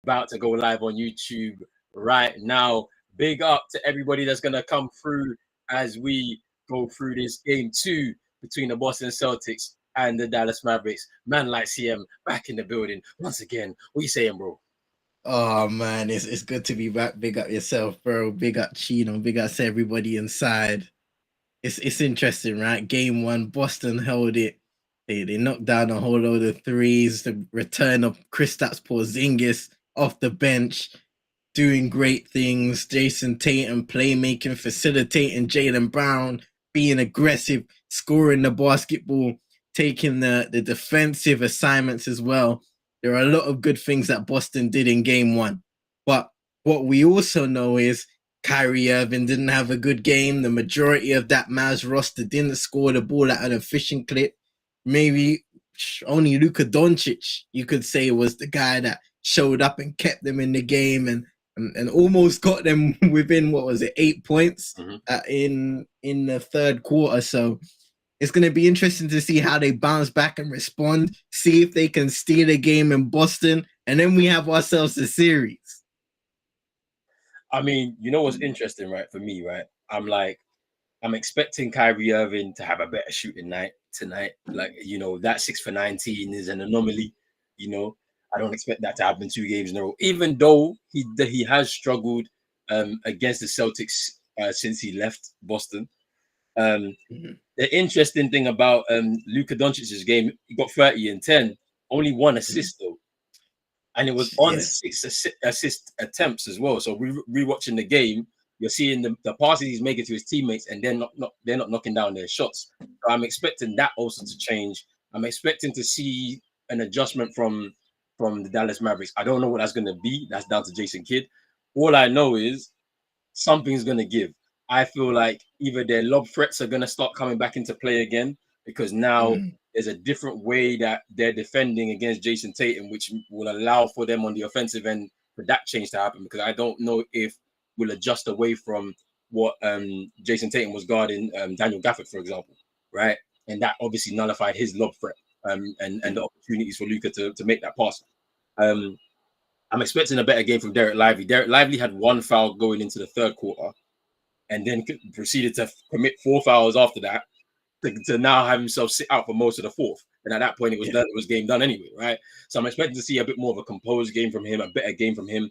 about to go live on YouTube right now. Big up to everybody that's gonna come through as we go through this game 2 between the Boston Celtics and the Dallas Mavericks. Man like CM back in the building once again. What you saying, bro? Oh man, it's good to be back. Big up yourself, bro. Big up Chino. Big up to everybody inside. It's interesting, right? Game 1, Boston held it. They knocked down a whole load of threes. The return of Kristaps Porzingis off the bench, doing great things. Jason Tatum playmaking, facilitating Jaylen Brown, being aggressive, scoring the basketball, taking the defensive assignments as well. There are a lot of good things that Boston did in game 1. But what we also know is Kyrie Irving didn't have a good game. The majority of that Mavs roster didn't score the ball at an efficient clip. Maybe only Luka Doncic, you could say, was the guy that showed up and kept them in the game and almost got them within, 8 points in the third quarter. So it's going to be interesting to see how they bounce back and respond, see if they can steal a game in Boston, and then we have ourselves a series. I mean, you know what's interesting, right? For me, right? I'm expecting Kyrie Irving to have a better shooting night tonight. Like, that 6 for 19 is an anomaly. I don't expect that to happen 2 games in a row, even though he has struggled against the Celtics since he left Boston. The interesting thing about Luka Doncic's game, he got 30 and 10, only 1 assist though. And it was on 6 assist attempts as well. So rewatching the game, you're seeing the passes he's making to his teammates, and they're not knocking down their shots. So I'm expecting that also to change. I'm expecting to see an adjustment from the Dallas Mavericks. I don't know what that's going to be. That's down to Jason Kidd. All I know is something's going to give. I feel like either their lob threats are going to start coming back into play again, because now there's a different way that they're defending against Jason Tatum, which will allow for them on the offensive end for that change to happen, because I don't know if we'll adjust away from what Jason Tatum was guarding Daniel Gafford, for example, right? And that obviously nullified his lob threat and the opportunities for Luka to make that pass. I'm expecting a better game from Derek Lively. Derek Lively had 1 foul going into the third quarter, and then proceeded to commit 4 fouls after that to now have himself sit out for most of the fourth. And at that point, it was done. It was game done anyway, right? So I'm expecting to see a bit more of a composed game from him, a better game from him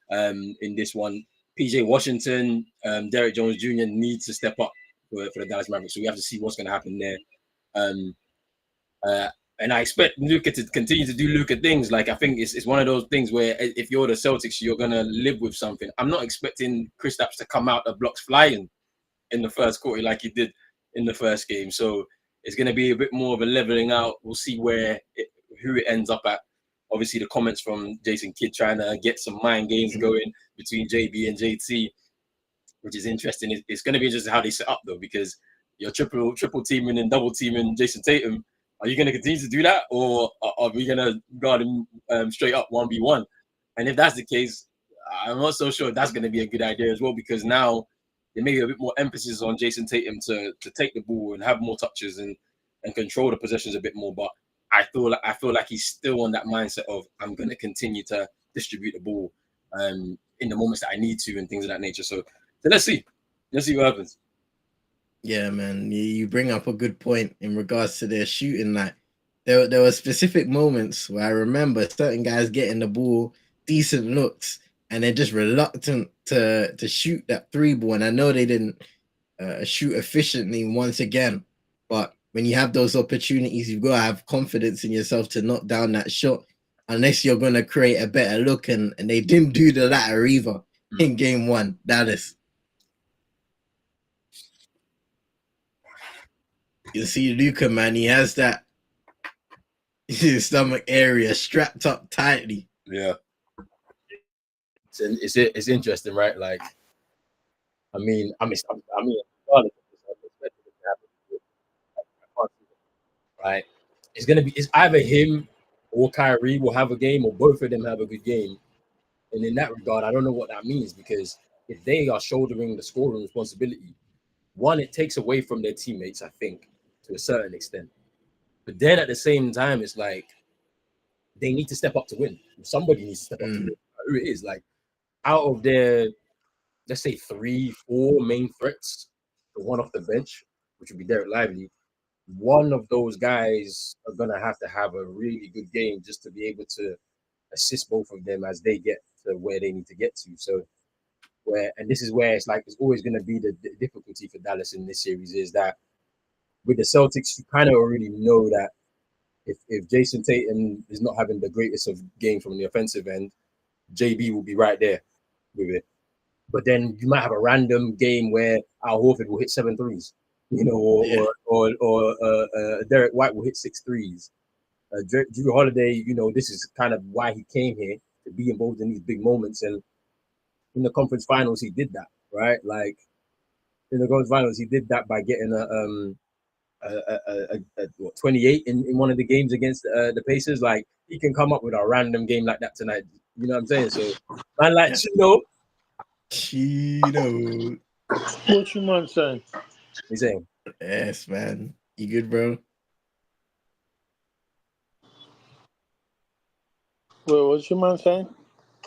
in this one. PJ Washington, Derek Jones Jr. needs to step up for the Dallas Mavericks. So we have to see what's going to happen there. And I expect Luka to continue to do Luka things. Like, I think it's one of those things where if you're the Celtics, you're going to live with something. I'm not expecting Kristaps to come out the blocks flying in the first quarter like he did in the first game. So it's going to be a bit more of a leveling out. We'll see who it ends up at. Obviously, the comments from Jason Kidd trying to get some mind games going between JB and JT, which is interesting. It's going to be interesting how they set up, though, because you're triple teaming and double teaming Jason Tatum. Are you going to continue to do that, or are we going to guard him straight up 1v1? And if that's the case, I'm not so sure that's going to be a good idea as well, because now there may be a bit more emphasis on Jason Tatum to take the ball and have more touches and control the possessions a bit more. But I feel like he's still on that mindset of, I'm going to continue to distribute the ball in the moments that I need to and things of that nature. So let's see what happens. Yeah, man, you bring up a good point in regards to their shooting. Like, there were specific moments where I remember certain guys getting the ball, decent looks, and they're just reluctant to shoot that 3 ball. And I know they didn't shoot efficiently once again, but when you have those opportunities, you've got to have confidence in yourself to knock down that shot, unless you're going to create a better look. And they didn't do the latter either in game 1, Dallas. You see Luka, man, he has that his stomach area strapped up tightly. Yeah. It's interesting, right? Like, I mean, right? It's either him or Kyrie will have a game, or both of them have a good game. And in that regard, I don't know what that means, because if they are shouldering the scoring responsibility, one, it takes away from their teammates, I think, to a certain extent. But then at the same time, it's like they need to step up to win. Somebody needs to step up to win. who it is. Like out of their, let's say 3-4 main threats, the one off the bench, which would be Derek Lively, one of those guys are gonna have to have a really good game just to be able to assist both of them as they get to where they need to get to. So and this is where it's like it's always gonna be the difficulty for Dallas in this series is that with the Celtics, you kind of already know that if Jason Tatum is not having the greatest of game from the offensive end, JB will be right there with it. But then you might have a random game where Al Horford will hit 7 threes, or Derek White will hit 6 threes. Drew Holiday, this is kind of why he came here to be involved in these big moments. And in the conference finals, he did that, right? Like in the conference finals, he did that by getting a 28 in one of the games against the Pacers. Like he can come up with a random game like that tonight. You know what I'm saying? So man, like Chino. What you man saying? He's saying, yes, man. You good, bro? Wait, what you man saying?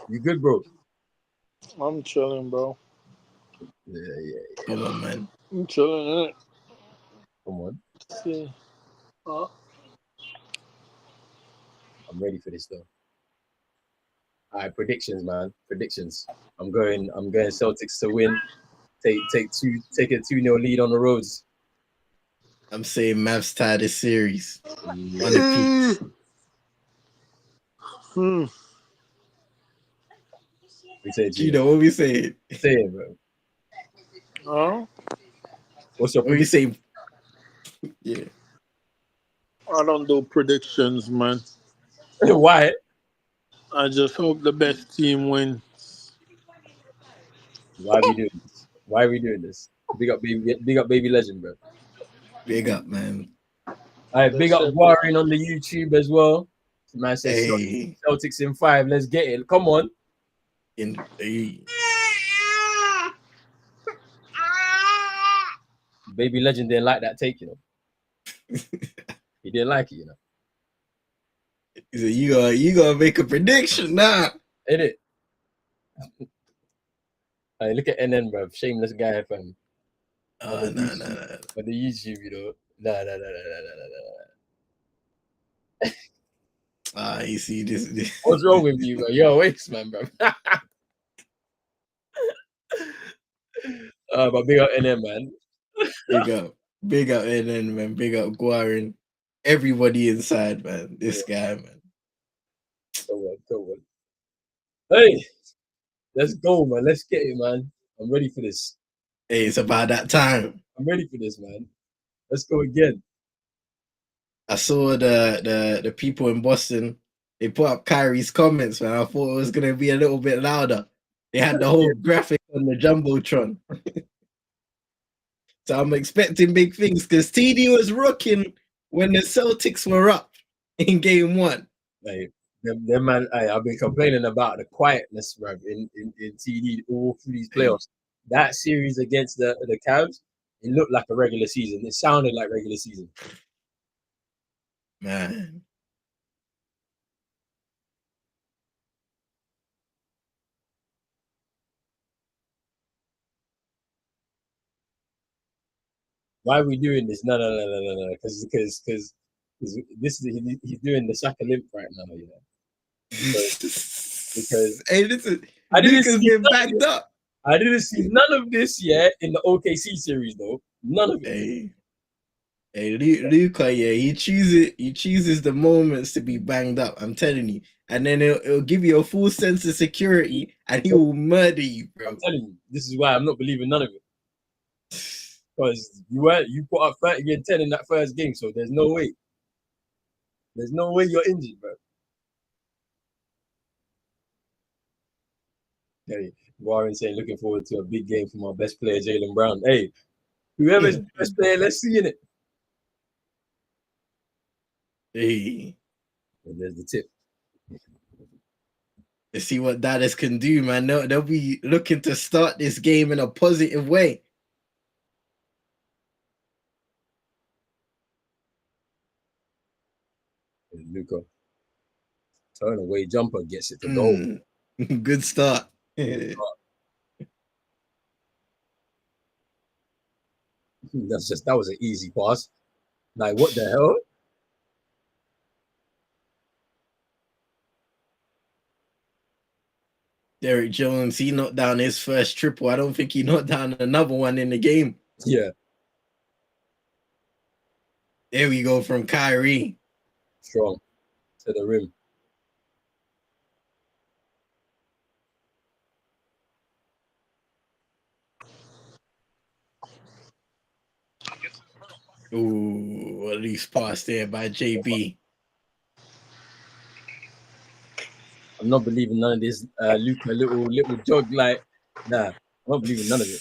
You good, bro? I'm chilling, bro. Yeah. Come on, man. I'm chilling, innit? Come on. See. I'm ready for this though. All right, predictions, man. Predictions. I'm going Celtics to win. Take a 2-0 lead on the roads. I'm saying Mavs tie this series. Yeah. On the peak. We say What we saying? Say it, bro. What's your prediction? Yeah. I don't do predictions, man. Why? I just hope the best team wins. Why are we doing this? Why are we doing this? Big up, baby legend, bro. Big up, man. All right, big up Warren on the YouTube as well. Man says Hey. Celtics in 5. Let's get it. Come on. Baby legend didn't like that take, He didn't like it, He said, you gonna make a prediction now. Ain't it? Hey, look at NN, bro. Shameless guy, fam. No. On the YouTube, Nah. You see this. What's wrong with you, bro? You're a waste, man, bro. But big up NN, man. Big up NN, man. Big up Guarin. Everybody inside, man. This guy, man. Come on. Hey, let's go, man. Let's get it, man. I'm ready for this. Hey, it's about that time. I'm ready for this, man. Let's go again. I saw the people in Boston. They put up Kyrie's comments, man. I thought it was gonna be a little bit louder. They had the whole graphic on the jumbotron. So I'm expecting big things because TD was rocking when the Celtics were up in game 1. Like, them man, I've been complaining about the quietness, bro, in TD all through these playoffs. That series against the Cavs, it looked like a regular season. It sounded like regular season. Man. Why are we doing this? No. Because this is he's doing the Shaka limp right now, Because hey, listen, I didn't see backed up. I didn't see none of this yet in the OKC series, though. None of it. Hey, Luka, he chooses the moments to be banged up. I'm telling you, and then it'll give you a full sense of security, and he will murder you, bro. I'm telling you, this is why I'm not believing none of it. Because you put up 30 and 10 in that first game, so there's no way. There's no way you're injured, bro. Hey, Warren saying looking forward to a big game from our best player, Jaylen Brown. Hey, whoever's the best player, let's see in it. Hey. And there's the tip. Let's see what Dallas can do, man. They'll be looking to start this game in a positive way. Luka. Turn away jumper gets it to go. Good start. That was an easy pass. Like, what the hell? Derrick Jones, he knocked down his first triple. I don't think he knocked down another one in the game. Yeah. There we go from Kyrie. Strong to the rim. Ooh, at least pass there by JB. I'm not believing none of this Luka little jog. Like, nah, I'm not believing none of it.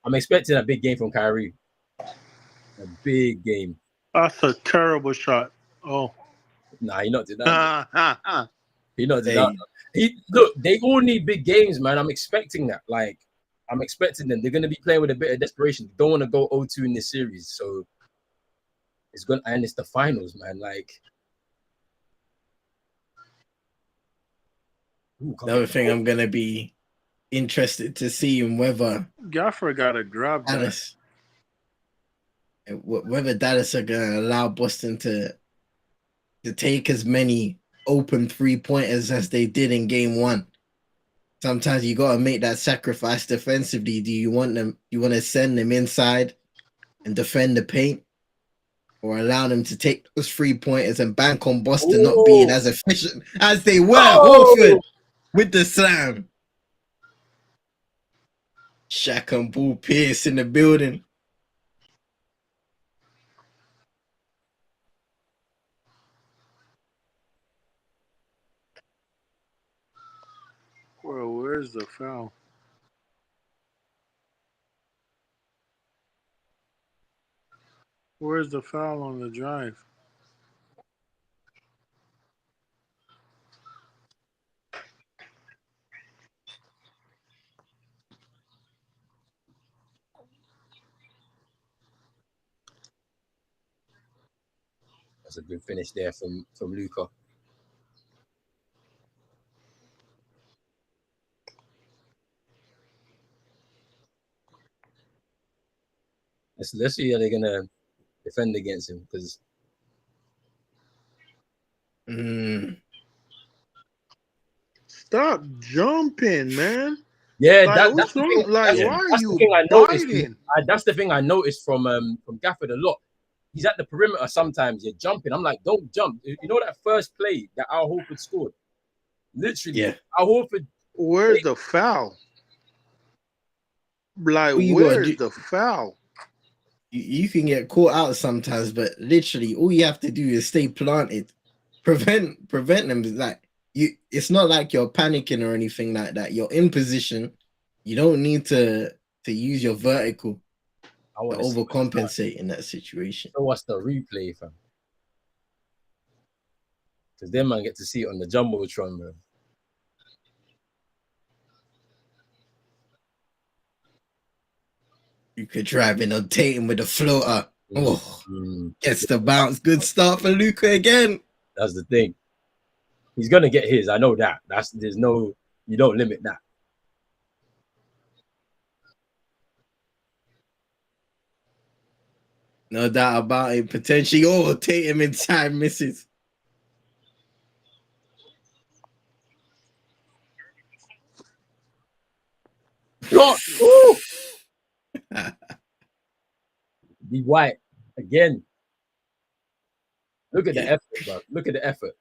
I'm expecting a big game from Kyrie. A big game. That's a terrible shot. Oh. Nah, he knocked it down. Hey. He knocked it down. Look, they all need big games, man. I'm expecting that. Like, I'm expecting them. They're going to be playing with a bit of desperation. They don't want to go 0-2 in this series. So it's going to, and it's the finals, man. Like, another thing I'm going to be interested to see in whether Gafford got to grab Dallas, whether Dallas are going to allow Boston to take as many open 3-pointers as they did in game one. Sometimes you got to make that sacrifice defensively. Do you want them? You want to send them inside and defend the paint, or allow them to take those 3-pointers and bank on Boston not being as efficient as they were? Horford with the slam. Shaq and Bull Pierce in the building. Well, where's the foul? Where's the foul on the drive? That's a good finish there from Luka. Let's see how they're gonna defend against him, because Stop jumping, man. yeah, Like, that's the thing. Like, That's, why are that's you the thing I noticed. biting? That's the thing I noticed from Gafford a lot. He's at the perimeter sometimes. You're jumping. I'm like, don't jump. You know that first play that Al Horford scored? Literally, Yeah. Al Horford. Where's the foul? Like, where's the foul? You can get caught out sometimes, but literally all you have to do is stay planted. Prevent them. Like, it's not like you're panicking or anything like that. You're in position. You don't need to use your vertical to overcompensate in that situation. So what's the replay, fam? Because then man get to see it on the Jumbotron, bro. You could drive in on Tatum with a floater. Gets the bounce. Good start for Luka again. That's the thing. He's gonna get his. I know that. You don't limit that. No doubt about it. Potentially, Tatum inside misses. Be white again. Look at the effort, bro. Look at the effort.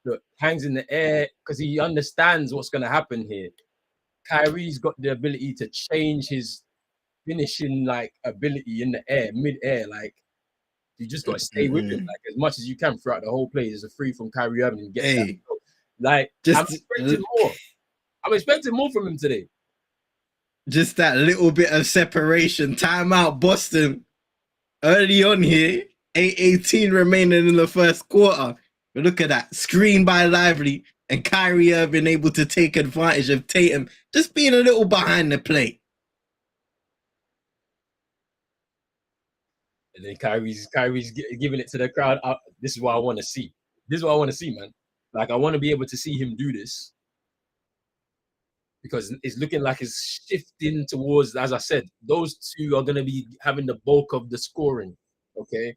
Look, hangs in the air because he understands what's going to happen here. Kyrie's got the ability to change his finishing ability in the air, mid-air. Like, you just got to stay with him as much as you can throughout the whole play. There's a free from Kyrie Irving and get that. Like, I'm expecting more. I'm expecting more from him today. Just that little bit of separation. Timeout, Boston. Early on here, 8:18 remaining in the first quarter. But look at that. Screen by Lively and Kyrie Irving able to take advantage of Tatum just being a little behind the play. And then Kyrie's giving it to the crowd. This is what I want to see. This is what I want to see, man. Like, I want to be able to see him do this because it's looking like it's shifting towards, as I said, those two are going to be having the bulk of the scoring. Okay.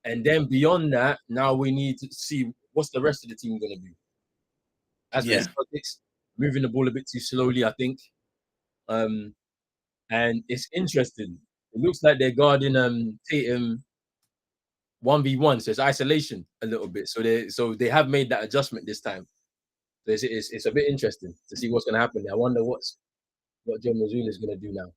And then beyond that, now we need to see what's the rest of the team going to do. As for the Celtics, moving the ball a bit too slowly, I think. And it's interesting. It looks like they're guarding Tatum 1v1, so it's isolation a little bit. So they have made that adjustment this time. So it's a bit interesting to see what's going to happen there. I wonder what Joe Mazzulla is going to do now.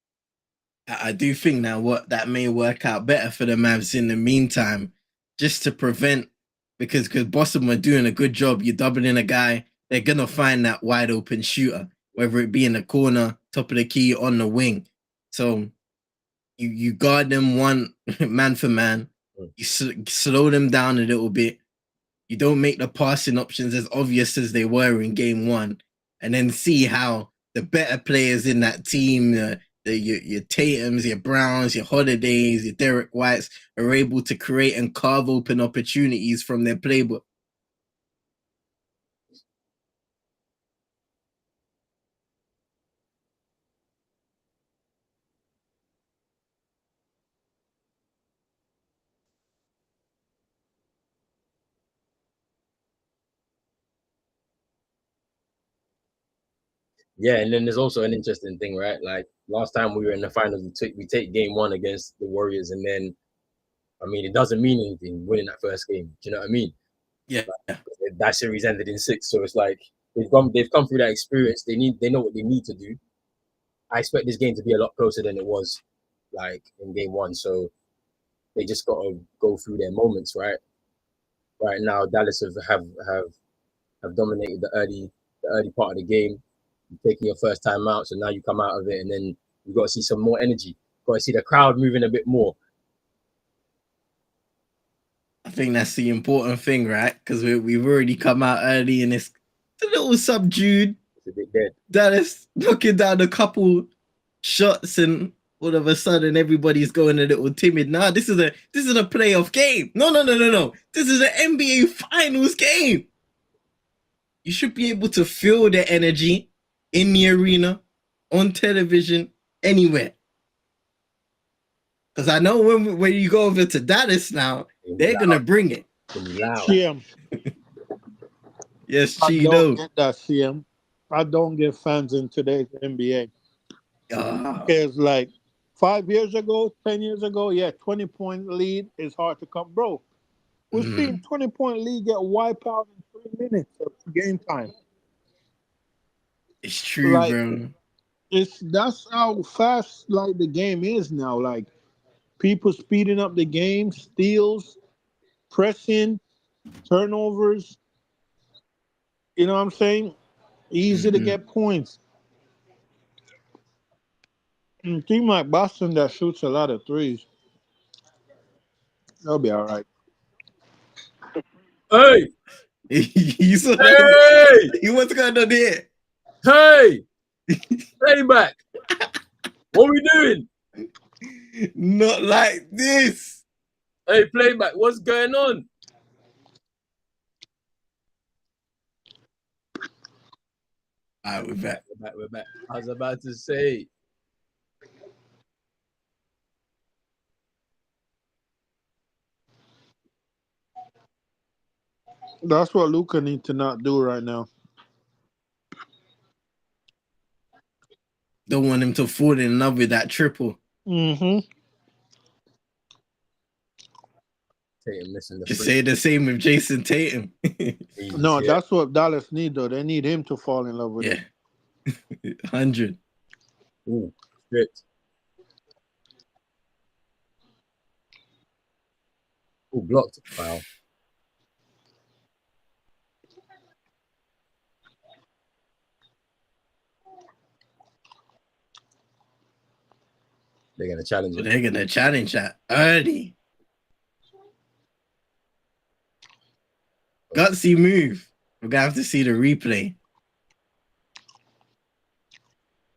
I do think now what that may work out better for the Mavs in the meantime, just to prevent, because Boston were doing a good job. You're doubling a guy, they're gonna find that wide open shooter, whether it be in the corner, top of the key, on the wing. So you guard them one man for man. You slow them down a little bit. You don't make the passing options as obvious as they were in game one, and then see how the better players in that team, your Tatums, your Browns, your Holidays, your Derek Whites are able to create and carve open opportunities from their playbook. Yeah, and then there's also an interesting thing, right? Like last time we were in the finals, we take game one against the Warriors, and then I mean it doesn't mean anything winning that first game. Do you know what I mean? Yeah, like, that series ended in 6, so it's like they've come through that experience. They know what they need to do. I expect this game to be a lot closer than it was like in game one. So they just got to go through their moments, right? Right now, Dallas have dominated the early part of the game, taking your first time out. So now you come out of it, and then you got to see some more energy. Got to see the crowd moving a bit more. I think that's the important thing, right? Because we've already come out early, and it's a little subdued. It's a bit dead. Dallas knocking down a couple shots, and all of a sudden everybody's going a little timid. Nah, this is a playoff game. No. This is an NBA Finals game. You should be able to feel the energy in the arena, on television, anywhere. Because I know when you go over to Dallas now, they're gonna bring it. CM. Yes, I Chino. don't get that, CM. I don't get fans in today's NBA. It's like 5 years ago, 10 years ago, 20-point lead is hard to come. Bro, we've seen 20-point lead get wiped out in 3 minutes of game time. It's true, bro. That's how fast like the game is now. Like people speeding up the game, steals, pressing, turnovers. You know what I'm saying? Easy to get points. A team like Boston that shoots a lot of threes, they'll be all right. Hey! You saw that? Hey! What's going on there? Hey! Playback! What are we doing? Not like this. Hey, playback, what's going on? All right, we're back. We're back. I was about to say. That's what Luka needs to not do right now. Don't want him to fall in love with that triple. Tatum missing the Just say the same with Jason Tatum. No, that's what Dallas need, though. They need him to fall in love with it. 100. Ooh, stripped. Ooh, blocked. Wow. They're going to challenge it. They're going to challenge that early. Gutsy move. We're going to have to see the replay.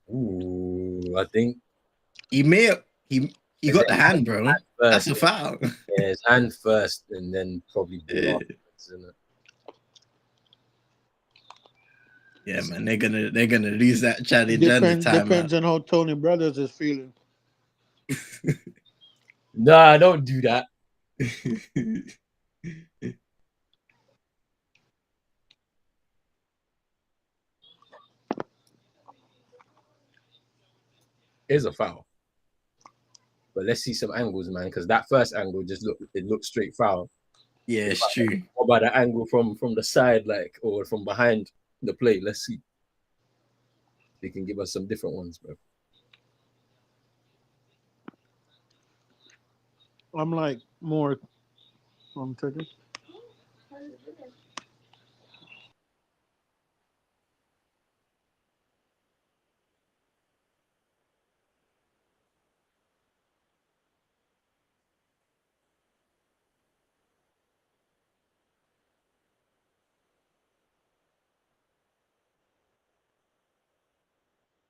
Ooh, I think he got the hand, bro. That's a foul. Yeah, his hand first, and then probably the isn't it? Yeah, man, they're gonna lose that challenge and the timeout. Depends on how Tony Brothers is feeling. Nah, don't do that. Here's a foul. But let's see some angles, man, because that first angle just looked straight foul. Yeah, it's true. What about the angle from the side, like, or from behind the play? Let's see. They can give us some different ones, bro. I'm like more. I'm taking.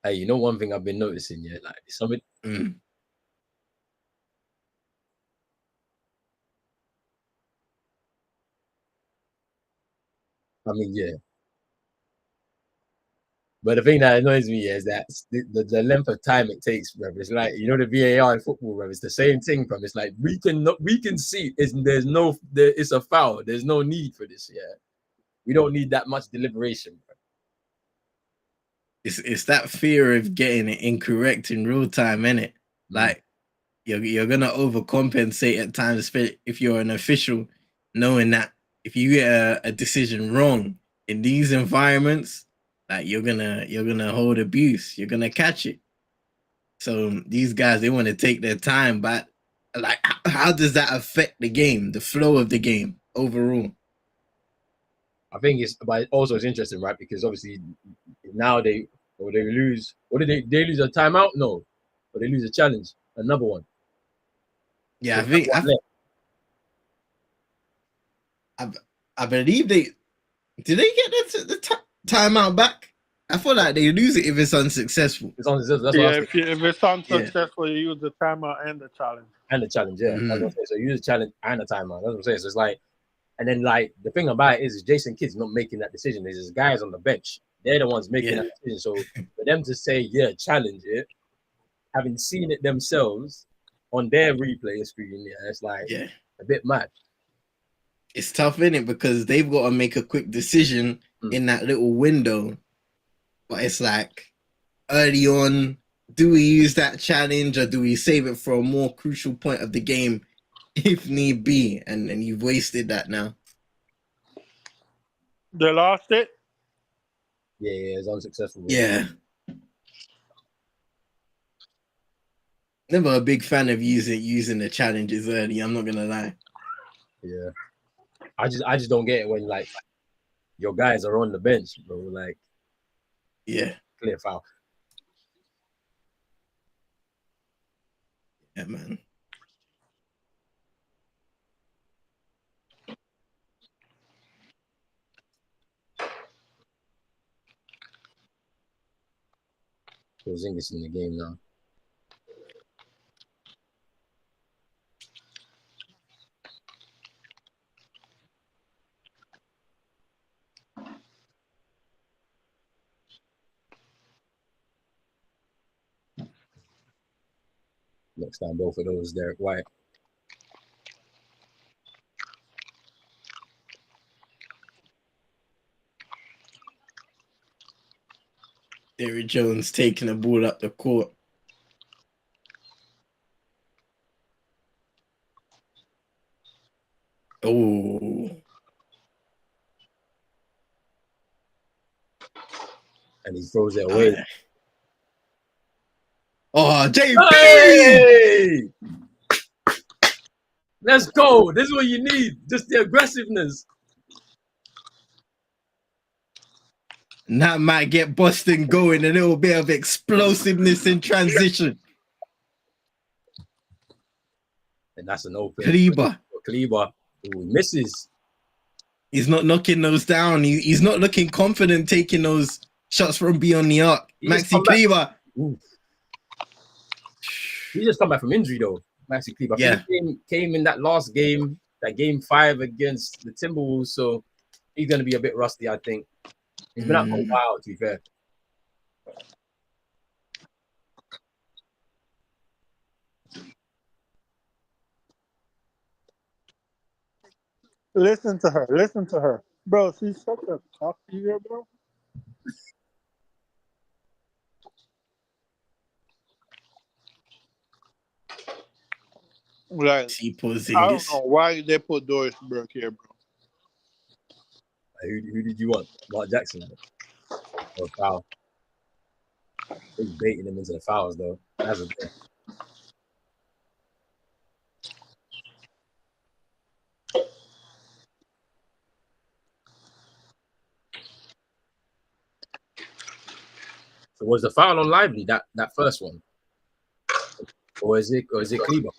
Hey, you know one thing I've been noticing, yeah, like something. I mean, yeah. But the thing that annoys me is that the length of time it takes, bro. It's like, you know, the VAR in football, bro. It's the same thing, bro. It's like we can see it's a foul. There's no need for this. Yeah, we don't need that much deliberation, bro. It's that fear of getting it incorrect in real time, innit? Like you're gonna overcompensate at times if you're an official, knowing that if you get a decision wrong in these environments, like you're gonna hold abuse, you're gonna catch it. So these guys, they want to take their time, but like, how does that affect the game, the flow of the game overall? I think but also it's interesting, right? Because obviously now they lose. What did they lose a timeout? No, or they lose a challenge, another one. Yeah, I believe did they get the timeout back? I feel like they lose it if it's unsuccessful. It's unsuccessful. That's what if it's unsuccessful, you use the timeout and the challenge. And the challenge, yeah. That's what I'm saying. So you use the challenge and the timeout. That's what I'm saying. So it's like, and then like the thing about it is Jason Kidd's not making that decision. There's just guys on the bench. They're the ones making that decision. So for them to say, yeah, challenge it, having seen it themselves on their replay screen, yeah, it's like a bit mad. It's tough, innit? Because they've got to make a quick decision in that little window. But it's like early on, do we use that challenge or do we save it for a more crucial point of the game if need be? And you've wasted that now. They lost it? Yeah, it's unsuccessful. Yeah. Never a big fan of using the challenges early, I'm not gonna lie. Yeah. I just don't get it when like your guys are on the bench, bro. Like, clear foul. Yeah, man. Porzingis in the game now. Next time, both of those, Derek White. Derrick Jones taking the ball up the court. Oh. And he throws it away. Oh, JB! Hey! Let's go. This is what you need. Just the aggressiveness. And that might get Boston going, a little bit of explosiveness in transition. And that's an open. Kleber. Who misses. He's not knocking those down. He's not looking confident taking those shots from beyond the arc. Maxi Kleber. He just come back from injury though. Maxi Kleber. Yeah. He came in that last game, that game 5 against the Timberwolves. So he's gonna be a bit rusty, I think. He's been out for a while, to be fair. Listen to her. Listen to her. Bro, she's such a cocky here, bro. Like, See I don't Porzingis. know why they put Doris Burke here, bro. Who did you want? Mark Jackson or foul? He's baiting him into the fouls, though. That's a thing. So was the foul on Lively that first one, or is it Kleber?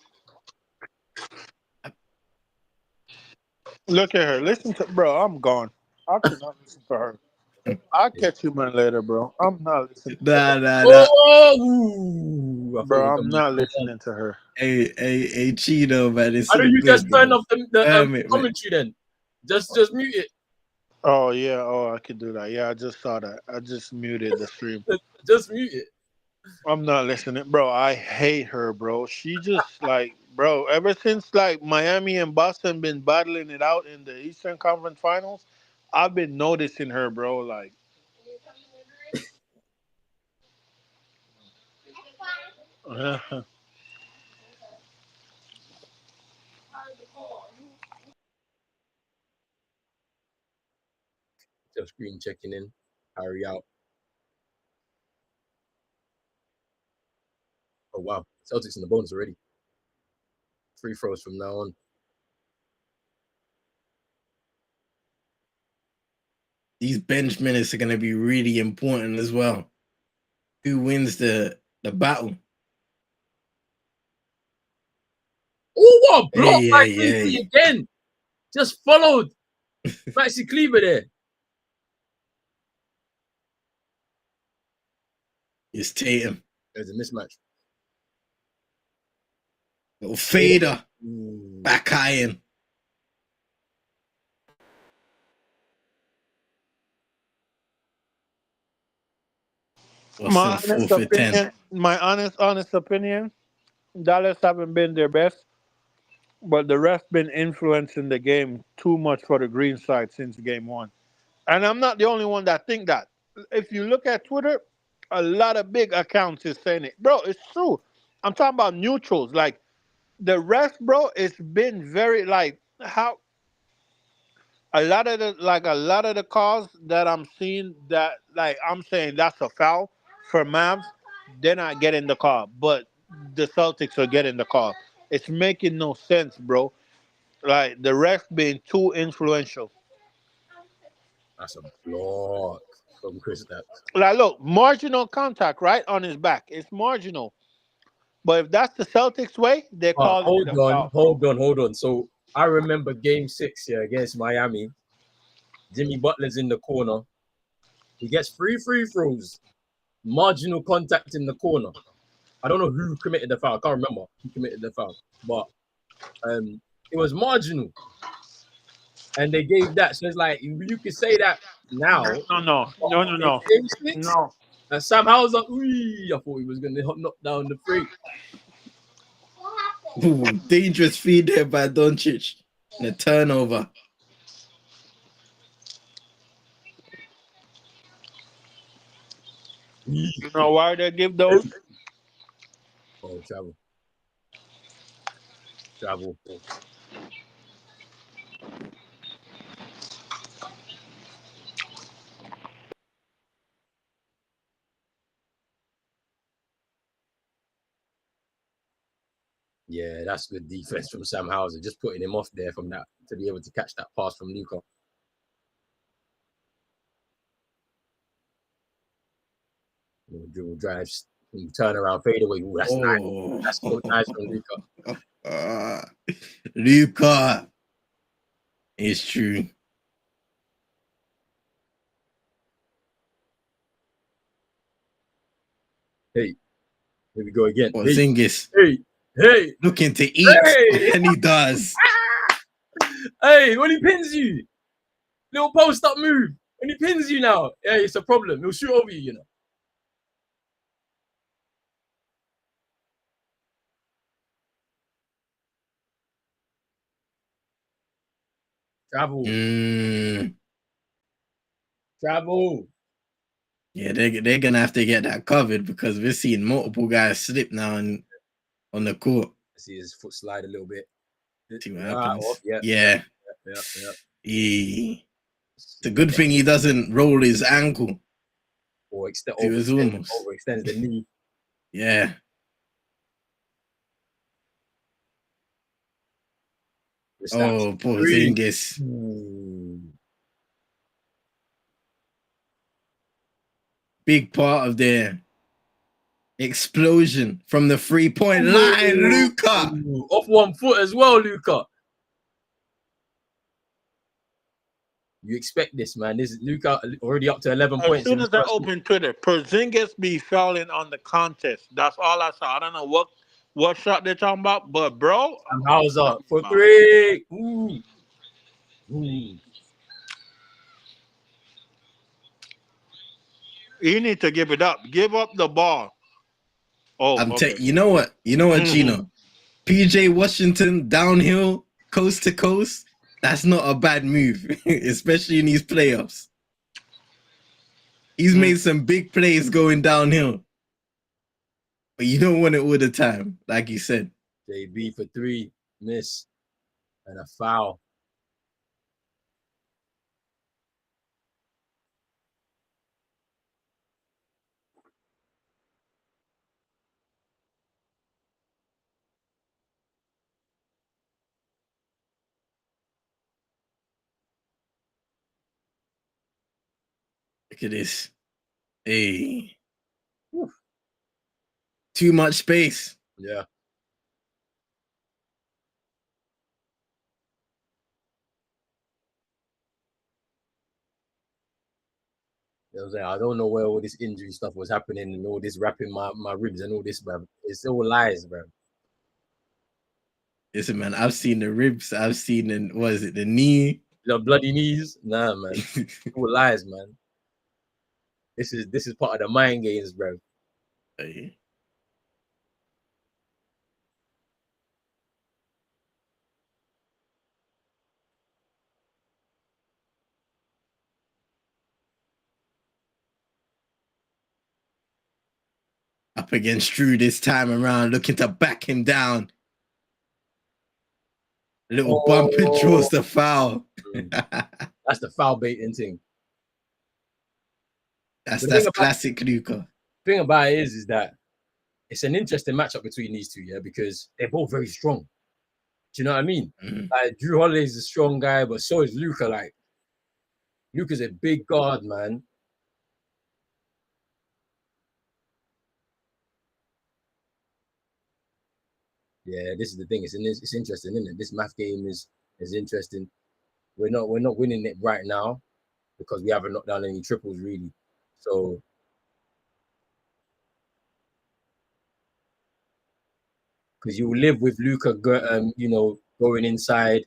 Look at her. Listen to, bro. I'm gone. I cannot listen to her. I'll catch you man later, bro. I'm not listening. Nah. Oh, Bro, I'm not listening to her. Hey, Chino, man. Why don't you just turn off the commentary then? Just mute it. Oh yeah. Oh, I could do that. Yeah, I just saw that. I just muted the stream. Just mute it. I'm not listening, bro. I hate her, bro. She just like, bro. Ever since like Miami and Boston been battling it out in the Eastern Conference Finals, I've been noticing her, bro. Like, Just screen checking in. Harry out. Oh wow, Celtics in the bonus already. Free throws from now on. These bench minutes are going to be really important as well. Who wins the battle? Oh, what block by KP again? Just followed Maxi Kleber there. It's Tatum. There's a mismatch. Little fader. Back iron. my honest opinion, Dallas haven't been their best, but the ref been influencing the game too much for the green side since game one. And I'm not the only one that think that. If you look at Twitter, a lot of big accounts is saying it. Bro, it's true. I'm talking about neutrals. Like, the ref, bro, it's been very, like, how a lot of the calls that I'm seeing that, like, I'm saying that's a foul for Mavs, they're not getting the call. But the Celtics are getting the call. It's making no sense, bro. Like, the ref being too influential. That's a block from Chris. Like, look, marginal contact right on his back. It's marginal. But if that's the Celtics way, they call it a foul. Hold on. So I remember game 6 here against Miami. Jimmy Butler's in the corner. He gets 3 free throws. Marginal contact in the corner. I don't know who committed the foul. I can't remember who committed the foul. But it was marginal. And they gave that. So it's like, you could say that now. No. Game 6, No. and Sam Howell's like, I thought he was going to knock down the free. Ooh, dangerous feed there by Doncic. And a turnover. You know why they give those? Oh, travel. Yeah, that's good defense from Sam Hauser, just putting him off there from that to be able to catch that pass from Luka. Dribble drives, turn around, fade away. Ooh, that's nice. That's so nice from Luka. Luka. It's true. Hey, here we go again. Porzingis. Hey, looking to eat, and he does. Hey, when he pins you, little post up move. When he pins you now, yeah, it's a problem. He'll shoot over you, you know. Travel. Travel. Yeah, they're gonna have to get that covered because we're seeing multiple guys slip now on the court. See his foot slide a little bit. See what happens. Yeah. Yeah. It's a good thing he doesn't roll his ankle. Or overextends the knee. Yeah. Oh, Porzingis. Big part of their explosion from the 3-point line, Luka. Off 1 foot as well, Luka. You expect this, man. This is Luka already up to 11 points. As soon as I open Twitter, Porzingis be fouling on the contest. That's all I saw. I don't know what shot they're talking about, but bro. And Hauser for 3. You need to give it up. Give up the ball. Oh, you know what, Gino? PJ Washington downhill, coast to coast. That's not a bad move, especially in these playoffs. He's made some big plays going downhill. But you don't want it all the time, like you said. JB for 3, miss, and a foul. Look at this. Hey. Whew. Too much space. Yeah. You know what I'm saying? I don't know where all this injury stuff was happening and all this wrapping my ribs and all this, bro. It's all lies, bro. Listen, man, I've seen the ribs. I've seen the knee? The bloody knees? Nah, man. All lies, man. This is part of the mind games, bro. Hey. Up against Drew this time around, looking to back him down. A little bump and draws the foul. That's the foul baiting thing. That's classic Luka. The thing about it is that it's an interesting matchup between these two, yeah, because they're both very strong. Do you know what I mean? Like Drew Holiday's a strong guy, but so is Luka. Like Luka's a big guard, man. Yeah, this is the thing. It's interesting, isn't it? This math game is interesting. We're not winning it right now because we haven't knocked down any triples really. So because you will live with Luka, going inside,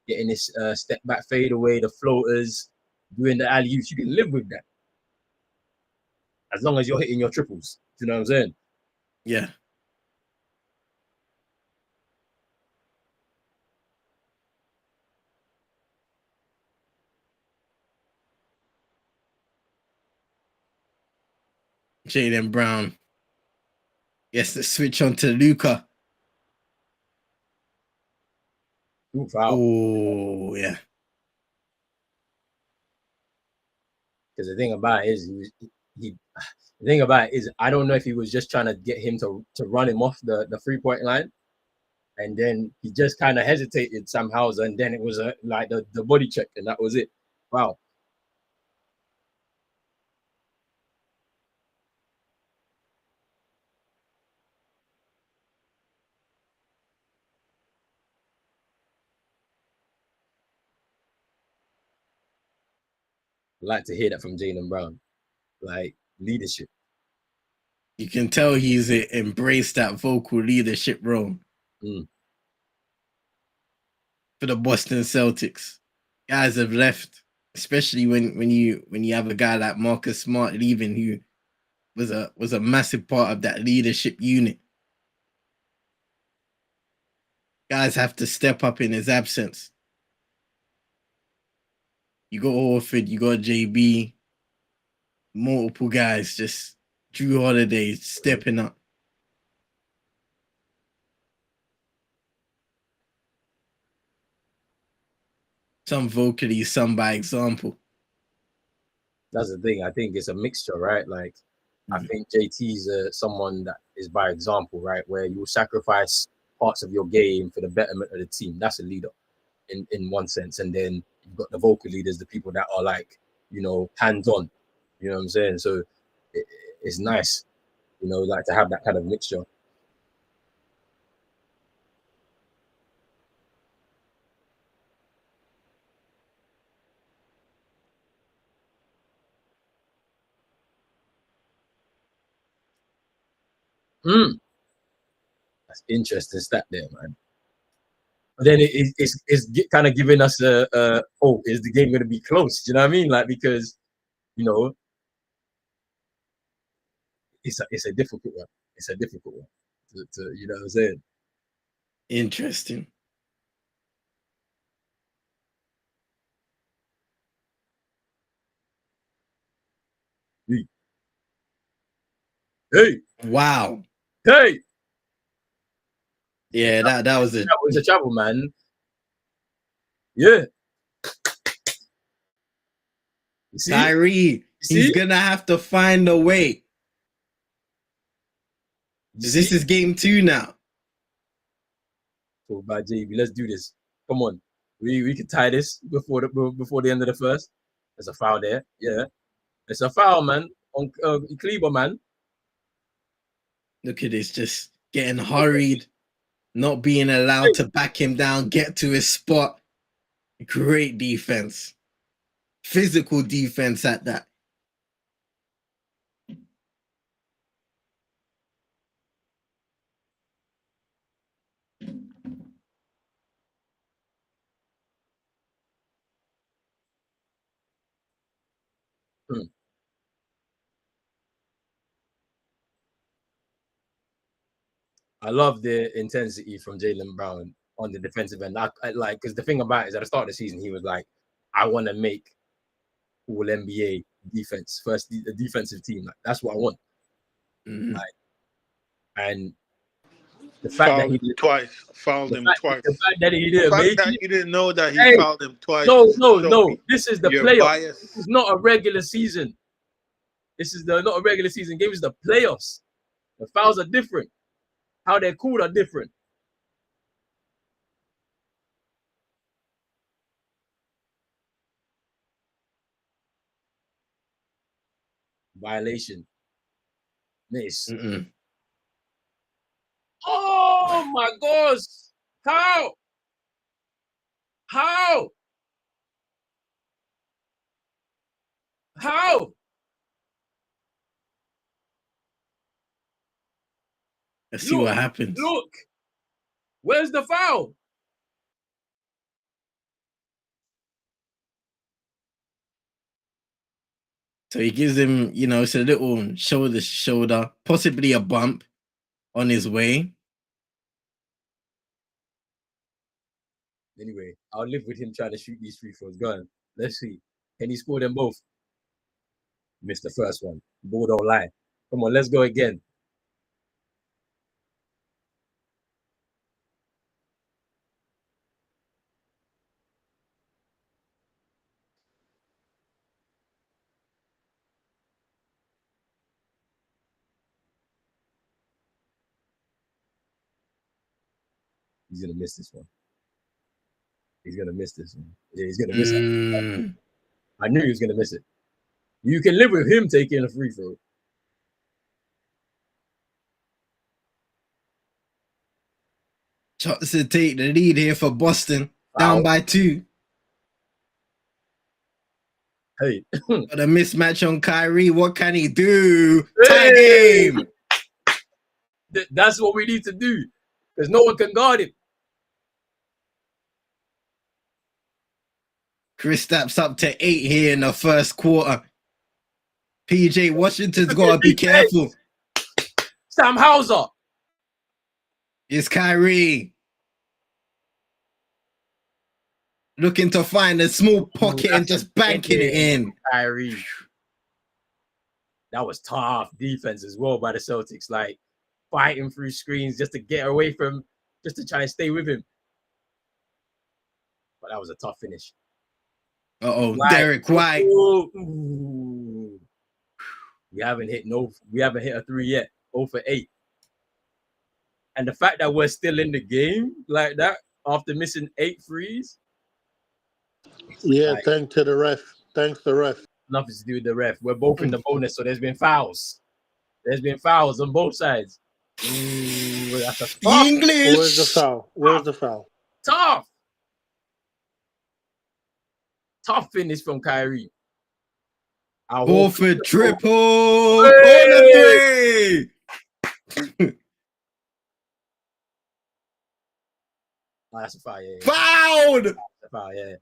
getting this step back fade away, the floaters, doing the alley-oops. You can live with that as long as you're hitting your triples. Do you know what I'm saying? Yeah. Jaylen Brown. Yes, the switch on to Luka. Oh, yeah. Because the thing about it is, I don't know if he was just trying to get him to run him off the 3-point line, and then he just kind of hesitated somehow, and then it was like the body check, and that was it. Wow. I like to hear that from Jaylen Brown, like leadership. You can tell he's embraced that vocal leadership role for the Boston Celtics. Guys have left. especially when you have a guy like Marcus Smart leaving, who was a massive part of that leadership unit. Guys have to step up in his absence. You got Horford, you got JB, multiple guys, just Drew Holiday stepping up. Some vocally, some by example. That's the thing. I think it's a mixture, right? Like, I think JT's someone that is by example, right? Where you will sacrifice parts of your game for the betterment of the team. That's a leader in one sense. And then you've got the vocal leaders, the people that are like, hands-on. You know what I'm saying? So it's nice, like to have that kind of mixture. That's interesting stat there, man. But then it's kind of giving us oh, is the game going to be close? Do you know what I mean? Like, because, it's a difficult one. It's a difficult one to you know what I'm saying? Interesting. Hey. Wow. Hey. Yeah, that was it. It's a travel, man. Yeah. You see? Kyrie, he's gonna have to find a way. This is game 2 now. So by JB, let's do this. Come on. We can tie this before the end of the first. There's a foul there. Yeah. It's a foul, man. On Kleber, man. Look at this, just getting hurried, not being allowed to back him down, get to his spot. Great defense. Physical defense at that. I love the intensity from Jaylen Brown on the defensive end. I like, because the thing about it is at the start of the season, he was like, I want to make all NBA defense, first the defensive team. Like, that's what I want. Like, and the fact that he did fouled him twice. The fact that he didn't make it. You didn't know that he fouled him twice. No. This is the playoffs. Bias. This is not a regular season. This is not a regular season game. It's the playoffs. The fouls are different. How they're called are different. Violation. Miss. Oh my gosh. How? Let's see what happens. Look. Where's the foul? So he gives him, it's a little shoulder to shoulder, possibly a bump on his way. Anyway, I'll live with him trying to shoot these free throws. Go on. Let's see. Can he score them both? Missed the first one. Ball don't lie. Come on, let's go again. He's going to miss this one. He's going to miss this one. Yeah, he's going to miss it. I knew he was going to miss it. You can live with him taking a free throw. Shots to take the lead here for Boston. Down by 2. Hey. Got a mismatch on Kyrie. What can he do? Tie game. That's what we need to do. Because no one can guard him. Kristaps up to 8 here in the first quarter. PJ Washington's got to be careful. Sam Hauser. It's Kyrie. Looking to find a small pocket and just banking it in. Kyrie. That was tough defense as well by the Celtics. Like, fighting through screens just to get away from, just to try and stay with him. But that was a tough finish. Derek White. Ooh. We haven't hit a 3 yet. 0 for 8. And the fact that we're still in the game like that after missing 8 threes. Yeah, like, thanks to the ref. Nothing to do with the ref. We're both in the bonus, so there's been fouls. There's been fouls on both sides. That's a tough. English. Where's the foul? Tough finish from Kyrie. Horford triple. Hey! Corner 3. That's a foul, yeah. Fouled. That's a foul, yeah.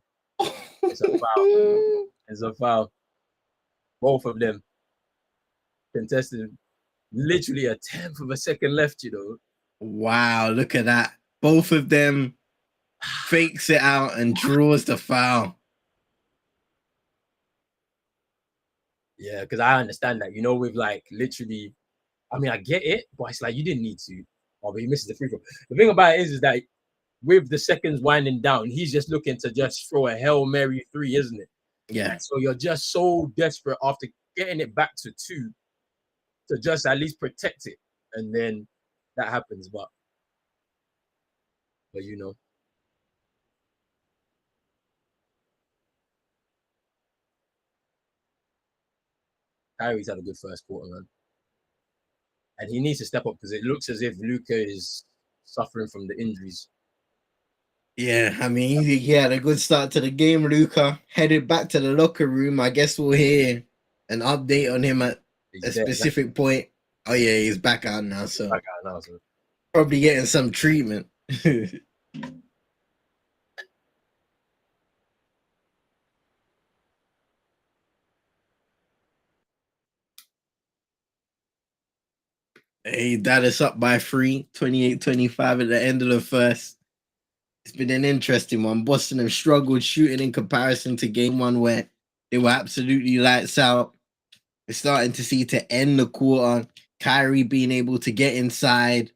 It's a foul. It's a foul. Both of them contested. Literally a 10th of a second left, you know. Wow, look at that. Both of them fakes it out and draws the foul. Yeah, because I understand that, you know, with like literally, I mean, I get it, but it's like you didn't need to. Oh, but he misses the free throw. The thing about it is that with the seconds winding down, he's just looking to just throw a Hail Mary 3, isn't it? Yeah. So you're just so desperate after getting it back to 2 to just at least protect it. And then that happens, but you know. Kyrie's had a good first quarter, man. And he needs to step up because it looks as if Luka is suffering from the injuries. Yeah, I mean, he had a good start to the game, Luka. Headed back to the locker room. I guess we'll hear an update on him at a specific point. Oh, yeah, he's back out now, so probably getting some treatment. Hey, Dallas up by 3, 28-25 at the end of the first. It's been an interesting one. Boston have struggled shooting in comparison to game 1 where they were absolutely lights out. We're starting to see to end the quarter, Kyrie being able to get inside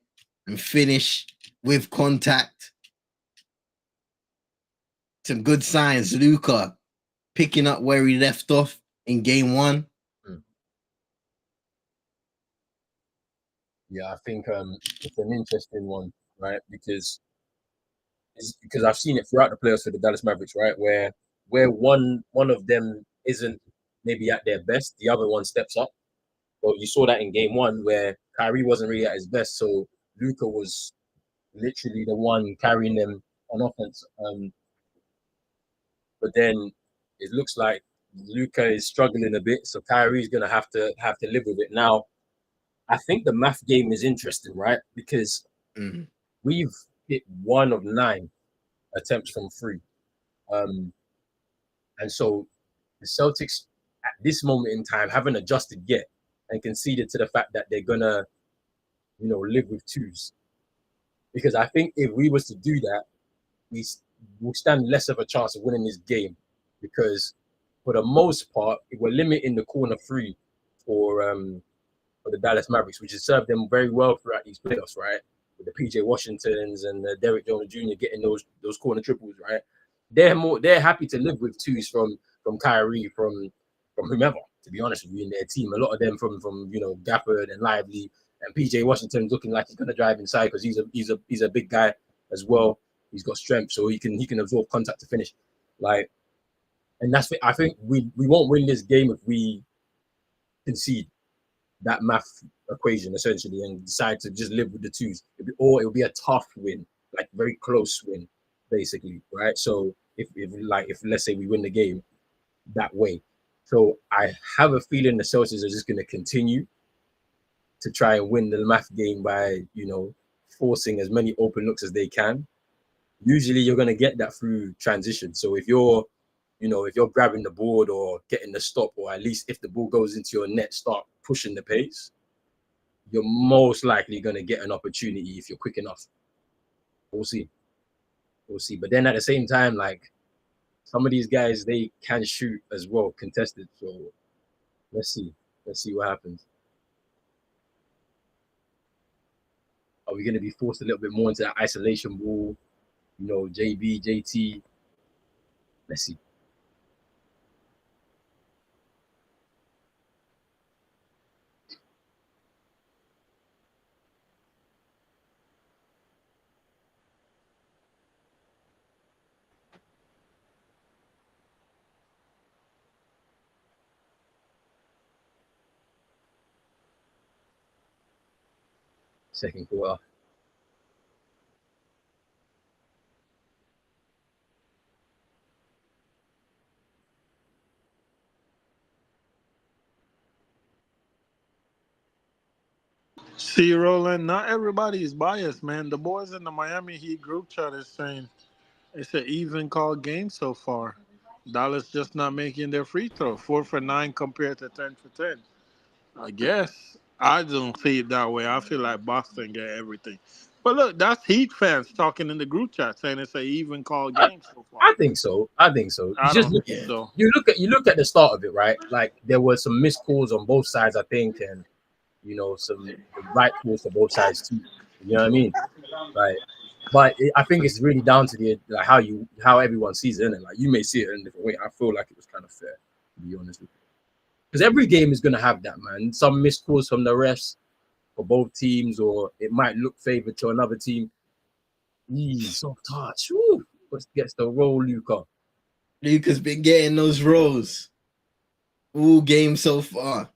and finish with contact. Some good signs. Luka picking up where he left off in game 1. Yeah, I think it's an interesting one, right? Because I've seen it throughout the playoffs for the Dallas Mavericks, right? Where one of them isn't maybe at their best, the other one steps up. Well, you saw that in game 1 where Kyrie wasn't really at his best, so Luka was literally the one carrying them on offense. But then it looks like Luka is struggling a bit, so Kyrie's gonna have to live with it. Now, I think the math game is interesting, right? Because we've hit 1 of 9 attempts from 3. And so the Celtics at this moment in time haven't adjusted yet and conceded to the fact that they're gonna, you know, live with 2s. Because I think if we was to do that, we'll stand less of a chance of winning this game. Because for the most part, if we're limiting the corner 3 for the Dallas Mavericks, which has served them very well throughout these playoffs, right? With the PJ Washingtons and the Derek Jones Jr. getting those corner triples, right? They're happy to live with 2s from Kyrie, from whomever, to be honest with you, in their team. A lot of them from you know, Gafford and Lively, and PJ Washington's looking like he's gonna drive inside because he's a big guy as well. He's got strength, so he can absorb contact to finish. Like, and that's I think we won't win this game if we concede that math equation essentially and decide to just live with the 2s, it'll be a tough win, like very close win, basically, right? So if let's say we win the game that way, so I have a feeling the Celtics are just going to continue to try and win the math game by, you know, forcing as many open looks as they can. Usually you're going to get that through transition. So if you're if you're grabbing the board or getting the stop, or at least if the ball goes into your net, start pushing the pace, you're most likely going to get an opportunity if you're quick enough. We'll see. But then at the same time, like, some of these guys, they can shoot as well, contested. So let's see what happens. Are we going to be forced a little bit more into that isolation ball? JB, JT. Let's see. Second quarter. See, Roland, not everybody is biased, man. The boys in the Miami Heat group chat is saying it's an even call game so far. Dallas just not making their free throw. 4 for 9 compared to 10 for 10. I guess I don't see it that way. I feel like Boston get everything. But look, that's Heat fans talking in the group chat saying it's an even call game so far. I think so. I don't think so. You look at the start of it, right? Like, there were some missed calls on both sides, I think, and some right calls for both sides too. You know what I mean? Like, but I think it's really down to the how everyone sees it. And like, you may see it in a different way. I feel like it was kind of fair, to be honest with you, because every game is gonna have that, man. Some missed calls from the refs for both teams, or it might look favored to another team. Soft touch. Woo. Gets the roll, Luka. Luka's been getting those rolls all game so far.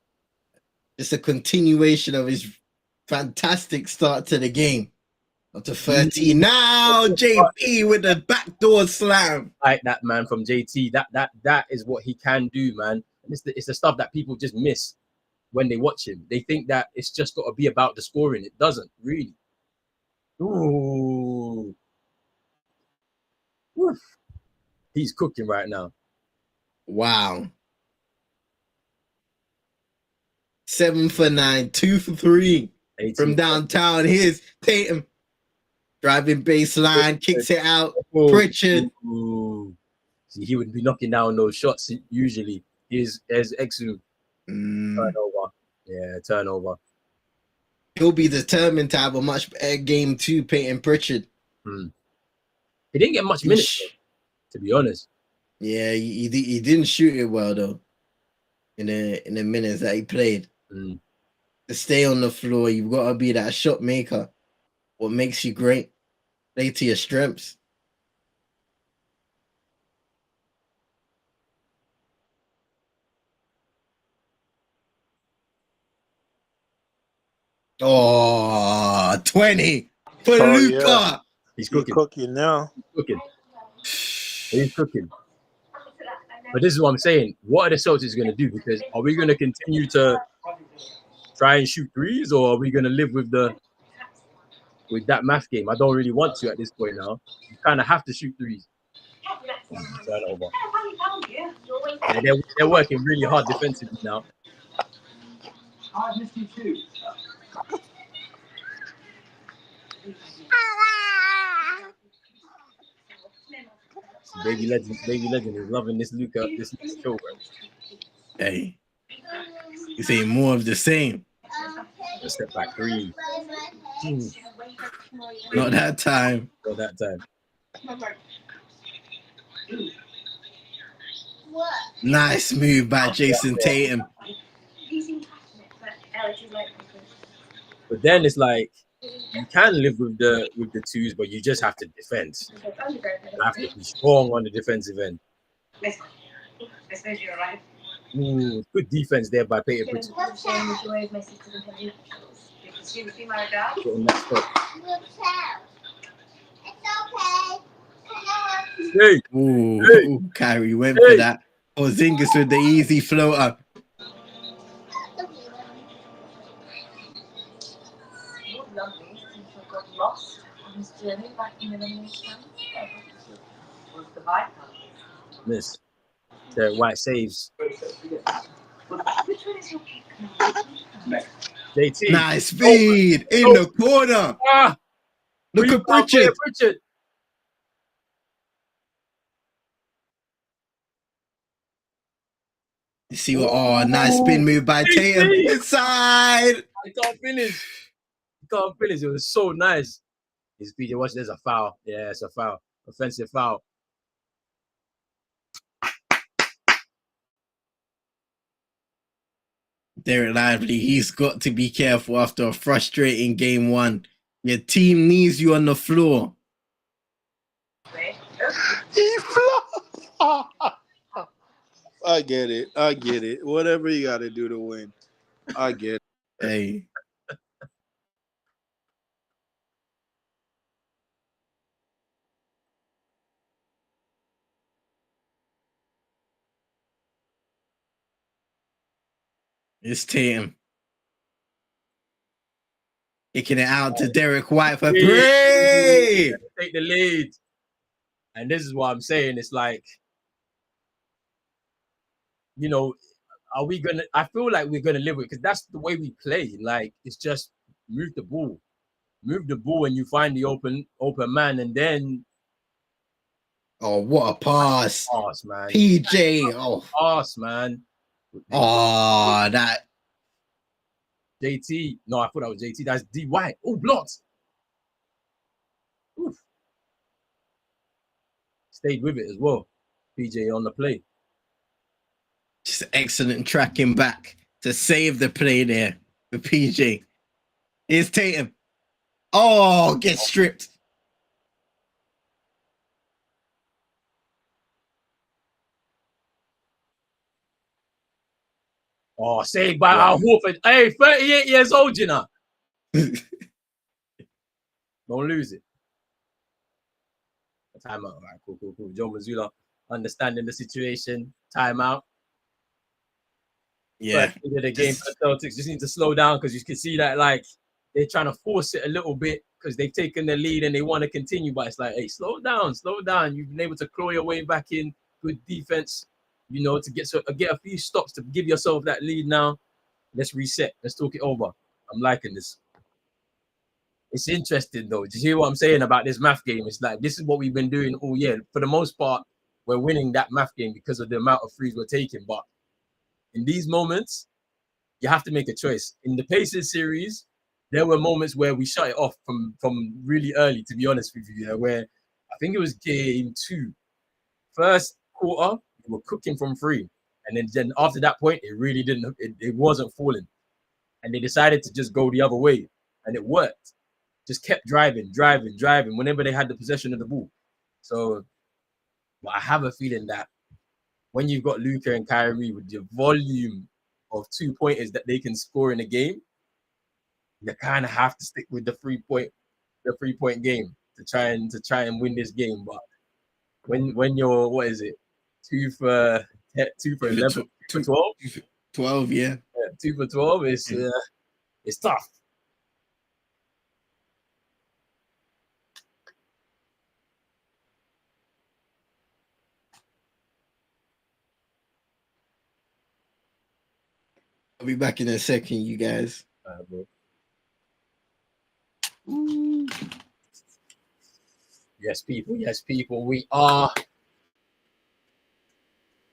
It's a continuation of his fantastic start to the game. Up to 13. Now JP with the backdoor slam. Like that, man, from JT. That is what he can do, man. And it's the stuff that people just miss when they watch him. They think that it's just got to be about the scoring. It doesn't really. Ooh. Oof. He's cooking right now. Wow. 7 for 9, 2 for 3 from downtown. Here's Tatum driving baseline, kicks it out. Pritchard. Ooh. See, he would be knocking down those shots usually. Here's Exum. Turnover. Yeah, turnover. He'll be determined to have a much better game too, Peyton Pritchard. He didn't get much minutes, though, to be honest. Yeah, he didn't shoot it well though. In the minutes that he played. To stay on the floor, you've got to be that shot maker. What makes you great? Play to your strengths. Oh, 20 for Luka. Yeah. He's cooking. Now. He's cooking. But this is what I'm saying. What are the Celtics going to do? Because are we going to continue to try and shoot threes, or are we going to live with that math game? I don't really want to at this point now. You kind of have to shoot threes. Turnover. Yeah, they're working really hard defensively now. I've missed you too. Baby legend is loving this Luka show, bro. Hey, you say more of the same. A step back three. Not that time. Not that time. Nice move by Jason Tatum. But then it's like, you can live with the twos, but you just have to defend. You have to be strong on the defensive end. Good defense there by Peyton Pritchard. Hey. Ooh, Kyrie went for that. Porzingis with the easy floater. Lost on his journey back in the elimination. Miss. Derek White saves. JT. Nice speed in the corner. Ah, Look at Pritchard. Pritchard. You see what? Oh, nice spin move by Tatum inside. I can't finish. It was so nice. His PJ, watch, there's a foul. Yeah, it's a foul. Offensive foul. Derek Lively, he's got to be careful after a frustrating game one. Your team needs you on the floor. He flopped. I get it. Whatever you got to do to win, I get it. Hey. It's Tatum. Kicking it out to Derek White for three. Take the lead. And this is what I'm saying. It's like, you know, are we gonna? I feel like we're gonna live with it because that's the way we play. Like, it's just move the ball, and you find the open man, and then. Oh, what a pass! Pass, man. PJ. Oh, pass, man. Oh, that. JT. No, I thought that was JT. That's D White. Oh, blocked. Oof. Stayed with it as well. PJ on the play. Just excellent tracking back to save the play there for PJ. Here's Tatum. Oh, get stripped. Oh, saved by Al Horford. Hey, 38 years old, you know. Don't lose it. Timeout. All right, cool. Joe Mazzulla understanding the situation. Timeout. Yeah. First of the game for the Celtics just need to slow down because you can see that like they're trying to force it a little bit because they've taken the lead and they want to continue. But it's like, hey, slow down. You've been able to claw your way back in. Good defense, you know, to get a few stops to give yourself that lead now. Let's reset. Let's talk it over. I'm liking this. It's interesting though. Do you hear what I'm saying about this math game? It's like this is what we've been doing all year. For the most part, we're winning that math game because of the amount of threes we're taking. But in these moments, you have to make a choice. In the Pacers series, there were moments where we shut it off from really early, to be honest with you, where I think it was game 2. First quarter, we were cooking from 3. And then after that point, it really didn't, it wasn't falling. And they decided to just go the other way. And it worked. Just kept driving whenever they had the possession of the ball. So, but I have a feeling that when you've got Luka and Kyrie with the volume of 2-pointers that they can score in a game, you kind of have to stick with the 3-point game to try and win this game. But when you're 2 for 11, 2 for 12, 12, yeah. 2 for 12, it's tough. I'll be back in a second, you guys. Yes, people. We are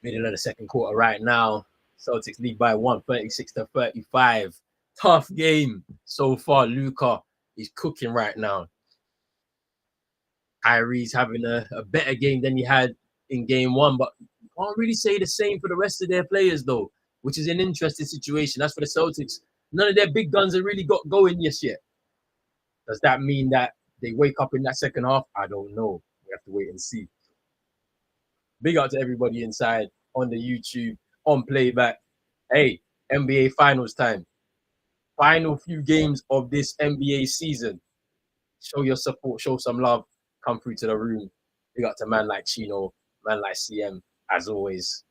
middle of the second quarter right now. Celtics lead by 1, 36-35. Tough game so far. Luka is cooking right now. Kyrie's having a better game than he had in game 1, but you can't really say the same for the rest of their players, though, which is an interesting situation. That's for the Celtics. None of their big guns have really got going yet. Does that mean that they wake up in that second half? I don't know. We have to wait and see. Big out to everybody inside, on the YouTube, on playback. Hey, NBA Finals time. Final few games of this NBA season. Show your support, show some love. Come through to the room. Big out to man like Chino, man like CM, as always.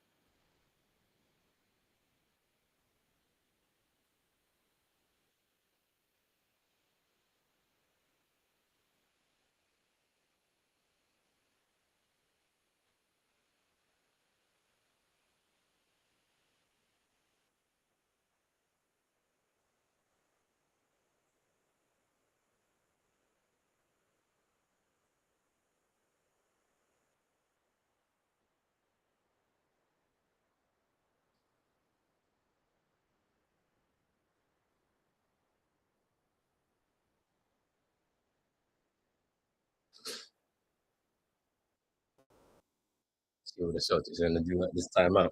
See what the Celtics are gonna do at this time out.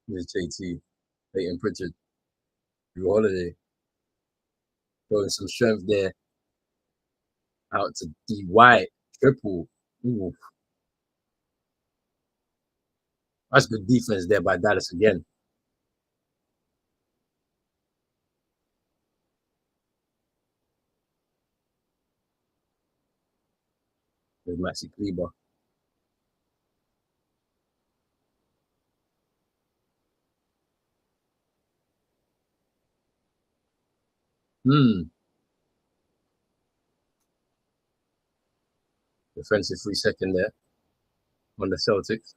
With JT, Peyton Pritchard, Drew Holiday, showing some strength there. Out to D White, triple. Ooh, that's good defense there by Dallas again. With Maxi Kleber. Defensive 3-second there on the Celtics.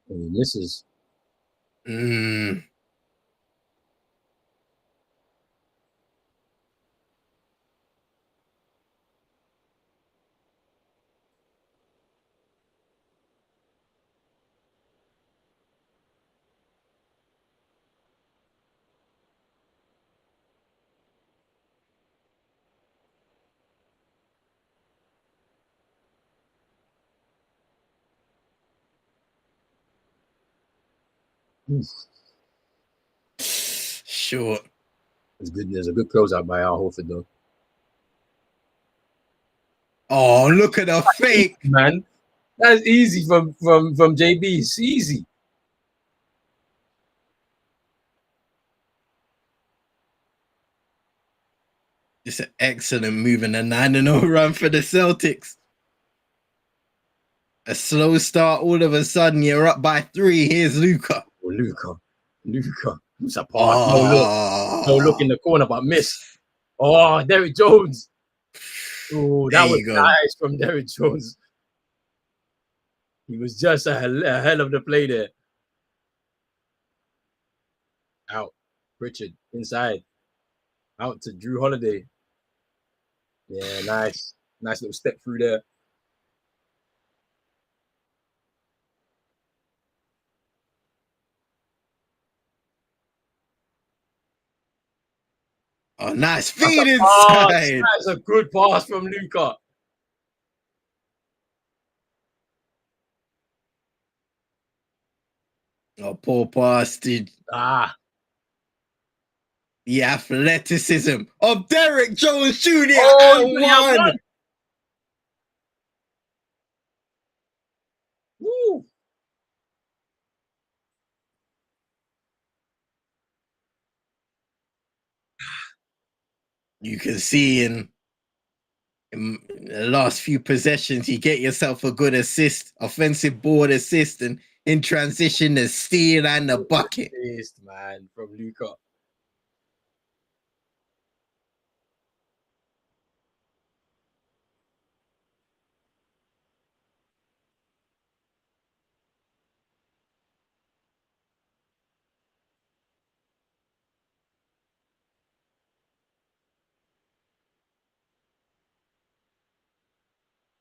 And he misses. Short. It's good. There's a good closeout by Al Horford though. Oh, look at the fake, man. That's easy from JB. It's easy. It's an excellent move and a 9-0 run for the Celtics. A slow start, all of a sudden you're up by 3. Here's Luka. Oh, Luka. It's a pass. No look in the corner, but miss. Oh, Derrick Jones. Oh, that was nice from Derrick Jones. He was just a hell of the play there. Out. Richard inside. Out to Drew Holiday. Yeah, nice. Nice little step through there. Oh, nice feed inside. That's a good pass from Luka. Oh, poor pass. The athleticism of Derrick Jones Jr. and one. Woo. You can see in the last few possessions, you get yourself a good assist, offensive board assist, and in transition, the steal and the bucket. Assist, man, from Luka.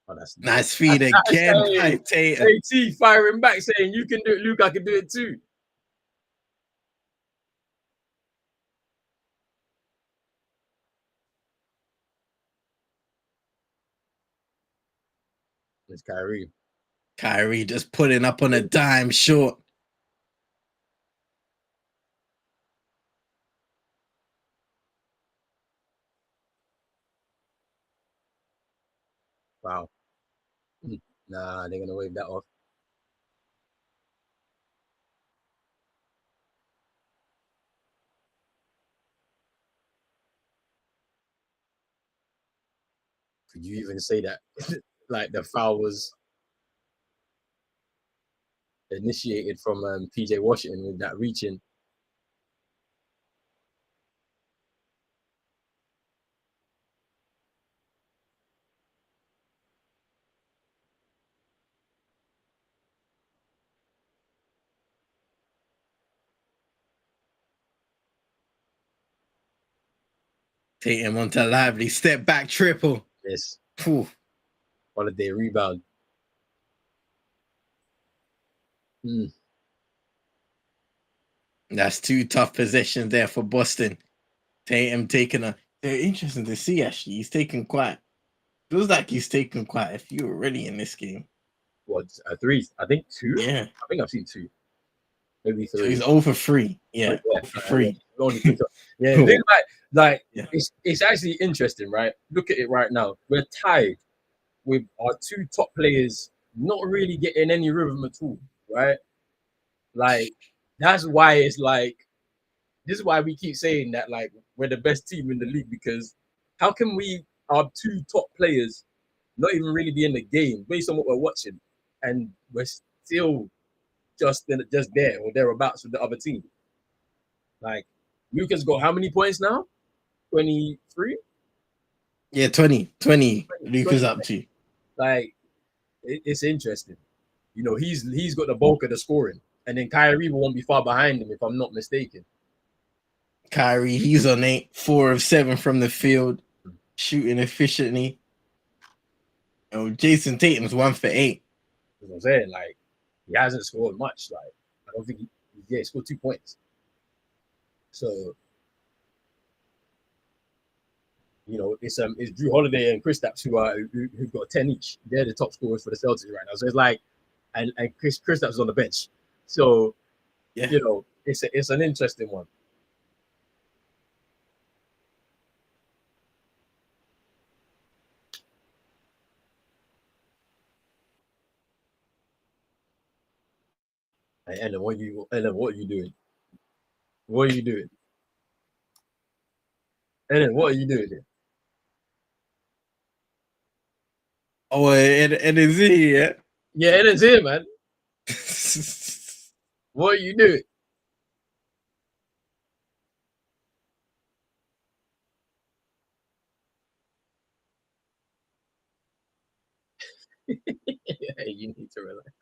Oh, that's nice feed again by Tatum. AT firing back saying, you can do it, Luke, I can do it too. It's Kyrie. Kyrie just putting up on a dime short. Wow. Nah, they're going to wave that off. Could you even say that? Like the foul was... initiated from PJ Washington with that reaching. Tatum onto Lively, step back triple. Yes. Phew. Holiday rebound. That's 2 tough possessions there for Boston. Tatum taking they're interesting to see actually. He's taken feels like he's taken quite a few already in this game. What, 3? I think 2. Yeah. I think I've seen 2. Maybe 3. So he's 0 for 3. Yeah. 0 for 3. Yeah, cool. Like yeah. It's actually interesting, right? Look at it right now. We're tied with our 2 top players not really getting any rhythm at all, right? Like, that's why it's like, this is why we keep saying that, like, we're the best team in the league, because how can our 2 top players not even really be in the game based on what we're watching, and we're still just there or thereabouts with the other team? Like, Luka's got how many points now? 23? Yeah, 20. Luka's up to. Like, it's interesting. You know, he's got the bulk of the scoring, and then Kyrie won't be far behind him if I'm not mistaken. Kyrie, he's on 8, 4 of 7 from the field, shooting efficiently. You know, Jason Tatum's 1 for 8. That's what I'm saying. Like, he hasn't scored much. Like, I don't think he scored 2 points. So, you know, it's Drew Holiday and Kristaps who've got 10 each. They're the top scorers for the Celtics right now. So it's like, and Kristaps is on the bench. So, yeah, you know, it's an interesting one. Hey, Ellen, what are you doing? What are you doing? Ellen, what are you doing here? Oh, and it's here. Yeah, Ellen's here, man. What are you doing? Yeah, you need to relax.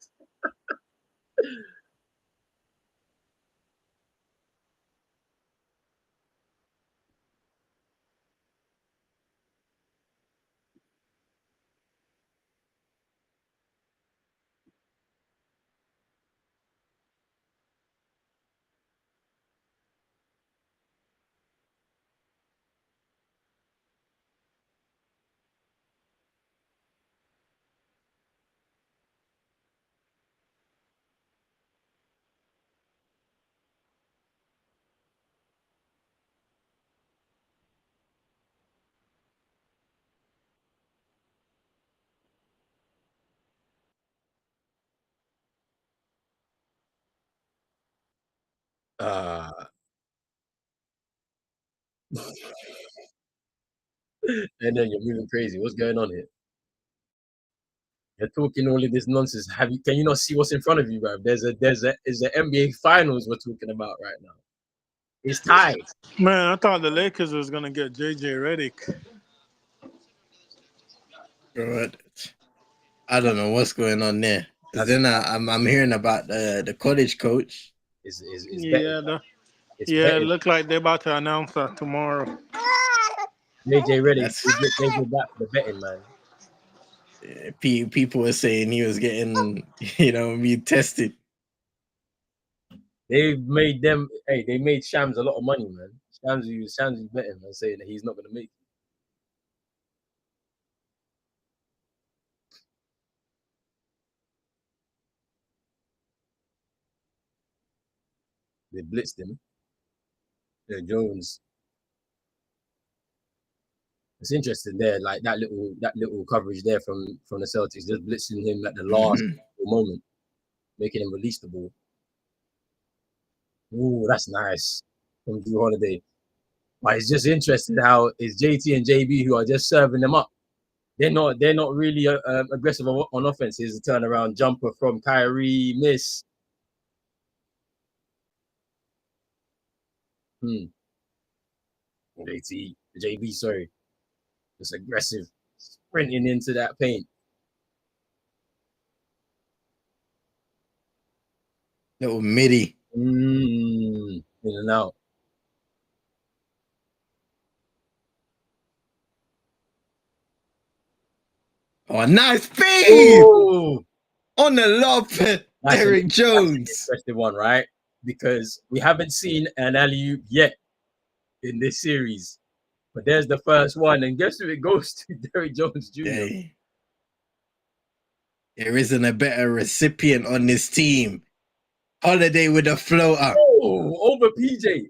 And then you're moving crazy. What's going on here? You're talking all of this nonsense. Can you not see what's in front of you, bro? It's the NBA Finals we're talking about right now. It's tied. Man, I thought the Lakers was gonna get JJ Redick. Right. I don't know what's going on there. Then I'm hearing about the college coach. It looks like they're about to announce that tomorrow. JJ Redick, the betting man. People were saying he was getting, me tested. They made Shams a lot of money, man. Shams is betting and saying that he's not going to make it. They blitzed him. Yeah, Jones. It's interesting there, like that little coverage there from the Celtics, just blitzing him at the last moment, making him release the ball. Ooh, that's nice from Drew Holiday. But it's just interesting how it's JT and JB who are just serving them up. They're not really aggressive on offense. It's a turnaround jumper from Kyrie, miss. JB, sorry. Just aggressive, sprinting into that paint. Little midi. In and out. Oh, nice feed! Oh! On the lob, Derrick Jones. That's an interesting one, right? Because we haven't seen an alley-oop yet in this series. But there's the first one. And guess who it goes to? Derrick Jones Jr. Hey. There isn't a better recipient on this team. Holiday with a floater. Oh, over PJ.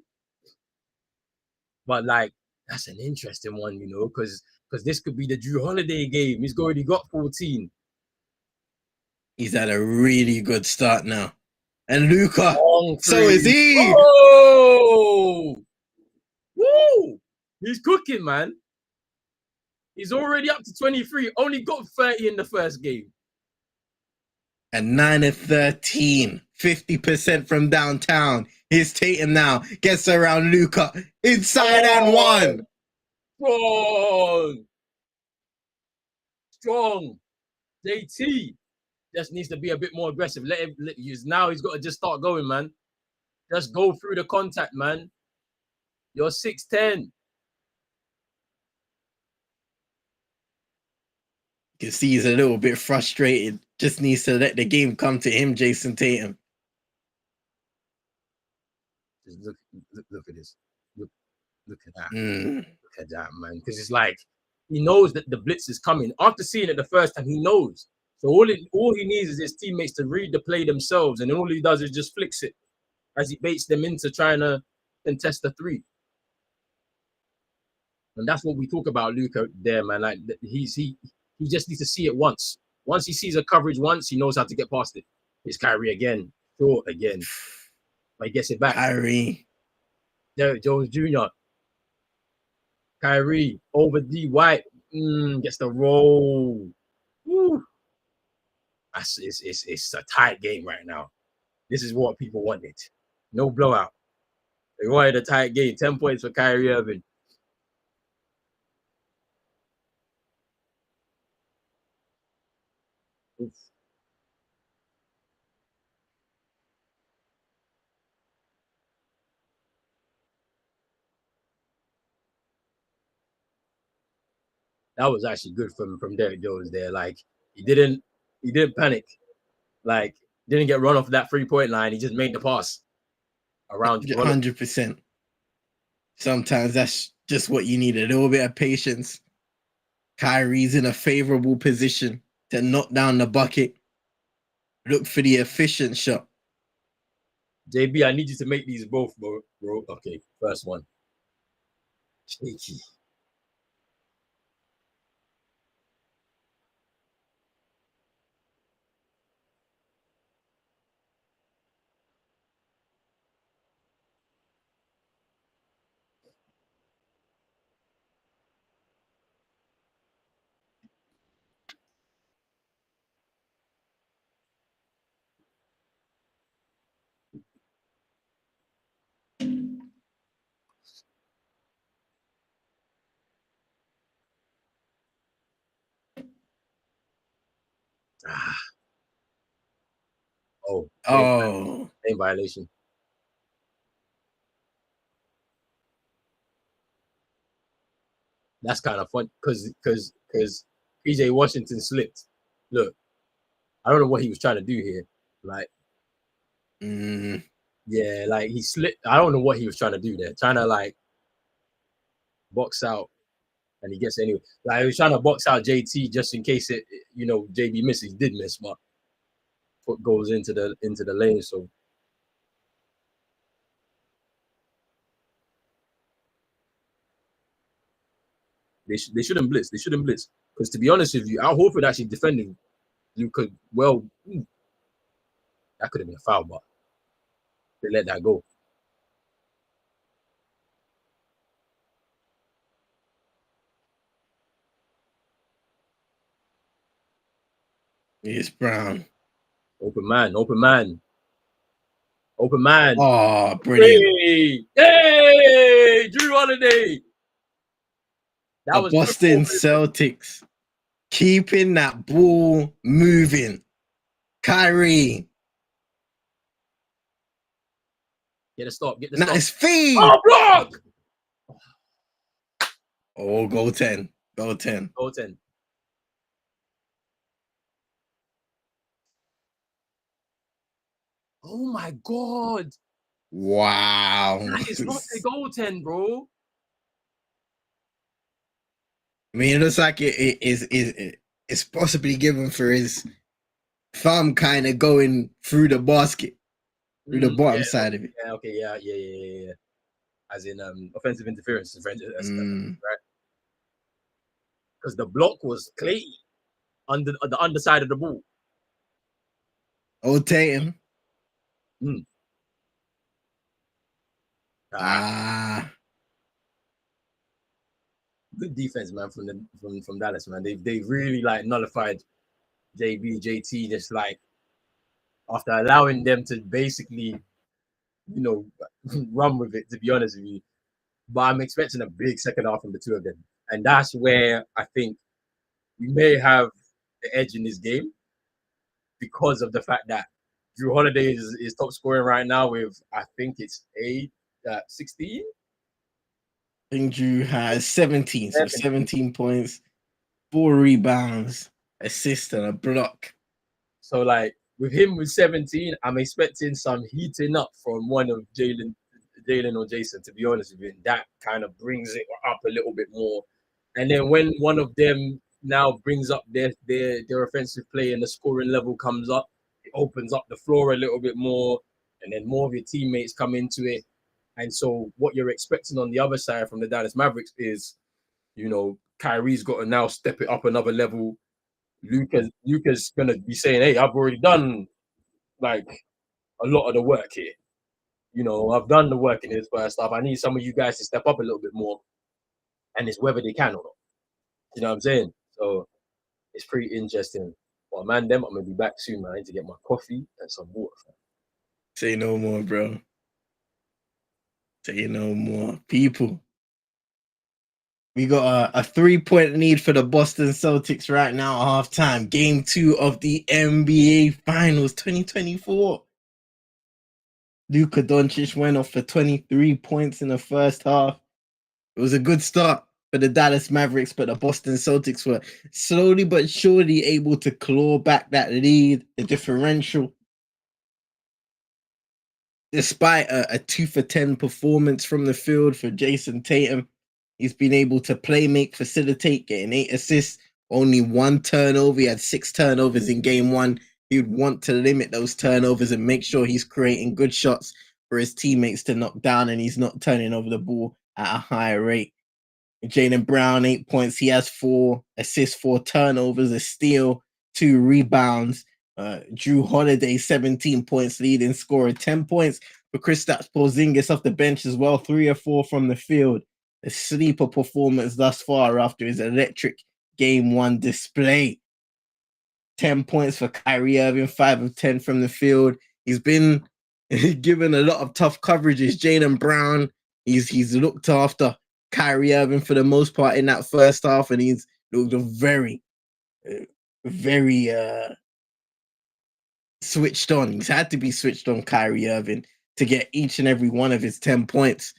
But like, that's an interesting one, you know, because this could be the Drew Holiday game. He's already got 14. He's had a really good start now. And Luka, so is he. Oh! Woo! He's cooking, man. He's already up to 23. Only got 30 in the first game. And 9 of 13. 50% from downtown. Here's Tatum now. Gets around Luka. Inside and one. Strong. JT just needs to be a bit more aggressive. Now he's got to just start going, man. Just go through the contact, man. You're 6'10". You can see he's a little bit frustrated. Just needs to let the game come to him, Jason Tatum. Just look at this. Look at that. Look at that, man. Because it's like he knows that the blitz is coming. After seeing it the first time, he knows. So all he needs is his teammates to read the play themselves, and then all he does is just flicks it as he baits them into trying to contest the three. And that's what we talk about, Luka. There, man. Like he just needs to see it once. Once he sees a coverage once, he knows how to get past it. It's Kyrie again, short again, but he gets it back. Kyrie, Derrick Jones Jr. Kyrie over D White, gets the roll. Woo. It's a tight game right now. This is what people wanted. No blowout. They wanted a tight game. 10 points for Kyrie Irving. Oof. That was actually good from Derrick Jones there. Like he didn't panic. Like didn't get run off that 3-point line. He just made the pass around 100%. Sometimes that's just what you need, a little bit of patience. Kyrie's in a favorable position to knock down the bucket. Look for the efficient shot. JB, I need you to make these both, bro. Okay, first one. Shaky. Same violation. That's kind of fun because PJ Washington slipped. Look, I don't know what he was trying to do here. Like, yeah, like he slipped. I don't know what he was trying to do there. Trying to like box out, and he gets anyway. Like he was trying to box out JT just in case JB misses. He did miss, but foot goes into the lane. So they shouldn't blitz. They shouldn't blitz because to be honest with you, Al Horford actually defended. You could that could have been a foul, but they let that go. It's Brown. Open man. Oh, brilliant. Hey! Drew Holiday. That The was Boston Celtics keeping that ball moving. Kyrie. Get a stop. Get the Nice stop. feed. Oh, block! Oh, go 10. Go 10. Go 10. Oh my God. Wow. That is not a goaltend, bro. I mean, it looks like it's possibly given for his thumb kind of going through the basket, through the bottom side of it. Yeah, okay, yeah. As in offensive interference, right? Because the block was clean under the underside of the ball. Oh, Tatum. Good defense, man, from Dallas, man. They really like nullified JT, just like after allowing them to basically, run with it, to be honest with you. But I'm expecting a big second half from the two of them. And that's where I think we may have the edge in this game because of the fact that Drew Holiday is top scoring right now with, I think it's 16. I think Drew has 17. So 17 points, 4 rebounds, assist, and a block. So, like, with him with 17, I'm expecting some heating up from one of Jalen or Jason, to be honest with you. And that kind of brings it up a little bit more. And then when one of them now brings up their offensive play and the scoring level comes up, it opens up the floor a little bit more. And then more of your teammates come into it. And so what you're expecting on the other side from the Dallas Mavericks is, Kyrie's got to now step it up another level. Luka's gonna be saying, "Hey, I've already done like a lot of the work here. I've done the work in this first half. I need some of you guys to step up a little bit more, and it's whether they can or not. You know what I'm saying? So it's pretty interesting. Well, man, I'm gonna be back soon, man. I need to get my coffee and some water. Say no more, bro. Say no more, people. We got a 3-point lead for the Boston Celtics right now at halftime. Game 2 of the NBA Finals 2024. Luka Doncic went off for 23 points in the first half. It was a good start for the Dallas Mavericks, but the Boston Celtics were slowly but surely able to claw back that lead, the differential. Despite a 2 for 10 performance from the field for Jason Tatum, he's been able to play, make, facilitate, getting 8 assists, only 1 turnover. He had 6 turnovers in game 1. He'd want to limit those turnovers and make sure he's creating good shots for his teammates to knock down, and he's not turning over the ball at a higher rate. Jaylen Brown, 8 points. He has 4 assists, 4 turnovers, a steal, 2 rebounds. Drew Holiday, 17 points, leading scorer, 10 points for Kristaps Porzingis off the bench as well, 3 or 4 from the field. A sleeper performance thus far after his electric game 1 display. 10 points for Kyrie Irving, 5 of 10 from the field. He's been given a lot of tough coverages. Jaylen Brown, he's looked after Kyrie Irving for the most part in that first half, and he's looked very switched on. He's had to be switched on, Kyrie Irving, to get each and every one of his 10 points.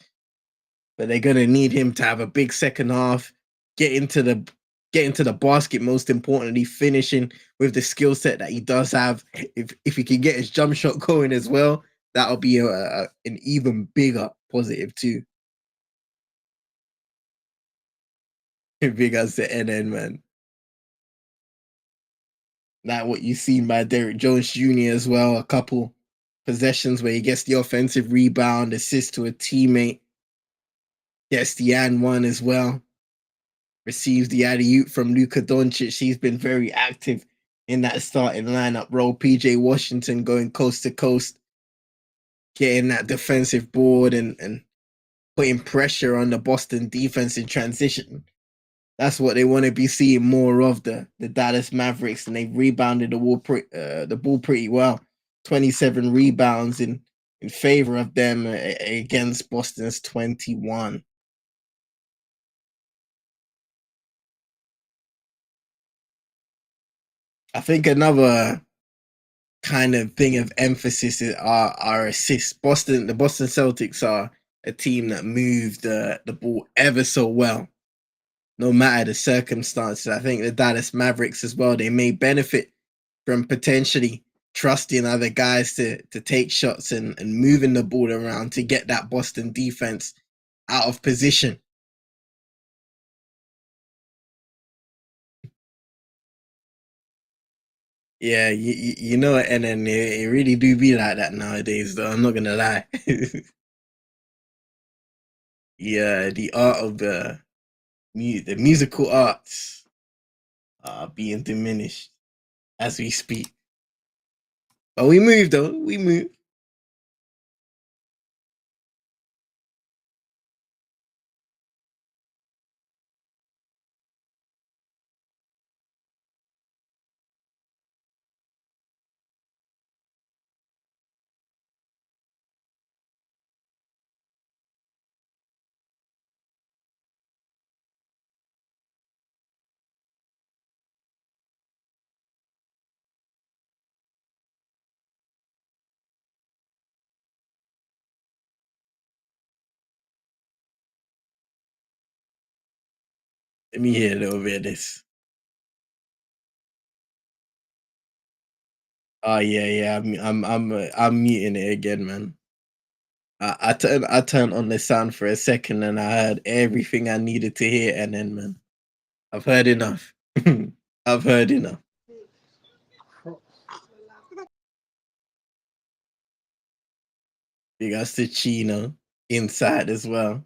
But they're gonna need him to have a big second half, get into the basket, most importantly, finishing with the skill set that he does have. If he can get his jump shot going as well, that'll be an even bigger positive too. Big as the NN, man. Like what you've seen by Derrick Jones Jr. as well. A couple possessions where he gets the offensive rebound, assist to a teammate, gets the and one as well. Receives the alley-oop from Luka Doncic. He's been very active in that starting lineup role. PJ Washington going coast to coast, getting that defensive board and putting pressure on the Boston defense in transition. That's what they want to be seeing more of, the Dallas Mavericks, and they've rebounded the ball pretty well. 27 rebounds in favor of them against Boston's 21. I think another kind of thing of emphasis is our assists. The Boston Celtics are a team that move the ball ever so well, no matter the circumstances. I think the Dallas Mavericks as well, they may benefit from potentially trusting other guys to take shots and moving the ball around to get that Boston defense out of position. Yeah, you know it, and then it really do be like that nowadays, though. I'm not gonna lie. Yeah, the art of the musical arts are being diminished as we speak. But we move, though. We move. Let me hear a little bit of this. Oh yeah. I'm muting it again, man. I turned on the sound for a second and I heard everything I needed to hear, and then man, I've heard enough. I've heard enough. Big ups to Chino inside as well.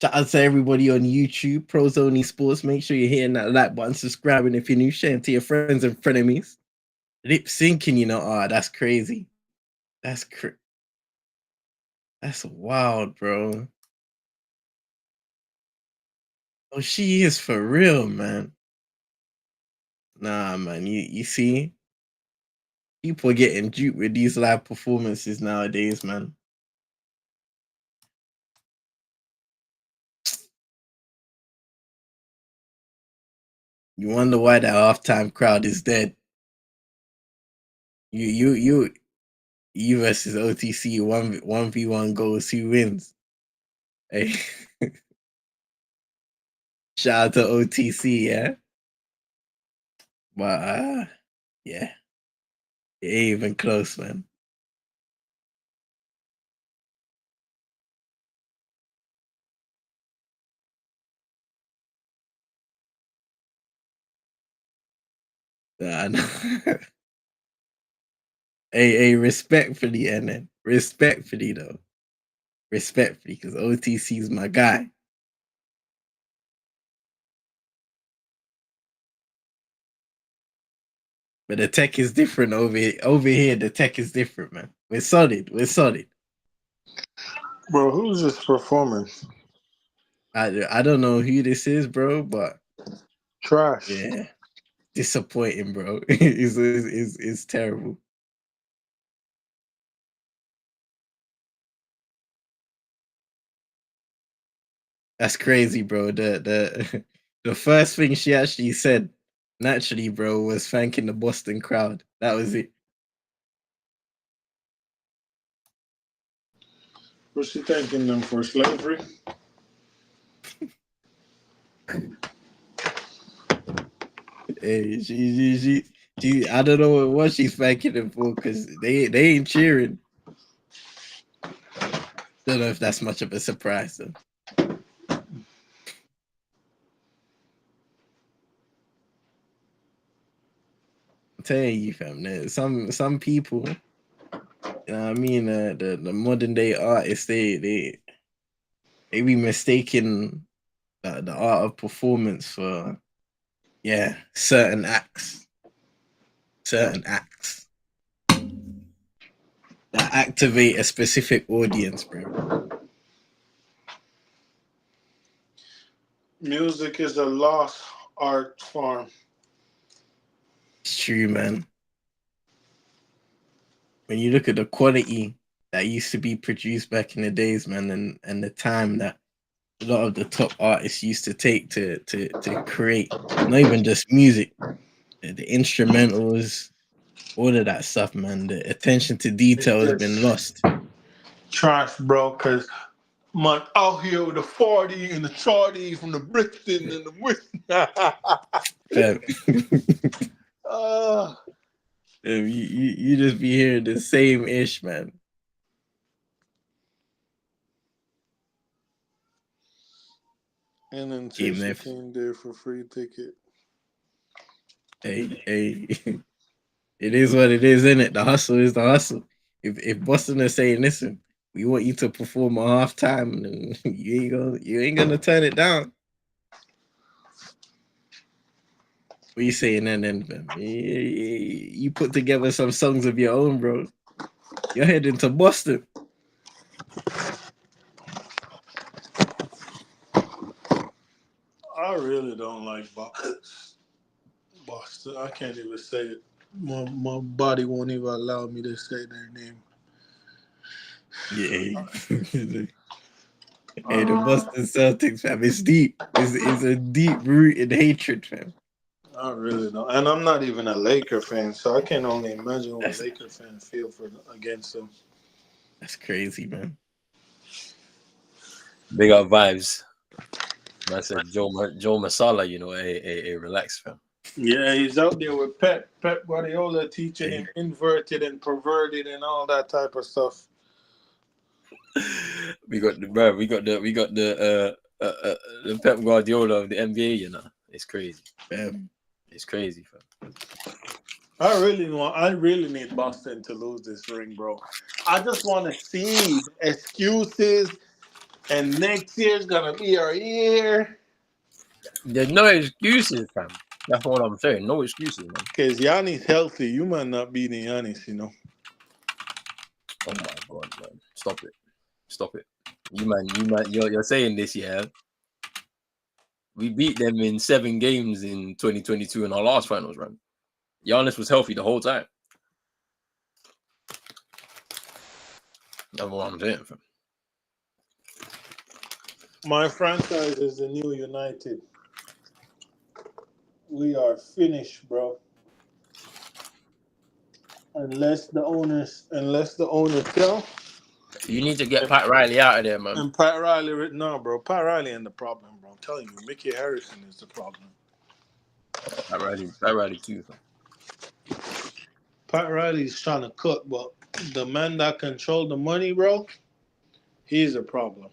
Shout out to everybody on YouTube, Pros Only Sports. Make sure you're hitting that like button, subscribing if you're new, sharing to your friends and frenemies. Lip syncing, you know, that's crazy. That's wild, bro. Oh, she is for real, man. Nah, man, you see, people are getting duped with these live performances nowadays, man. You wonder why that halftime crowd is dead. You versus OTC 1v1 goals. Who wins? Hey, shout out to OTC, yeah. But yeah, it ain't even close, man. Hey, respectfully, and then respectfully though, respectfully, because OTC is my guy. But the tech is different over here. Over here, the tech is different, man. We're solid. Bro, who's this performing? I don't know who this is, bro, but Trash. yeah, disappointing, bro. It's terrible. That's crazy, bro. The the first thing she actually said, naturally, bro, was thanking the Boston crowd. That was it. Was she thanking them for slavery? Hey, she I don't know what she's thanking them for, because they ain't cheering. Don't know if that's much of a surprise though. I'm telling you, fam. Some people, you know what I mean, the modern day artists, they be mistaking the art of performance for certain acts that activate a specific audience, bro. Music is a lost art form. It's true, man. When you look at the quality that used to be produced back in the days, man, and the time that a lot of the top artists used to take to create, not even just music, the instrumentals, all of that stuff, man. The attention to detail has been lost. Trash, bro, because man out here with the 40 and the shorty from the Brixton and the Whitney. Fam. uh, you just be hearing the same ish, man. and then Chase came there for free ticket. Hey, it is what it is, isn't it? The hustle is the hustle. If Boston is saying, listen, we want you to perform at halftime, and you ain't gonna turn it down. What you saying then? You put together some songs of your own, bro. You're heading to Boston. I really don't like Boston. I can't even say it. My body won't even allow me to say their name. Yeah. Hey, the Boston Celtics, fam. It's deep. It's a deep-rooted hatred, fam. I really don't. And I'm not even a Laker fan, so I can only imagine what a Laker fan feel against them. That's crazy, man. Big up vibes. I said Joe Masala, relax, fam. Yeah, he's out there with Pep Guardiola teaching him inverted and perverted and all that type of stuff. We got the Pep Guardiola of the NBA, It's crazy. It's crazy, fam. I really need Boston to lose this ring, bro. I just want to see excuses, and next year's gonna be our year. There's no excuses, fam. That's what I'm saying. No excuses, man. Because Giannis healthy, you might not beat Giannis, Oh my god, man! Stop it. You're saying this, yeah? We beat them in 7 games in 2022 in our last finals run. Giannis was healthy the whole time. That's what I'm saying, fam. My franchise is the new United. We are finished, bro. Unless the owners tell. You need to get Pat Riley out of there, man. And Pat Riley, no, bro. Pat Riley ain't the problem, bro. I'm telling you, Mickey Harrison is the problem. Pat Riley too, fam. Pat Riley's trying to cook, but the man that control the money, bro, he's a problem.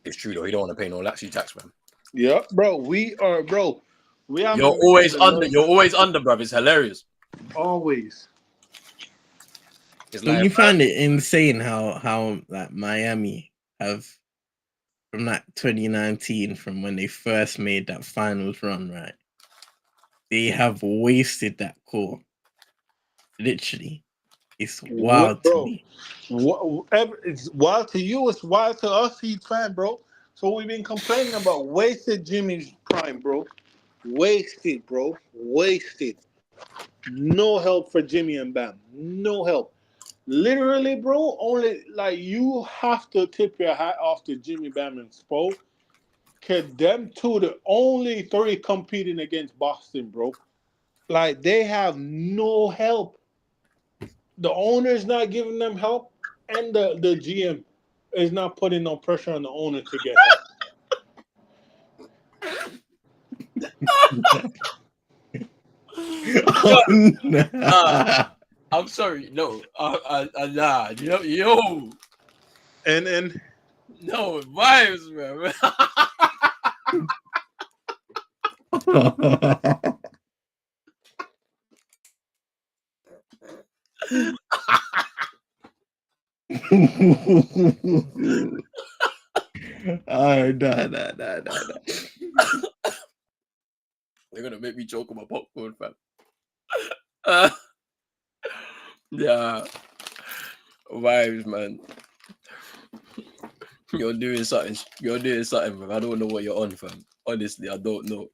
It's true though. He don't want to pay no laxy tax, man. Yeah, bro. We have. You're always under. You're always under, bro. It's hilarious. Always. It's You find it insane how like Miami have from that 2019, from when they first made that finals run, right? They have wasted that core. Literally. It's wild to me. It's wild to you. It's wild to us, Heat fan, bro. So we've been complaining about wasted Jimmy's prime, bro. Wasted, bro. Wasted. No help for Jimmy and Bam. No help. Literally, bro. Only like you have to tip your hat off to Jimmy, Bam, and Spo. Cause them two, the only 3 competing against Boston, bro. Like they have no help. The owner's not giving them help, and the GM is not putting no pressure on the owner to get help. I'm sorry. No. Nah. Yo. And no vibes, man. No. They're gonna make me choke on my popcorn, fam. Yeah, vibes, man. You're doing something, fam. I don't know what you're on, fam. Honestly, I don't know.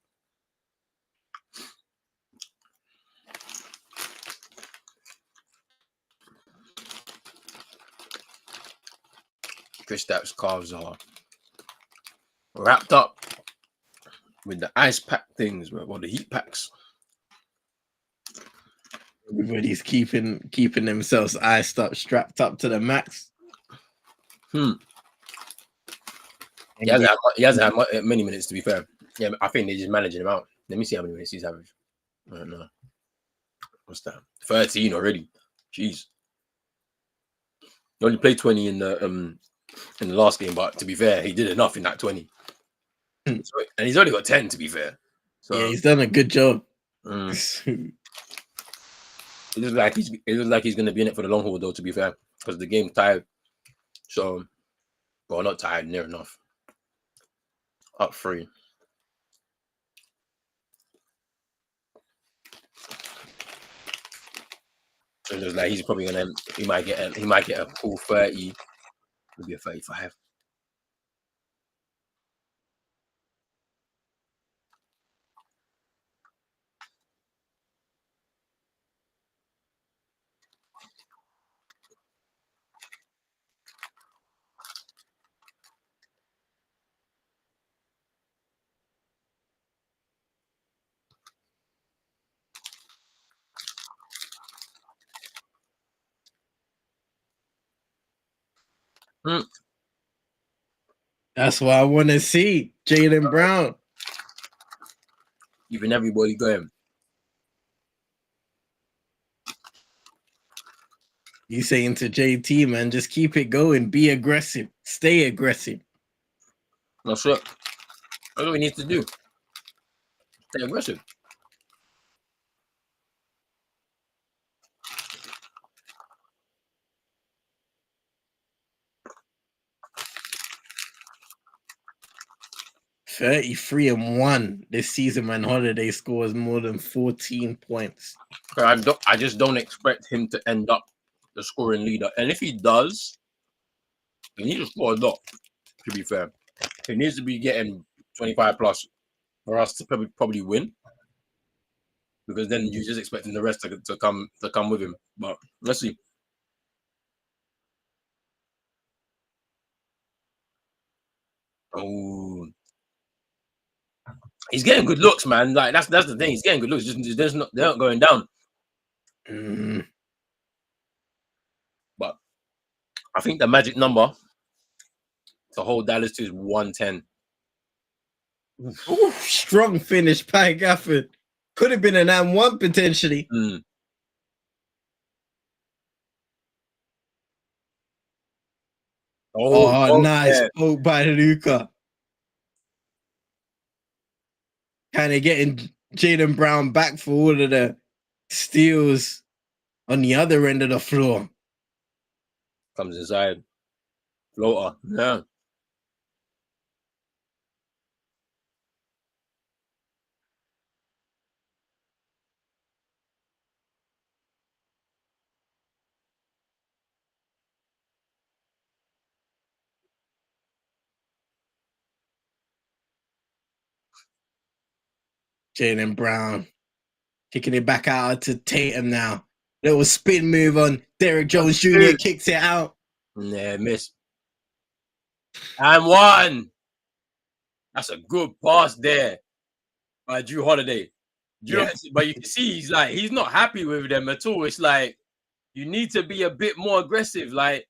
Kristaps calves are wrapped up. with the ice pack things, bro, or the heat packs. Everybody's keeping themselves iced up, strapped up to the max. He hasn't had many minutes, to be fair. Yeah, I think they're just managing him out. Let me see how many minutes he's averaged. I don't know. What's that? 13 already. Jeez. He only played 20 in the last game, but to be fair, he did enough in that 20. And he's only got 10, to be fair. So yeah, he's done a good job. It looks like he's going to be in it for the long haul, though, to be fair, because the game's tired. So, well, not tired, near enough. Up 3. So it looks like he's probably gonna. He might get a full 30. Maybe a 35. That's what I want to see. Jaylen Brown. Even everybody going. You saying to JT, man, just keep it going. Be aggressive. Stay aggressive. That's it. That's what we need to do. Stay aggressive. $33-1 this season, man. Holiday scores more than 14 points. I just don't expect him to end up the scoring leader. And if he does, he needs to score a lot, to be fair. He needs to be getting 25 plus for us to probably win. Because then you're just expecting the rest to come with him. But let's see. Oh, he's getting good looks, man. Like that's the thing. He's getting good looks. They're not going down. But I think the magic number to hold Dallas to is 110. Ooh, strong finish, Pat Gafford. Could have been an M1 potentially. Oh, nice poke by Luka. Kind of getting Jaylen Brown back for all of the steals on the other end of the floor. Comes inside. Floater. Yeah. Jaylen Brown kicking it back out to Tatum now. Little spin move on Derrick Jones Jr. Kicks it out. Yeah, miss. And 1. That's a good pass there by Drew Holiday. But you can see he's not happy with them at all. It's like you need to be a bit more aggressive. Like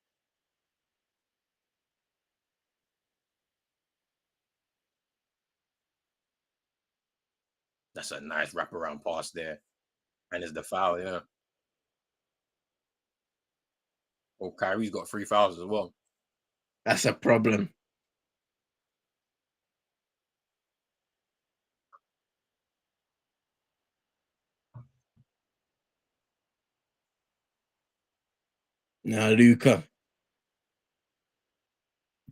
that's a nice wraparound pass there. And it's the foul, yeah. Oh, Kyrie's got 3 fouls as well. That's a problem. Now Luka.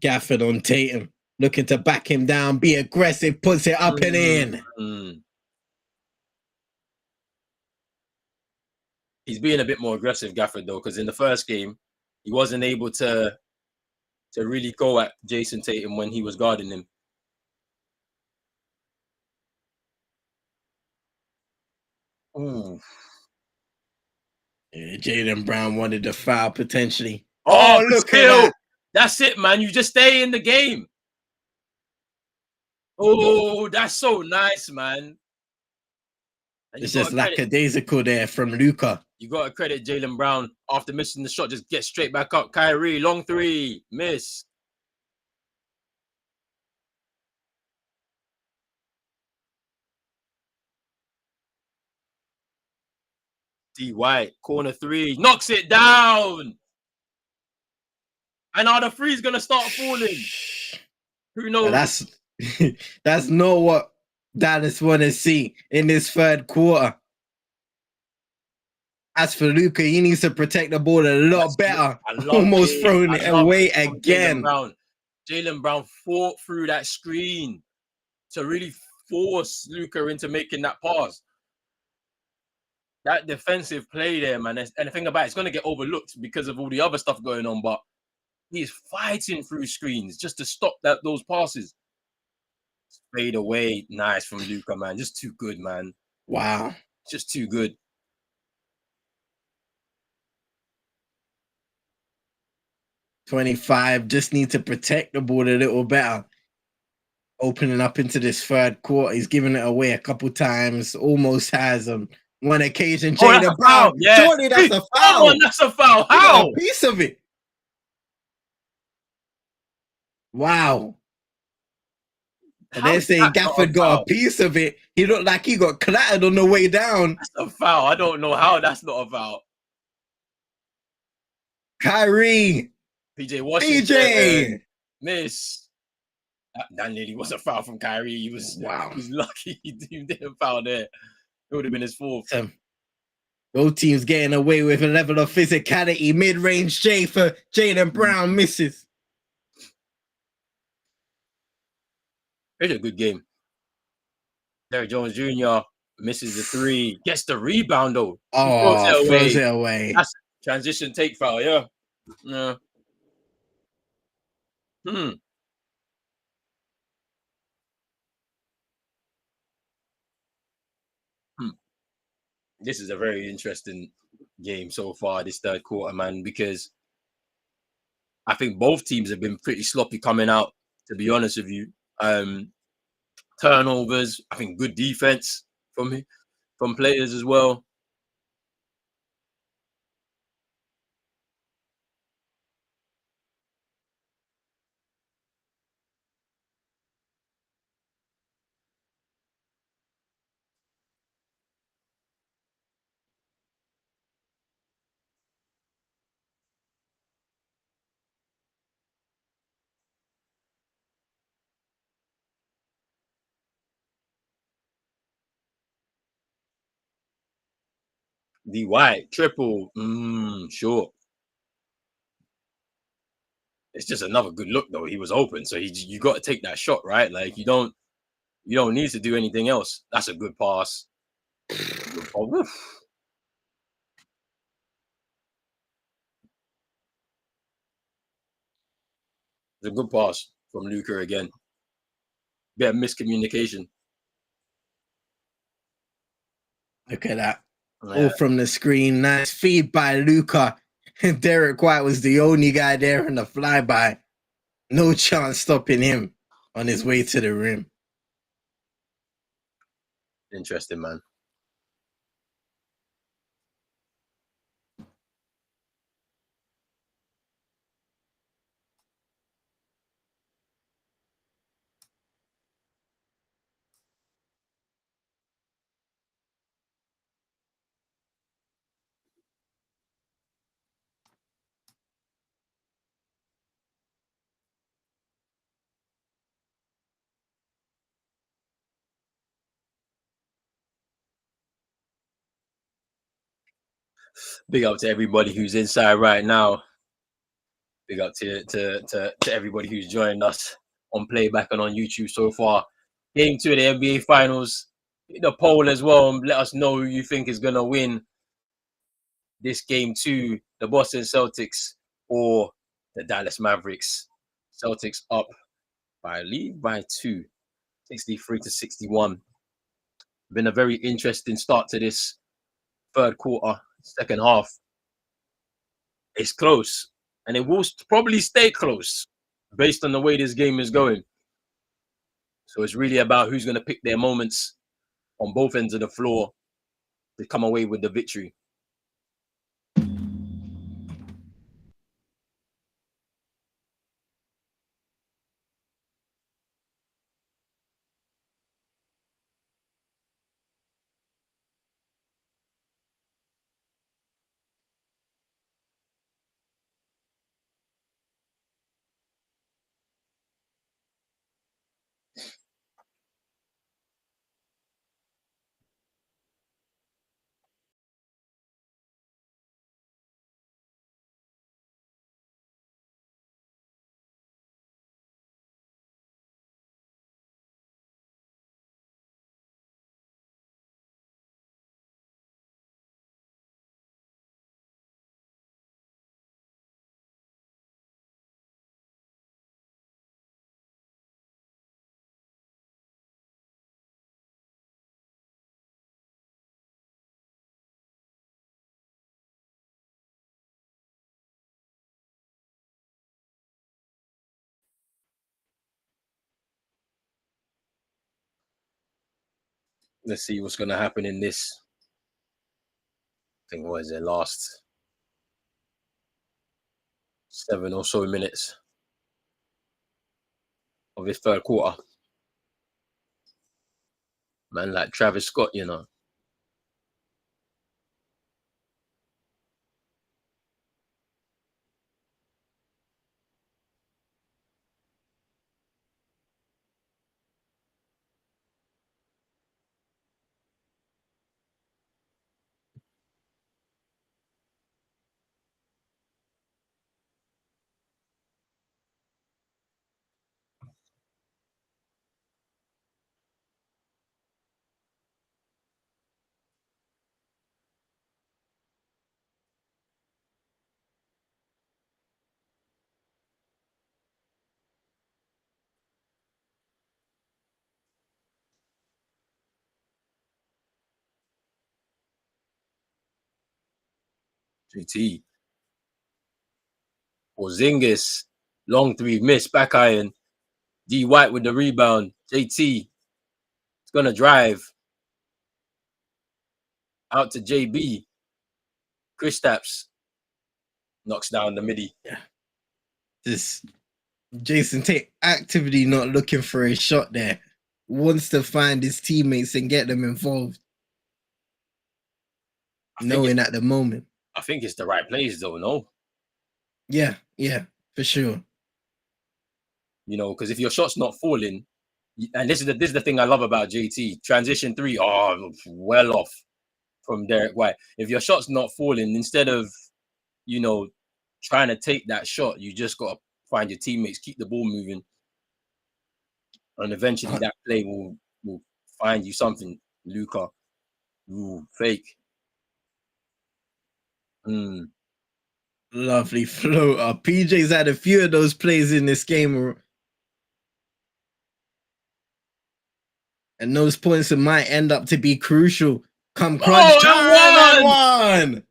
Gafford on Tatum. Looking to back him down. Be aggressive. Puts it up and in. He's being a bit more aggressive, Gafford, though, because in the first game, he wasn't able to really go at Jason Tatum when he was guarding him. Ooh. Yeah, Jaylen Brown wanted the foul potentially. Oh, look at that. That's it, man. You just stay in the game. Oh, that's so nice, man. And It's just lackadaisical there from Luka. You got to credit Jaylen Brown after missing the shot. Just get straight back up. Kyrie, long three, miss. D White, corner three, knocks it down. And now the three's gonna start falling. Who knows? That's not what Dallas want to see in this third quarter. As for Luka, he needs to protect the ball a lot better. Almost throwing it away again. Jaylen Brown fought through that screen to really force Luka into making that pass. That defensive play there, man. And the thing about it's going to get overlooked because of all the other stuff going on, but he's fighting through screens just to stop those passes. Fade away. Nice from Luka, man. Just too good, man. Wow. Just too good. $25. Just need to protect the ball a little better. Opening up into this third quarter. He's given it away a couple times. Almost has one occasion. Jaylen Brown. Yeah. Surely that's a foul. Come on, that's a foul. How? A piece of it. Wow. And they're saying Gafford got a piece of it. He looked like he got clattered on the way down. That's a foul. I don't know how that's not a foul. Kyrie. PJ Washington. Miss. That nearly was a foul from Kyrie. He was lucky he didn't foul there. It would have been his fourth. Both teams getting away with a level of physicality. Mid-range J for Jaylen Brown misses. It's a good game. Derrick Jones Jr. misses the three. Gets the rebound, though. Oh, throws it away. That's transition take foul, yeah. Yeah. This is a very interesting game so far, this third quarter, man, because I think both teams have been pretty sloppy coming out, to be honest with you. Turnovers, I think good defense from players as well. D White, triple, sure. It's just another good look, though. He was open, so you got to take that shot, right? Like you don't need to do anything else. That's a good pass. It's a good pass from Luka again. Bit of miscommunication. Look at that. All from the screen. Nice feed by Luka. Derrick White was the only guy there in the flyby. No chance stopping him on his way to the rim. Interesting, man. Big up to everybody who's inside right now. Big up to everybody who's joined us on playback and on YouTube so far. Game 2 of the NBA Finals. Hit the poll as well and let us know who you think is going to win this game 2, the Boston Celtics or the Dallas Mavericks. Celtics up by 2, 63-61. Been a very interesting start to this third quarter, second half. It's close, and it will probably stay close based on the way this game is going. So it's really about who's going to pick their moments on both ends of the floor to come away with the victory. Let's see what's going to happen in this. I think what is it, last 7 or so minutes of this third quarter. Man, like Travis Scott, you know. JT. Porzingis. Long three, miss, back iron. D White with the rebound. JT. It's going to drive. Out to JB. Kristaps. Knocks down the midi. Yeah. This Jason Tate actively not looking for a shot there. Wants to find his teammates and get them involved. Knowing at the moment. I think it's the right plays though, no? Yeah, for sure. You know, because if your shot's not falling, and this is the thing I love about JT. Transition 3, well off from Derek White. If your shot's not falling, instead of, you know, trying to take that shot, you just got to find your teammates, keep the ball moving, and eventually that play will find you something. Luka, ooh, fake. Lovely floater. PJ's had a few of those plays in this game. And those points might end up to be crucial. Come crunch time and one.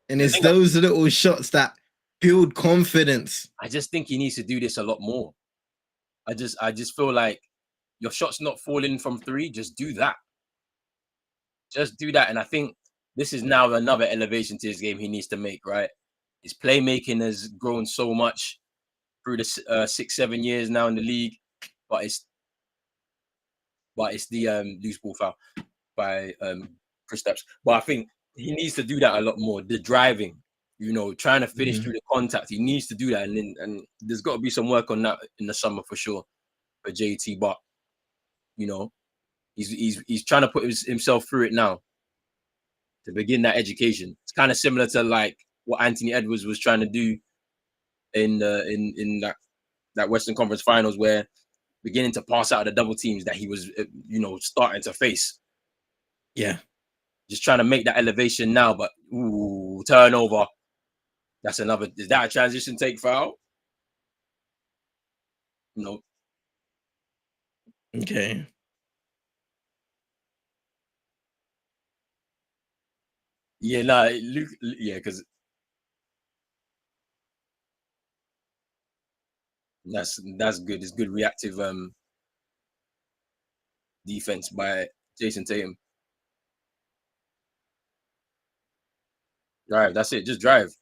And it's those little shots that build confidence. I just think he needs to do this a lot more. I just feel like your shot's not falling from 3. Just do that. Just do that. And I think this is now another elevation to his game he needs to make, right? His playmaking has grown so much through the 6-7 years now in the league, but it's the loose ball foul by Kristaps. But I think he needs to do that a lot more. The driving, you know, trying to finish through the contact. He needs to do that, and there's got to be some work on that in the summer for sure for JT. But you know, he's trying to put himself through it now to begin that education. It's kind of similar to like what Anthony Edwards was trying to do in that Western Conference Finals, where beginning to pass out the double teams that he was, you know, starting to face. Yeah. Just trying to make that elevation now, but turnover. That's another. Is that a transition take foul? No. Okay. Yeah, nah, Luke. Yeah, because That's good. It's good reactive defense by Jason Tatum. Drive. That's it. Just drive.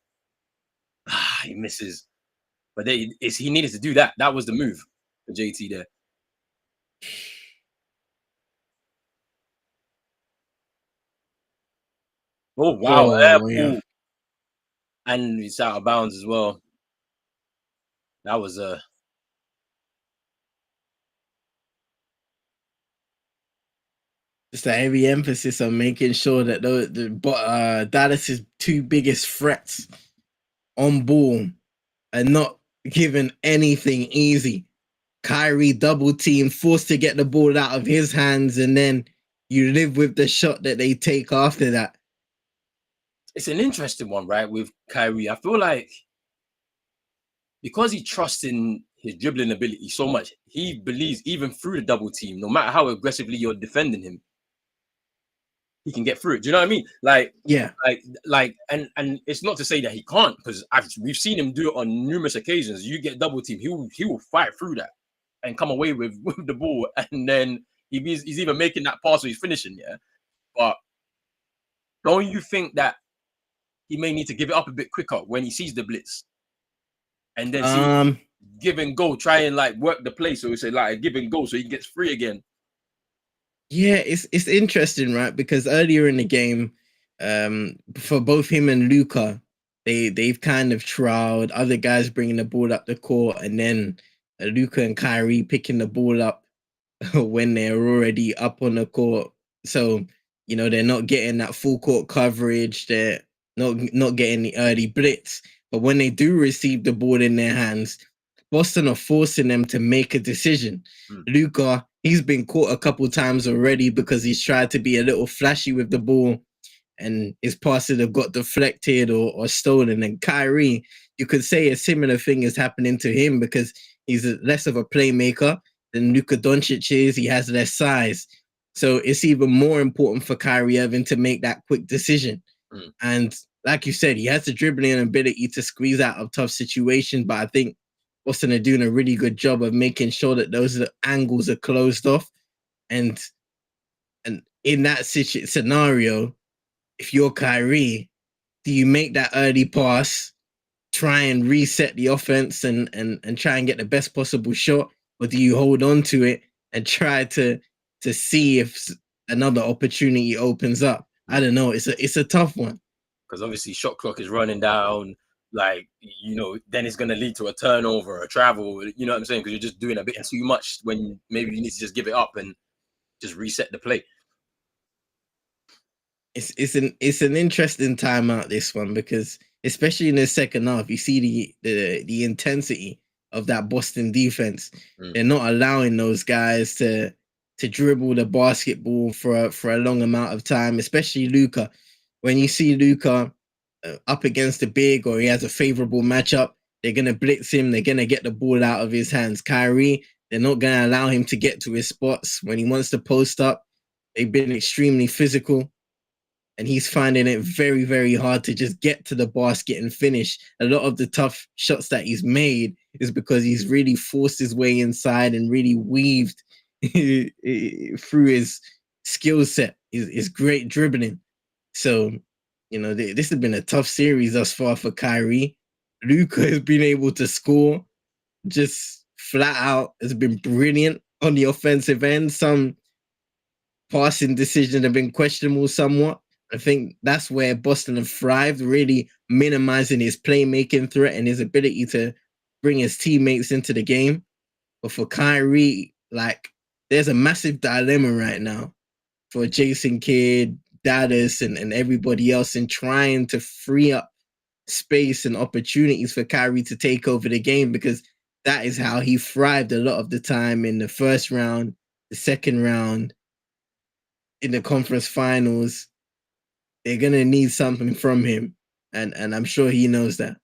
He misses. But he needed to do that. That was the move for JT there. Oh wow! Yeah. And it's out of bounds as well. That was just a heavy emphasis on making sure that Dallas's two biggest threats on ball are not given anything easy. Kyrie double team, forced to get the ball out of his hands, and then you live with the shot that they take after that. It's an interesting one, right? With Kyrie, I feel like because he trusts in his dribbling ability so much, he believes even through the double team, no matter how aggressively you're defending him, he can get through it. Do you know what I mean? Like, yeah, and it's not to say that he can't, because we've seen him do it on numerous occasions. You get double team, he will fight through that and come away with the ball, and then he's even making that pass or he's finishing. Yeah, but don't you think that he may need to give it up a bit quicker when he sees the blitz, and then give and go, try and like work the play, so we say like give and go, so he gets free again. Yeah, it's interesting, right? Because earlier in the game, for both him and Luka, they've kind of trialed other guys bringing the ball up the court, and then Luka and Kyrie picking the ball up when they're already up on the court. So they're not getting that full court coverage. They're not getting the early blitz. But when they do receive the ball in their hands, Boston are forcing them to make a decision. Luka, he's been caught a couple times already because he's tried to be a little flashy with the ball, and his passes have got deflected or stolen. And Kyrie, you could say a similar thing is happening to him because he's less of a playmaker than Luka Doncic is. He has less size. So it's even more important for Kyrie Irving to make that quick decision. And like you said, he has the dribbling ability to squeeze out of tough situations, but I think Boston are doing a really good job of making sure that those angles are closed off. And in that scenario, if you're Kyrie, do you make that early pass, try and reset the offense and try and get the best possible shot, or do you hold on to it and try to see if another opportunity opens up? I don't know. It's a tough one. Because obviously shot clock is running down, like, then it's going to lead to a turnover, a travel, you know what I'm saying? Because you're just doing a bit too much when maybe you need to just give it up and just reset the play. It's an interesting time out, this one, because especially in the second half, you see the intensity of that Boston defense. They're not allowing those guys to dribble the basketball for a long amount of time, especially Luka. When you see Luka up against a big or he has a favorable matchup, they're going to blitz him. They're going to get the ball out of his hands. Kyrie, they're not going to allow him to get to his spots. When he wants to post up, they've been extremely physical. And he's finding it very, very hard to just get to the basket and finish. A lot of the tough shots that he's made is because he's really forced his way inside and really weaved through his skill set, his great dribbling. So, this has been a tough series thus far for Kyrie. Luka has been able to score just flat out, has been brilliant on the offensive end. Some passing decisions have been questionable somewhat. I think that's where Boston have thrived, really minimizing his playmaking threat and his ability to bring his teammates into the game. But for Kyrie, there's a massive dilemma right now for Jason Kidd, Dallas, and everybody else in trying to free up space and opportunities for Kyrie to take over the game, because that is how he thrived a lot of the time in the first round, the second round, in the conference finals. They're going to need something from him, and I'm sure he knows that.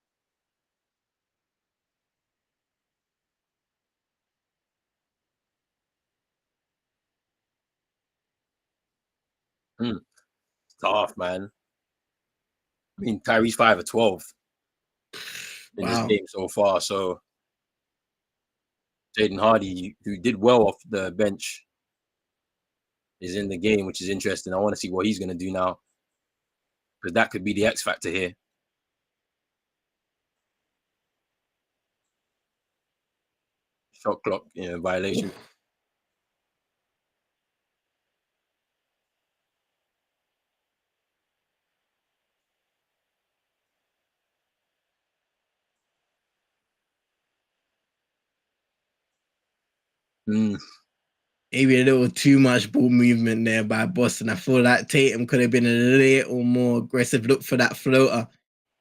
Tough, man. I mean, Kyrie's 5 of 12 in this game so far, so Jaden Hardy, who did well off the bench, is in the game, which is interesting. I want to see what he's going to do now, because that could be the X factor here. Shot clock, violation. Maybe a little too much ball movement there by Boston. I feel like Tatum could have been a little more aggressive. Look for that floater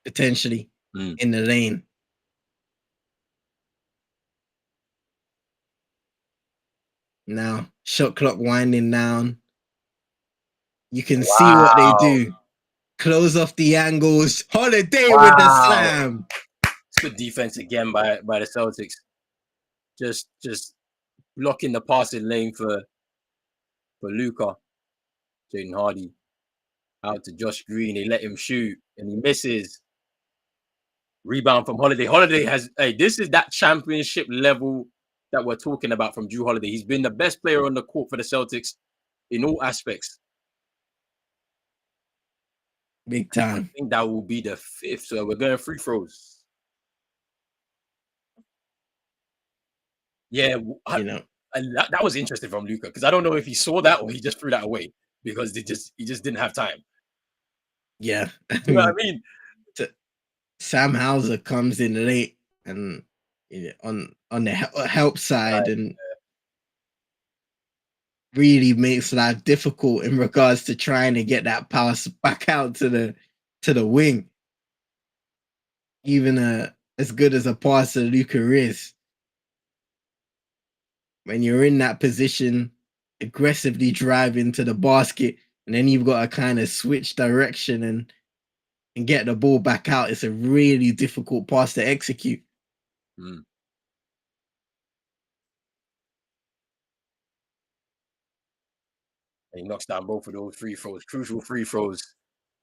potentially in the lane. Now, shot clock winding down. You can see what they do. Close off the angles. Holiday with the slam. It's good defense again by the Celtics. Just blocking the passing lane for Luka. Jaden Hardy out to Josh Green. They let him shoot and he misses. Rebound from Holiday. Holiday this is that championship level that we're talking about from Drew Holiday. He's been the best player on the court for the Celtics in all aspects. Big time. I think that will be the 5th. So we're going free throws. Yeah, and that was interesting from Luka, because I don't know if he saw that or he just threw that away because he just didn't have time. Yeah, you know what I mean. Sam Hauser comes in late and on the help side and really makes life difficult in regards to trying to get that pass back out to the wing. Even as good as a passer Luka is, when you're in that position, aggressively drive into the basket, and then you've got to kind of switch direction and get the ball back out, it's a really difficult pass to execute. And he knocks down both of those free throws, crucial free throws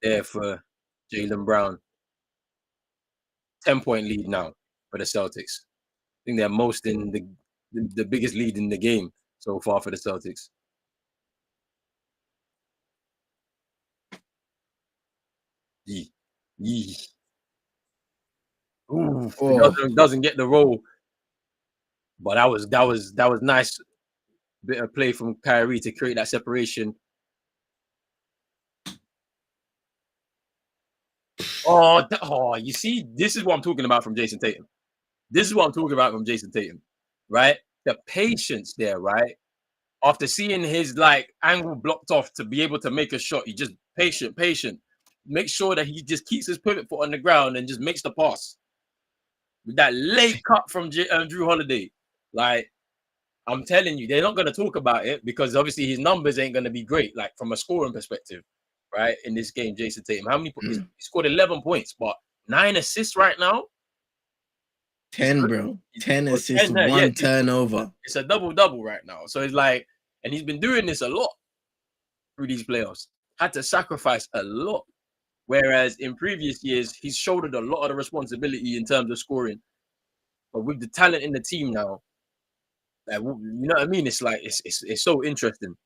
there for Jaylen Brown. 10-point lead now for the Celtics. I think they're most in the biggest lead in the game so far for the Celtics. Doesn't get the roll, but that was nice bit of play from Kyrie to create that separation. You see, this is what I'm talking about from Jason Tatum. Right? The patience there, right? After seeing his angle blocked off to be able to make a shot, he just patient. Make sure that he just keeps his pivot foot on the ground and just makes the pass. With that late cut from Drew Holiday. I'm telling you, they're not going to talk about it because obviously his numbers ain't going to be great, from a scoring perspective, right? In this game, Jason Tatum, how many points? He scored 11 points, but 9 assists right now. 10, bro. 10 assists, 1 turnover. It's a double-double right now. So it's and he's been doing this a lot through these playoffs. Had to sacrifice a lot. Whereas in previous years, he's shouldered a lot of the responsibility in terms of scoring. But with the talent in the team now, you know what I mean? It's it's so interesting.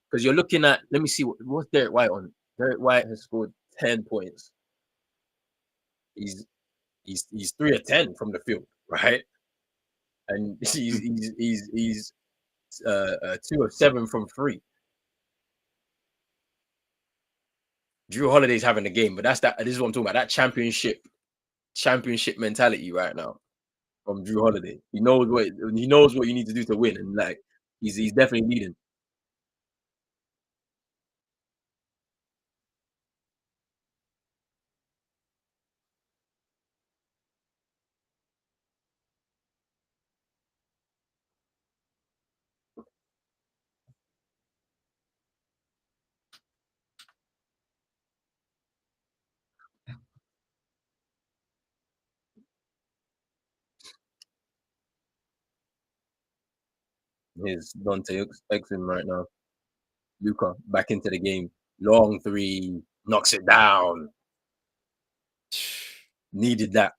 Because you're looking at, let me see, what's Derek White on? Derek White has scored 10 points. He's 3 of 10 from the field, right? And he's 2 of 7 from 3. Drew Holiday's having a game, but this is what I'm talking about. That championship mentality right now from Drew Holiday. He knows what you need to do to win, and he's definitely leading. Here's Dante Exum right now. Luka back into the game. Long 3, knocks it down. Needed that.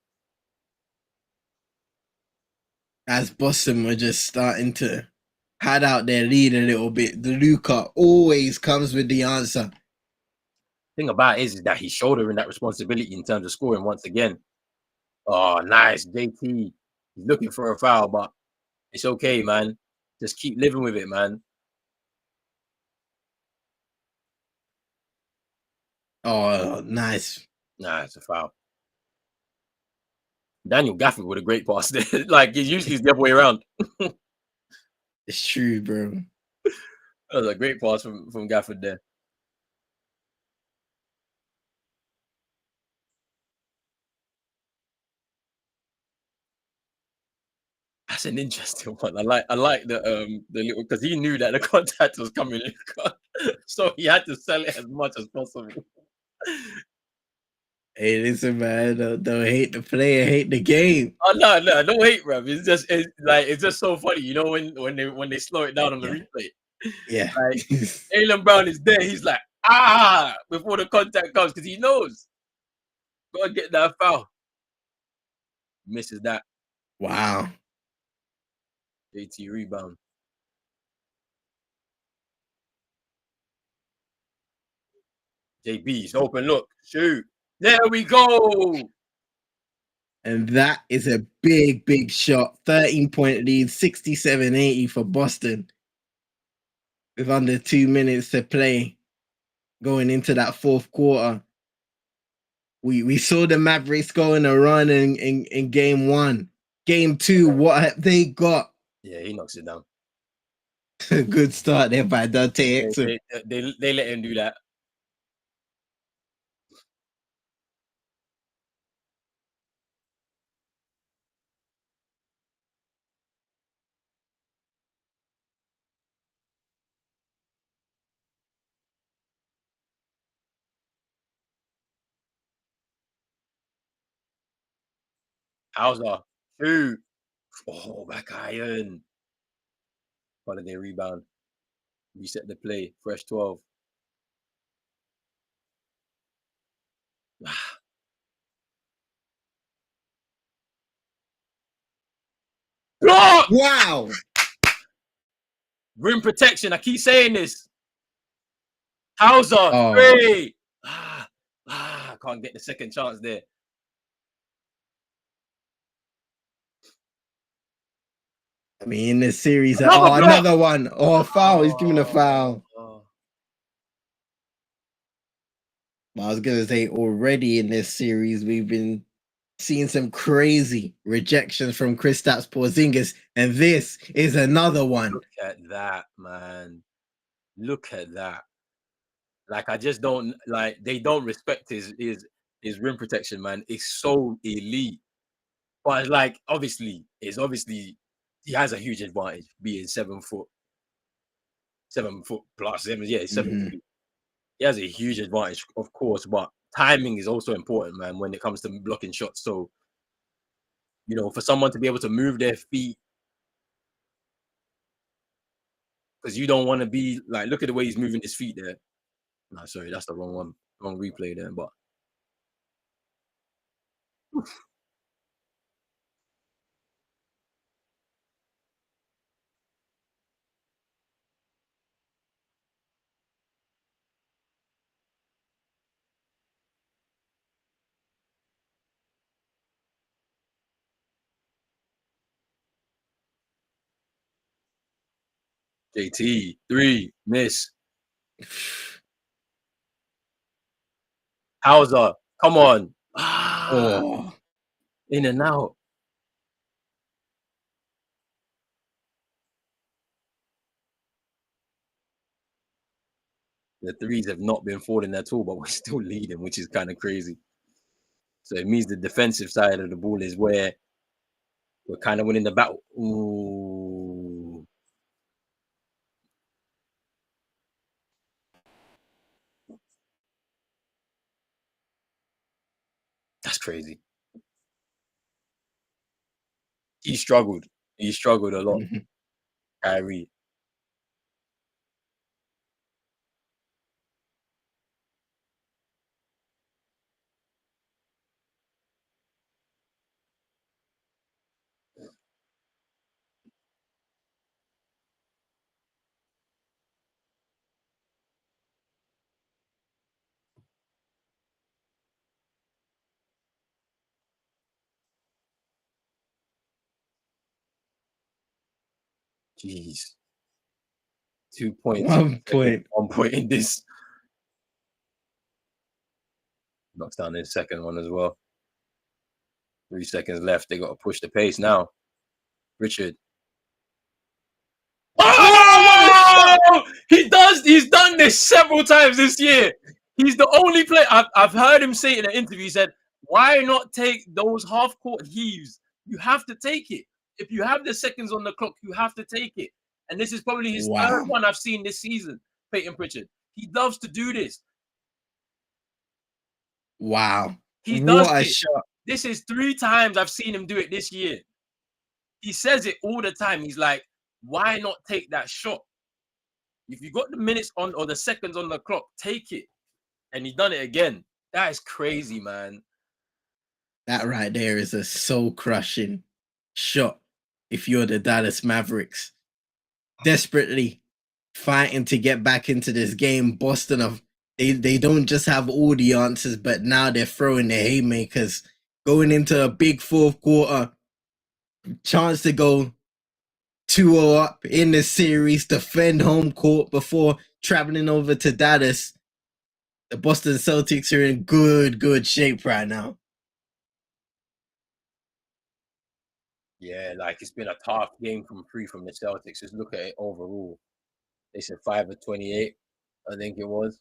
as Boston were just starting to pad out their lead a little bit, the Luka always comes with the answer. Thing about it is that he's shouldering that responsibility in terms of scoring once again. Oh, nice. JT. He's looking for a foul, but it's okay, man. Just keep living with it, man. Oh, nice. Nah, it's a foul. Daniel Gafford with a great pass there. Like, it usually is the other way around. It's true, bro. That was a great pass from Gafford there. That's an interesting one. I like the little, because he knew that the contact was coming, so he had to sell it as much as possible. Hey, listen, man. Don't hate the player, hate the game. Oh no, don't hate, bro. It's just so funny, you know, when they slow it down on the replay. Yeah. Like Jaylen Brown is there, he's like before the contact comes because he knows gotta get that foul. Misses that. Wow. JT rebound. JB's open. Look, shoot. There we go. And that is a big, big shot. 13-point lead, 67-80 for Boston. With under 2 minutes to play going into that fourth quarter. We saw the Mavericks go on a run in game one. Game two, what have they got? Yeah, he knocks it down. Good start there by Dante Exum. They let him do that. Hauser. Shoot. Oh, back iron. Holiday rebound. Reset the play. Fresh 12. Wow. Rim protection. I keep saying this. Hauser. Three. Can't get the second chance there. I mean, in this series, another one. Oh, foul. He's giving a foul. I was going to say, already in this series, we've been seeing some crazy rejections from Kristaps Porzingis, and this is another one. Look at that, man. Look at that. Like, I just don't, like, they don't respect his rim protection, man. It's so elite. But, like, obviously, he has a huge advantage being 7 foot plus 7. Yeah, 7 feet. He has a huge advantage, of course, but timing is also important, man, when it comes to blocking shots. So, you know, for someone to be able to move their feet, because you don't want to be like, look at the way he's moving his feet there. No, sorry, that's the wrong one. Wrong replay there, but JT, 3, miss. Hauser, come on. In and out. The threes have not been falling at all, but we're still leading, which is kind of crazy. So it means the defensive side of the ball is where we're kind of winning the battle. Ooh. That's crazy. He struggled. He struggled a lot. Kyrie. Jeez. 2 points. 1 point. 1 point in this. Knocks down his second one as well. 3 seconds left. They got to push the pace now. Richard. Oh! He does. He's done this several times this year. He's the only player. I've heard him say in an interview. He said, "Why not take those half-court heaves? You have to take it. If you have the seconds on the clock, you have to take it." And this is probably his third one I've seen this season. Peyton Pritchard. He loves to do this. Wow. He does what a it. shot. This is 3 times I've seen him do it this year. He says it all the time. He's like, why not take that shot? If you got the minutes on or the seconds on the clock, take it. And he's done it again. That is crazy, man. That right there is a soul-crushing shot if you're the Dallas Mavericks. Desperately fighting to get back into this game. Boston, they don't just have all the answers, but now they're throwing their haymakers. Going into a big fourth quarter, chance to go 2-0 up in the series, defend home court before traveling over to Dallas. The Boston Celtics are in good shape right now. Yeah, like it's been a tough game from the Celtics. Just look at it overall. They said 5 of 28, I think it was.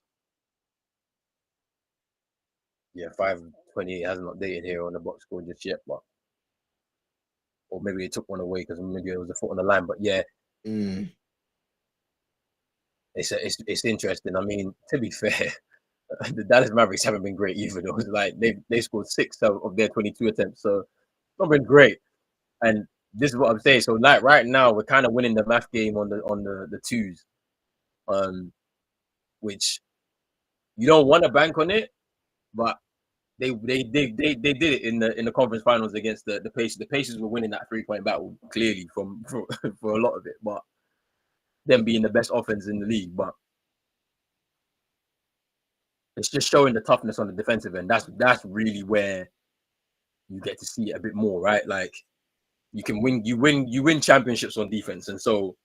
Yeah, 5 of 28 hasn't updated here on the box score just yet, but or maybe they took one away because maybe it was a foot on the line. But yeah, it's interesting. I mean, to be fair, the Dallas Mavericks haven't been great either. Though, like they scored 6 of their 22 attempts, so it's not been great. And this is what I'm saying. So like right now, we're kind of winning the math game on the twos, which you don't want to bank on it, but they did it in the conference finals against the Pacers. The Pacers were winning that 3-point battle clearly for a lot of it, but them being the best offense in the league. But it's just showing the toughness on the defensive end. That's really where you get to see it a bit more, right? Like you can win, you win championships on defense, and so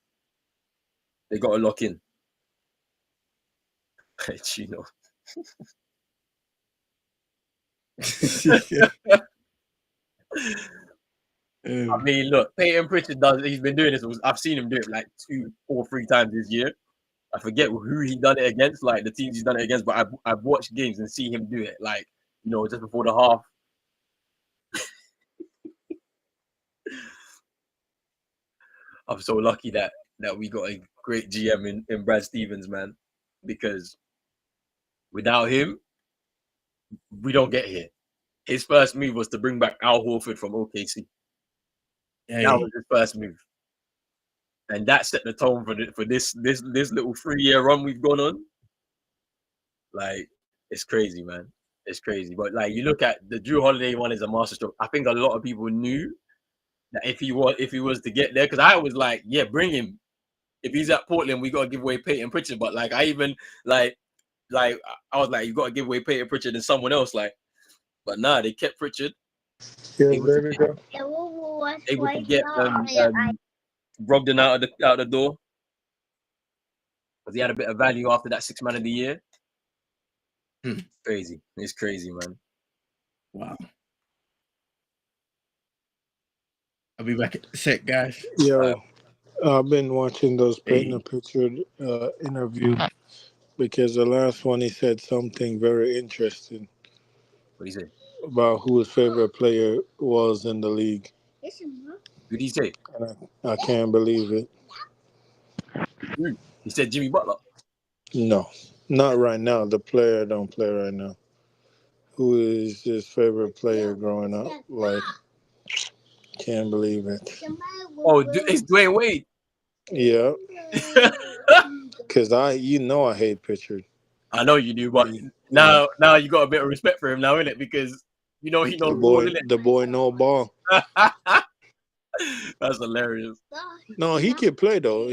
they got to lock in. Chino. I mean, look, Peyton Pritchard he's been doing this. I've seen him do it like 2 or 3 times this year. I forget who he done it against, like the teams he's done it against, but I've watched games and see him do it, like, you know, just before the half. I'm so lucky that we got a great GM in Brad Stevens, man, because without him, we don't get here. His first move was to bring back Al Horford from OKC. Hey. That was his first move, and that set the tone for this little 3-year run we've gone on. Like, it's crazy, man. It's crazy. But like, you look at the Drew Holiday one is a masterstroke. I think a lot of people knew that if he was to get there, because I was like, yeah, bring him. If he's at Portland, we gotta give away Peyton Pritchard. But like, I even like I was like, you gotta give away Peyton Pritchard and someone else. Like, but nah, they kept Pritchard. Yeah, there we go. Able to get Brogdon out of the door because he had a bit of value after that 6th man of the year. Crazy. It's crazy, man. Wow. I'll be back at the set, guys. Yeah, I've been watching those Peyton Pritchard interview because the last one he said something very interesting. What did he say? About who his favorite player was in the league. Who did he say? And I can't believe it. He said Jimmy Butler. No, not right now. The player don't play right now. Who is his favorite player growing up? Like, can't believe it. Oh, it's Dwayne Wade. Yeah. Because I hate Pritchard. I know you do, but now you got a bit of respect for him now, innit? Because you know he knows ball, innit? The boy know ball. That's hilarious. No, he can play though.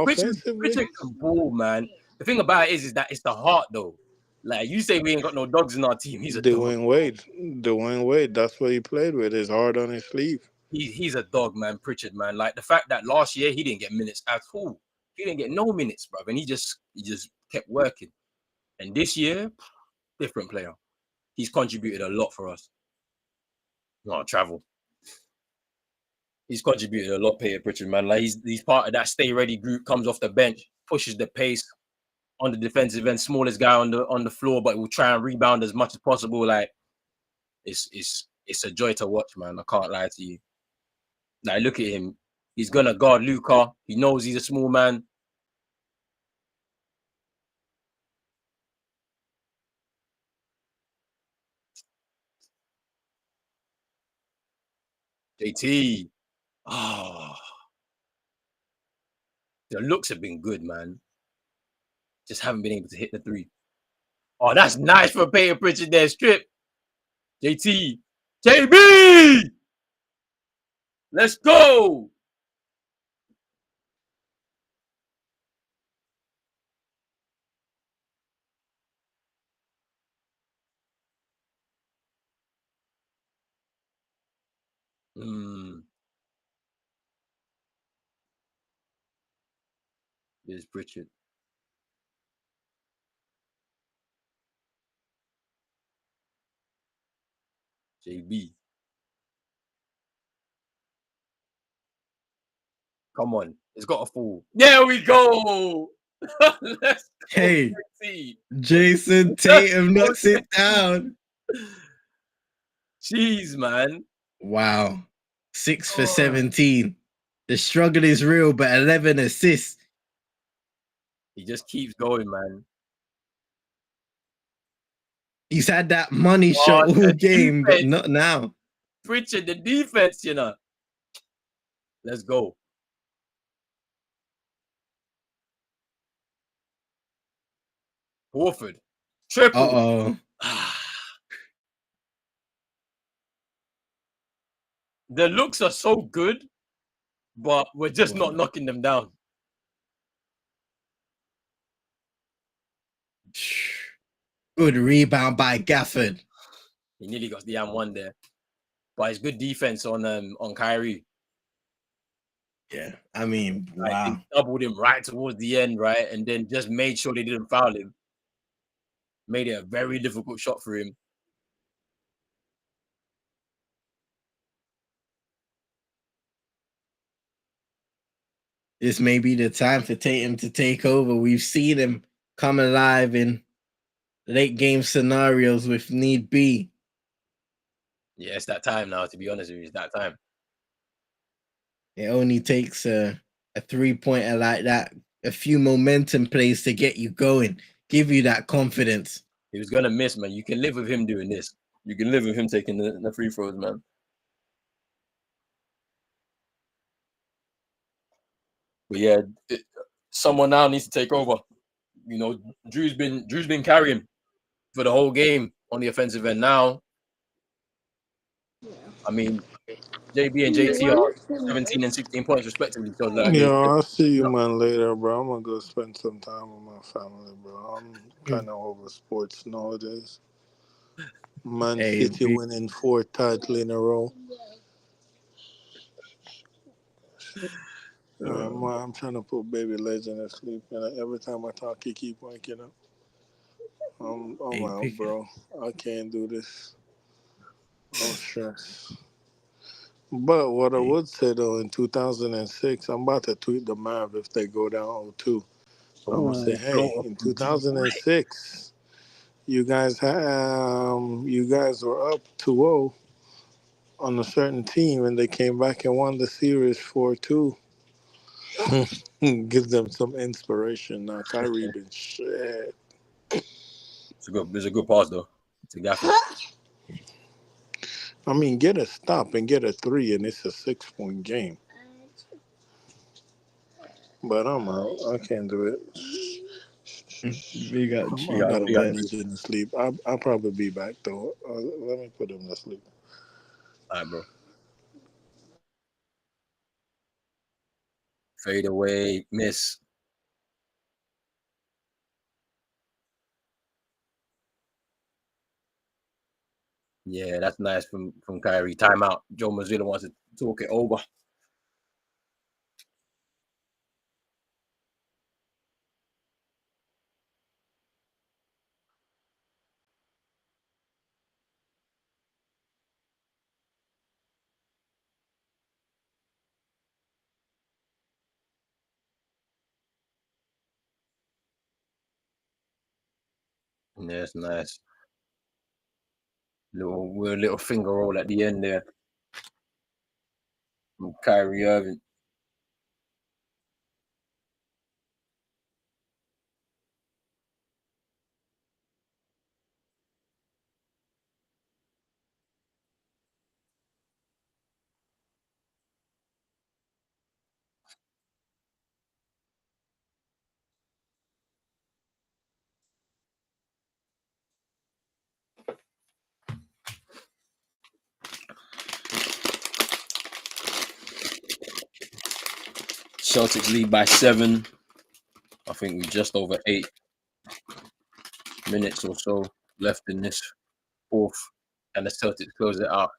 Pritchard can ball, man. The thing about it is that it's the heart though. Like you say, we ain't got no dogs in our team. He's a Dwayne Wade. That's what he played with. His heart on his sleeve. he's a dog, man. Pritchard, man. Like the fact that last year he didn't get minutes at all. He didn't get no minutes, bro, and he just kept working. And this year, different player. He's contributed a lot for us. Not travel. He's contributed a lot, Peter Pritchard, man. Like he's part of that stay ready group. Comes off the bench, pushes the pace on the defensive end, smallest guy on the floor, but will try and rebound as much as possible. Like it's a joy to watch, man. I can't lie to you. Like look at him. He's gonna guard Luka. He knows he's a small man. JT. Oh, the looks have been good, man. Just haven't been able to hit the three. Oh, that's nice for Peter Pritchard there. Strip. JT. JB! Let's go! There's Pritchard. JB. Come on. It's got to fall. There we go. Let's go. Hey, JT. Jason Tatum knocks it down. Jeez, man. Wow. 6 for 17. The struggle is real, but 11 assists. He just keeps going, man. He's had that money shot all game, but not now. Pritchard, the defense, you know. Let's go. Horford. Triple. Uh-oh. The looks are so good, but we're just not knocking them down. Good rebound by Gafford. He nearly got the M1 there. But it's good defense on Kyrie. Yeah, I mean, wow. I think doubled him right towards the end, right? And then just made sure they didn't foul him. Made it a very difficult shot for him. This may be the time for Tatum to take over. We've seen him come alive in late game scenarios with need be. Yeah, it's that time now, to be honest with you. It's that time. It only takes a 3-pointer like that, a few momentum plays to get you going, give you that confidence. He was going to miss, man. You can live with him doing this. You can live with him taking the free throws, man. But yeah, someone now needs to take over. You know, Drew's been carrying for the whole game on the offensive end now. I mean, JB and JT are 17 and 16 points respectively. So like, I'll see you, man, later, bro. I'm gonna go spend some time with my family, bro. I'm kind of over sports nowadays. Man City winning 4 titles in a row. I'm trying to put baby Legend to sleep, and every time I talk, he keep waking up. I'm out, bro. I can't do this. No stress. But what I would say, though, in 2006, I'm about to tweet the Mav if they go down 0-2. I'm going to say, hey, in 2006, you guys were up 2-0 on a certain team, and they came back and won the series 4-2. Give them some inspiration. Now, Kyrie been shit. It's a good pass, though. It's a Gafford. I mean, get a stop and get a 3, and it's a 6-point game. But I'm out. I can't do it. We got I gotta manage in the sleep. I'll probably be back, though. Let me put him to sleep. All right, bro. Fade away, miss. Yeah, that's nice from Kyrie. Timeout. Joe Mazzulla wants to talk it over. Yeah, it's nice. Little finger roll at the end there from Kyrie Irving. Celtics lead by 7. I think we just over 8 minutes or so left in this fourth, and the Celtics close it out.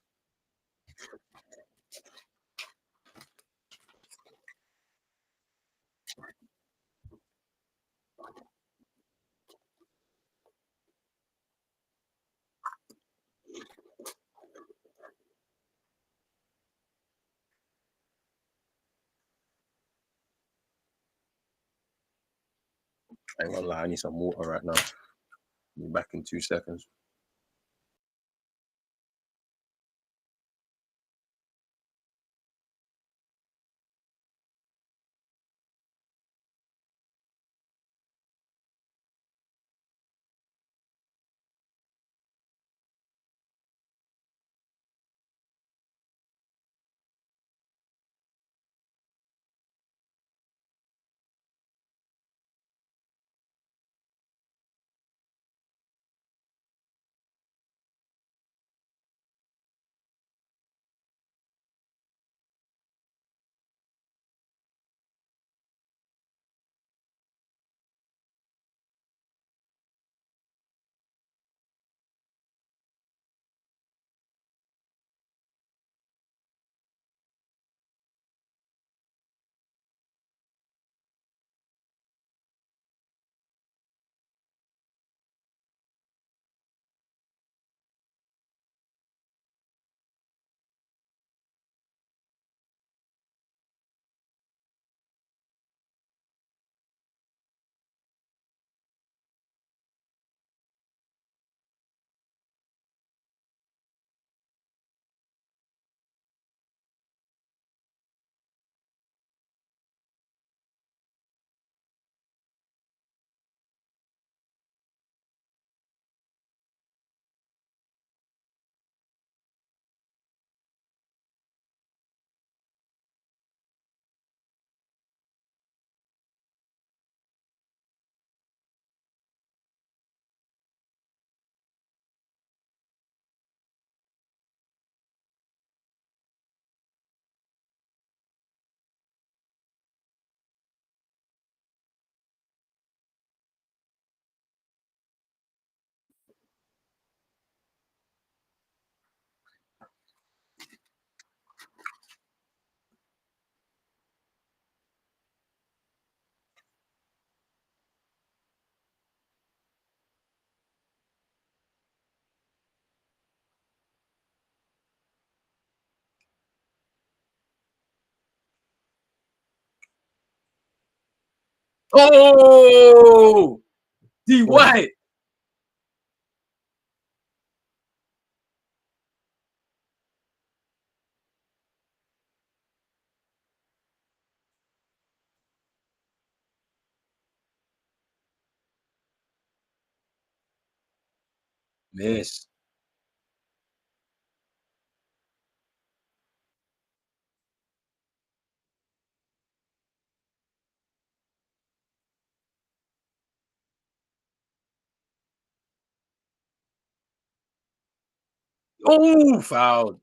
I ain't gonna lie, I need some water right now. Be back in 2 seconds. Oh, D White. Miss. Oh, foul.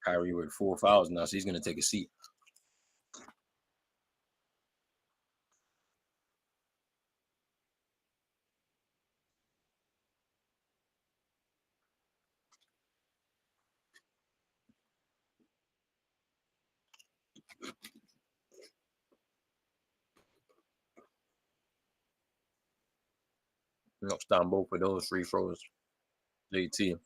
Kyrie with 4 fouls now, so he's gonna take a seat. Knocks down both of those free throws. JT.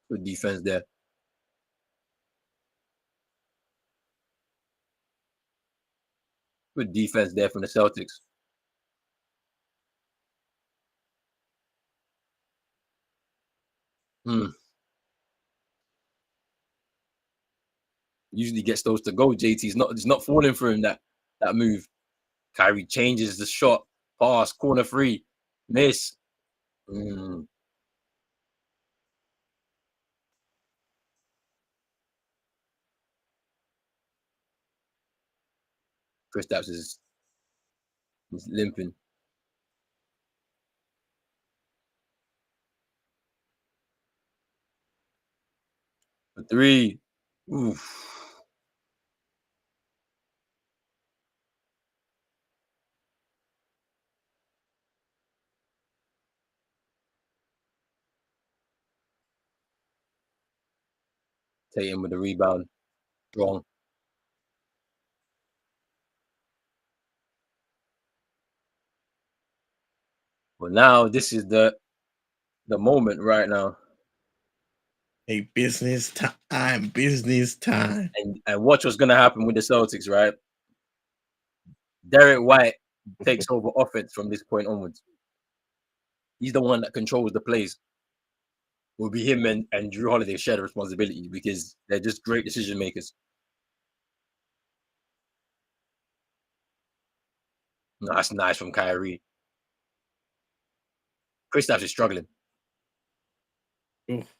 Good defense there. Good defense there from the Celtics. Usually gets those to go. JT's not. It's not falling for him that move. Kyrie changes the shot. Pass. Corner 3. Miss. Kristaps is limping. For 3. Oof. Tatum with the rebound. Wrong. But now this is the moment right now. Hey, business time. Business time. And watch what's gonna happen with the Celtics, right? Derek White takes over offense from this point onwards. He's the one that controls the plays. Will be him and Drew Holiday share the responsibility because they're just great decision makers. No, that's nice from Kyrie. Kristaps is struggling. Oof.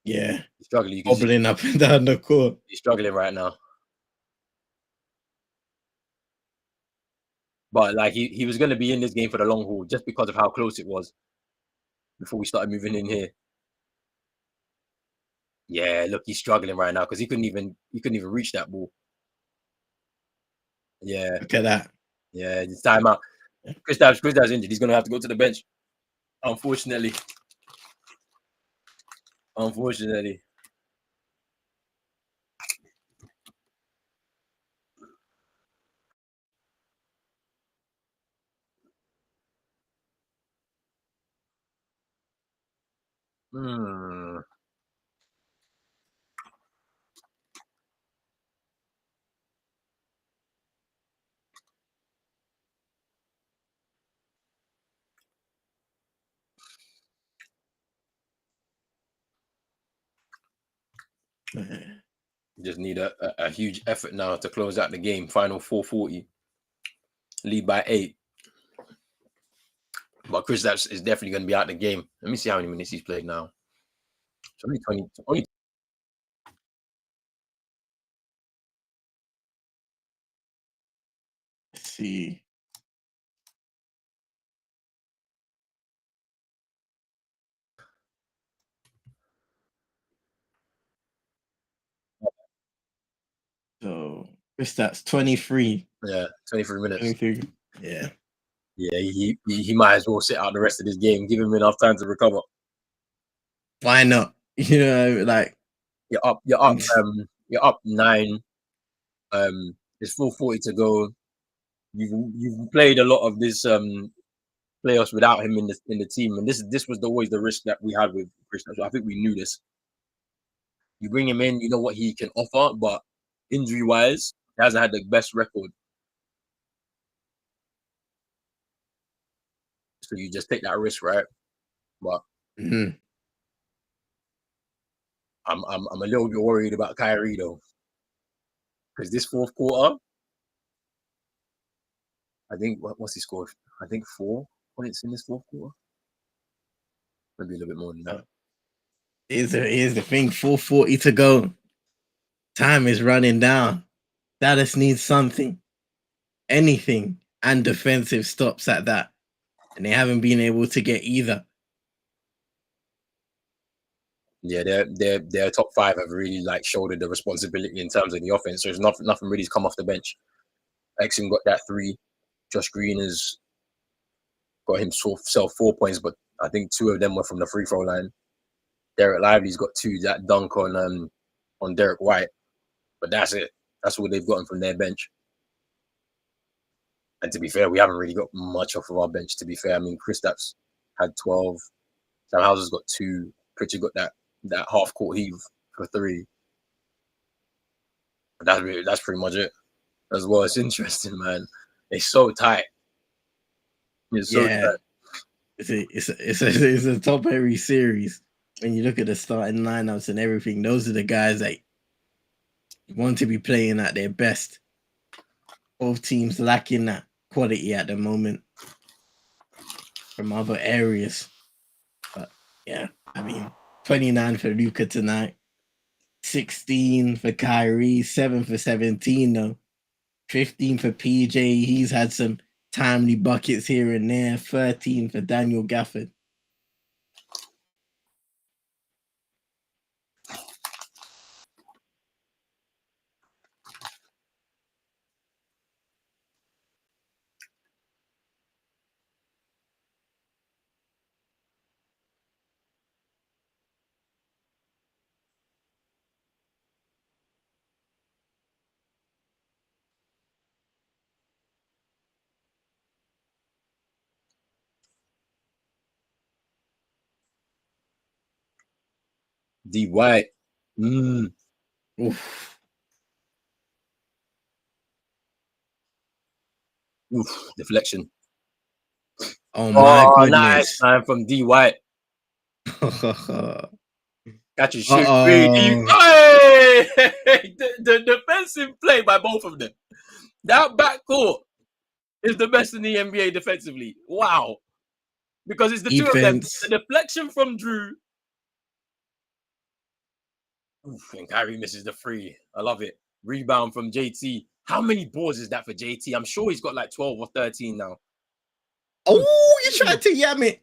Yeah. He's struggling. Wobbling up and down the court. He's struggling right now. But like he was going to be in this game for the long haul just because of how close it was before we started moving in here. Yeah, look, he's struggling right now because he couldn't even reach that ball. Yeah. Look at that. Yeah, it's timeout. Kristaps injured. He's going to have to go to the bench. Unfortunately. Just need a huge effort now to close out the game. Final 4:40. Lead by 8. But Kristaps is definitely going to be out the game. Let me see how many minutes he's played now. It's only 20. Let's see. So Kristaps 23. Yeah, 23 minutes. 23. Yeah. Yeah, he might as well sit out the rest of this game. Give him enough time to recover. Why not? You know, like You're up 9. There's 4:40 to go. You've played a lot of this playoffs without him in the team, and this was always the risk that we had with Kristaps. So I think we knew this. You bring him in, you know what he can offer, but injury wise, he hasn't had the best record. So you just take that risk, right? But I'm a little bit worried about Kyrie though, because this fourth quarter, I think what's he scored? I think 4 points in this fourth quarter, maybe a little bit more than that. Here's the thing, 4:40 to go. Time is running down. Dallas needs something, anything, and defensive stops at that. And they haven't been able to get either. Yeah, their top five have really like shouldered the responsibility in terms of the offense. There's nothing really's come off the bench. Exum got that 3. Josh Green has got himself 4 points, but I think 2 of them were from the free throw line. Derek Lively's got 2, that dunk on Derek White, but that's it. That's what they've gotten from their bench. And to be fair, we haven't really got much off of our bench. To be fair, I mean, Kristaps had 12. Sam Hauser's got 2. Pritchard got that half court heave for 3. But that's pretty much it. As well, it's interesting, man. It's so tight. It's so tight. It's a top heavy series. When you look at the starting lineups and everything, those are the guys that want to be playing at their best. Both teams lacking that quality at the moment from other areas. But yeah, I mean, 29 for Luka tonight, 16 for Kyrie, 7 for 17 though, 15 for PJ. He's had some timely buckets here and there, 13 for Daniel Gafford. D White. Oof. Deflection. Oh my goodness. Nice man from D White. Catch a shoot. Hey! the defensive play by both of them. That backcourt is the best in the NBA defensively. Wow. Because it's the Defense. 2 of them. The deflection from Drew. Oof, and Kyrie misses the 3. I love it. Rebound from JT. How many boards is that for JT? I'm sure he's got like 12 or 13 now. Oh, you tried to yam it.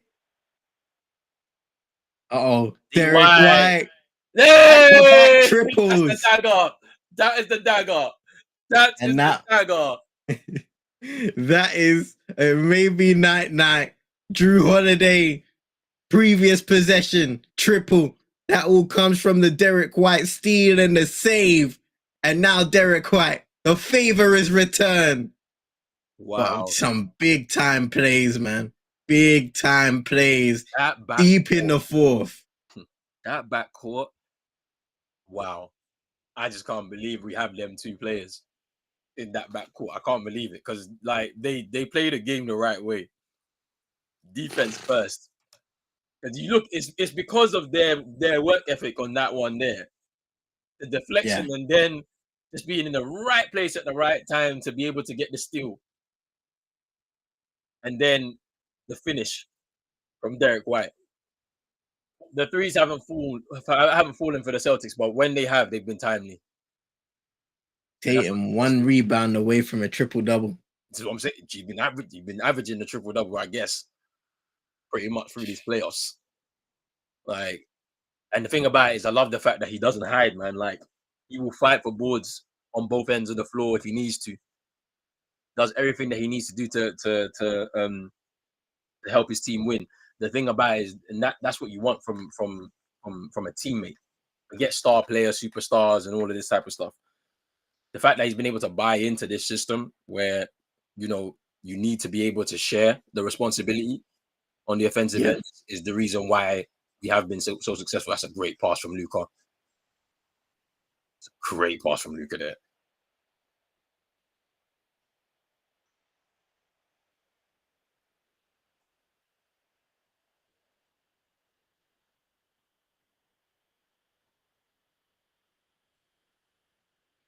Derek White. Hey! Triples. That's the dagger. That is the dagger. That is the dagger. That is a maybe night. Drew Holiday, previous possession, triple. That all comes from the Derek White steal and the save. And now Derek White, the favor is returned. Wow. But some big time plays, man. Big time plays. That deep in the 4th. That backcourt. Wow. I just can't believe we have them 2 players in that backcourt. I can't believe it because like they play the game the right way. Defense first. And you look, it's because of their work ethic on that one there. The deflection and then just being in the right place at the right time to be able to get the steal. And then the finish from Derek White. The 3s haven't fallen for the Celtics, but when they have, they've been timely. Tatum 1 rebound away from a triple-double. That's what I'm saying. You've been averaging the triple-double, I guess, pretty much through these playoffs. Like, and the thing about it is I love the fact that he doesn't hide, man. Like, he will fight for boards on both ends of the floor if he needs to. Does everything that he needs to do to help his team win. The thing about it is, and that's what you want from a teammate. You get star players, superstars, and all of this type of stuff. The fact that he's been able to buy into this system where, you know, you need to be able to share the responsibility on the offensive end is the reason why we have been so successful. That's a great pass from Luka. It's a great pass from Luka there.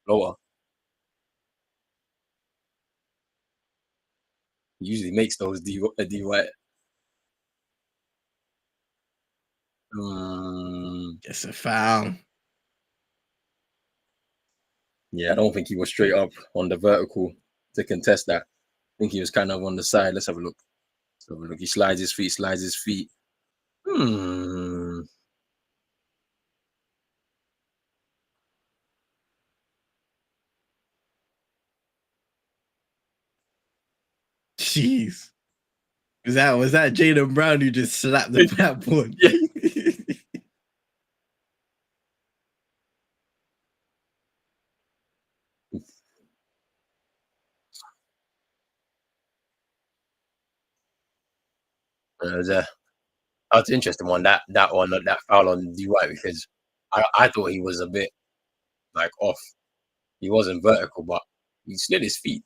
Lower. He usually makes those D White. It's a foul. Yeah, I don't think he was straight up on the vertical to contest that. I think he was kind of on the side. Let's have a look. He slides his feet. Jeez. Was that Jayden Brown who just slapped the backboard? Yeah. That's an interesting one. That foul on DY, because I thought he was a bit like off. He wasn't vertical, but he slid his feet.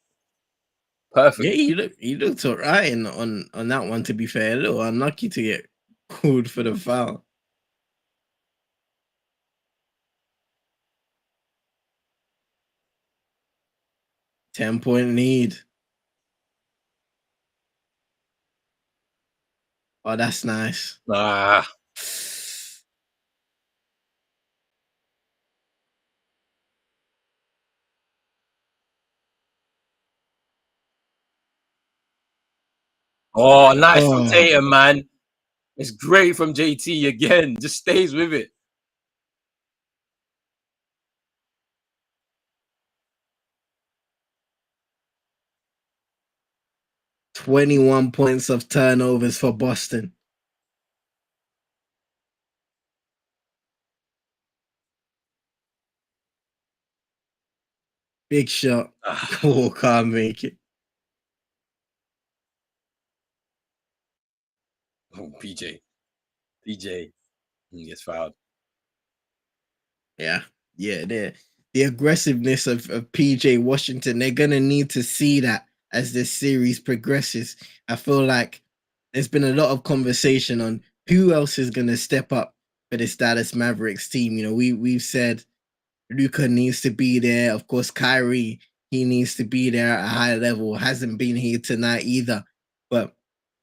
Perfect. Yeah, he looked all right on that one, to be fair. A little unlucky to get called for the foul. 10-point lead. Oh, that's nice. Oh, nice from Tatum, man. It's great from JT again. Just stays with it. $21 points of turnovers for Boston. Big shot. Oh, can't make it. Oh, PJ gets fouled. Yeah. The aggressiveness of PJ Washington, they're gonna need to see that as this series progresses. I feel like there's been a lot of conversation on who else is gonna step up for this Dallas Mavericks team. You know, we've said Luka needs to be there. Of course, Kyrie, he needs to be there at a high level. Hasn't been here tonight either. But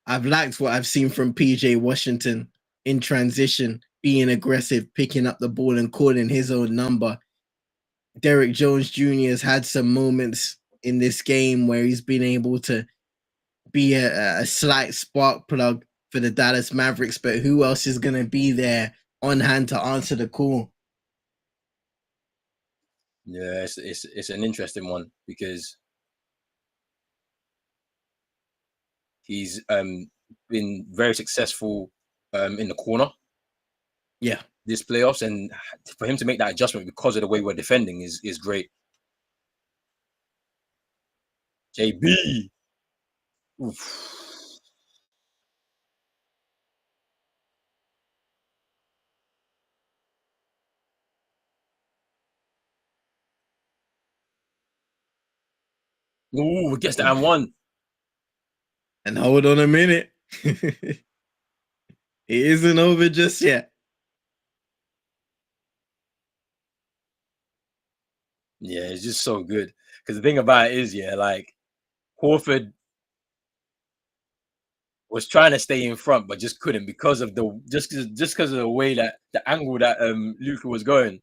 I've liked what I've seen from PJ Washington in transition, being aggressive, picking up the ball and calling his own number. Derek Jones Jr. has had some moments in this game where he's been able to be a slight spark plug for the Dallas Mavericks, but who else is going to be there on hand to answer the call? Yeah, it's an interesting one because he's been very successful in the corner. Yeah, this playoffs, and for him to make that adjustment because of the way we're defending is great. JB. Oof. Ooh, gets the and one. And hold on a minute. It isn't over just yet. Yeah, it's just so good. Because the thing about it is, yeah, like Horford was trying to stay in front, but just couldn't because of the because of the way that the angle that Luka was going.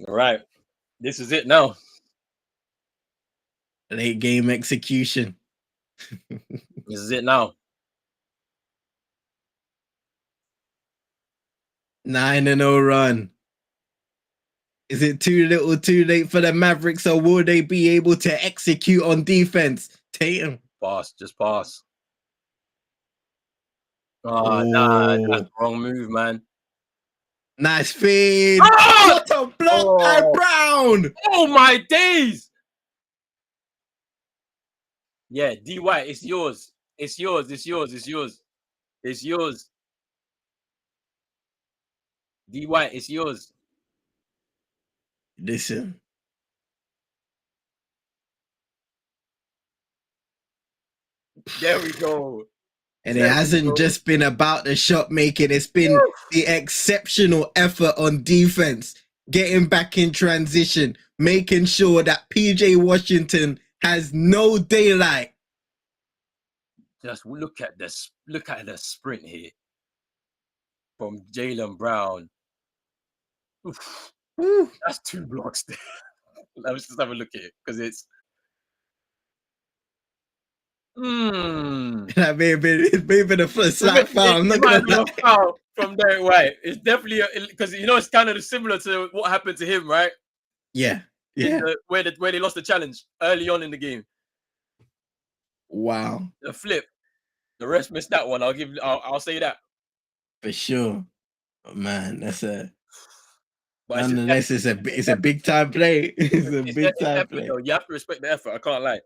All right, this is it now. Late game execution. This is it now. 9-0 run. Is it too little, too late for the Mavericks, or will they be able to execute on defense? Tatum. Pass, just pass. Oh, nah, that's the wrong move, man. Nice feed. What a block by Brown. Oh, my days. Yeah, DY, it's yours. It's yours. It's yours. It's yours. It's yours. DY, it's yours. Listen. There we go. And it hasn't just been about the shot making. It's been the exceptional effort on defense, getting back in transition, making sure that PJ Washington has no daylight. Just look at the sprint here from Jaylen Brown. Oof, that's 2 blocks there. Let's just have a look at it because it's. That may have been a slight foul. I'm It not might gonna have been lie. a foul from Derek White. It's definitely because it's kind of similar to what happened to him, right? Yeah. Where they lost the challenge early on in the game. Wow. The flip. The rest missed that one. I'll say that. For sure. Oh, man, that's a. But Nonetheless, it's a big time play. It's a big time effort, play. though. You have to respect the effort. I can't lie.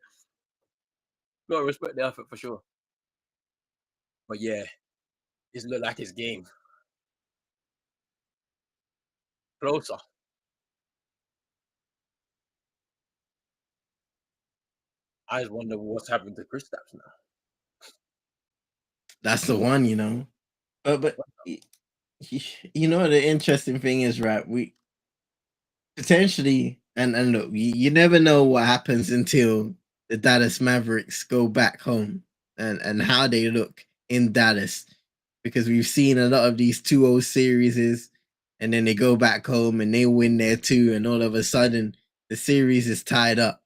You gotta respect the effort for sure. But yeah, it's looked like his game. Closer. I just wonder what's happened to Kristaps now. That's the one, you know. But you know the interesting thing is, right? We potentially and look, you never know what happens until the Dallas Mavericks go back home and how they look in Dallas, because we've seen a lot of these 2-0 series and then they go back home and they win there too, and all of a sudden the series is tied up.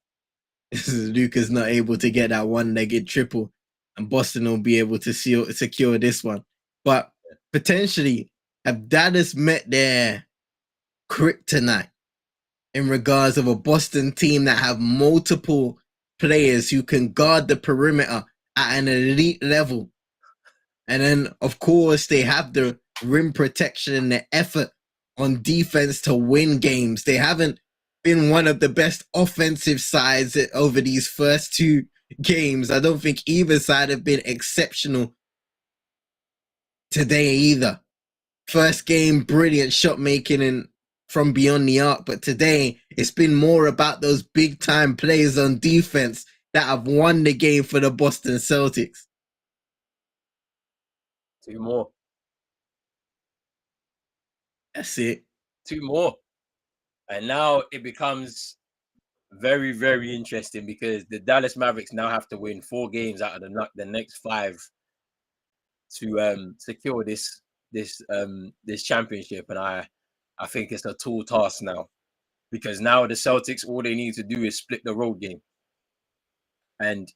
Luka's not able to get that one-legged triple, and Boston will be able to secure this one. But potentially, have Dallas met their kryptonite in regards of a Boston team that have multiple players who can guard the perimeter at an elite level? And then, of course, they have the rim protection and the effort on defense to win games. They haven't been one of the best offensive sides over these first 2 games. I don't think either side have been exceptional today either. First game, brilliant shot making and from beyond the arc, but today it's been more about those big time plays on defense that have won the game for the Boston Celtics. 2 more. That's it. 2 more. And now it becomes very, very interesting because the Dallas Mavericks now have to win 4 games out of the next 5 to secure this championship. And I think it's a tall task now, because now the Celtics, all they need to do is split the road game. And